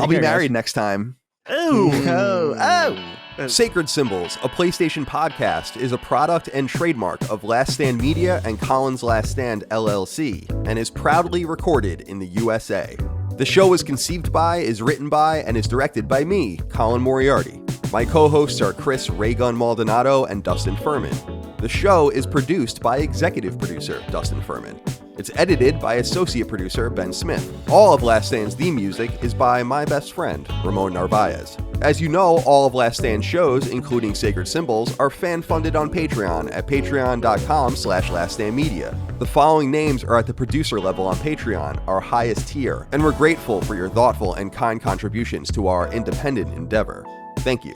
I'll be married next time. Oh. Sacred Symbols, a PlayStation podcast, is a product and trademark of Last Stand Media and Colin's Last Stand LLC, and is proudly recorded in the USA. The show is conceived by, is written by, and is directed by me, Colin Moriarty. My co-hosts are Chris Raygun Maldonado and Dustin Furman. The show is produced by executive producer Dustin Furman. It's edited by associate producer Ben Smith. All of Last Stand's theme music is by my best friend, Ramon Narvaez. As you know, all of Last Stand's shows, including Sacred Symbols, are fan-funded on Patreon at patreon.com/laststandmedia. The following names are at the producer level on Patreon, our highest tier, and we're grateful for your thoughtful and kind contributions to our independent endeavor. Thank you.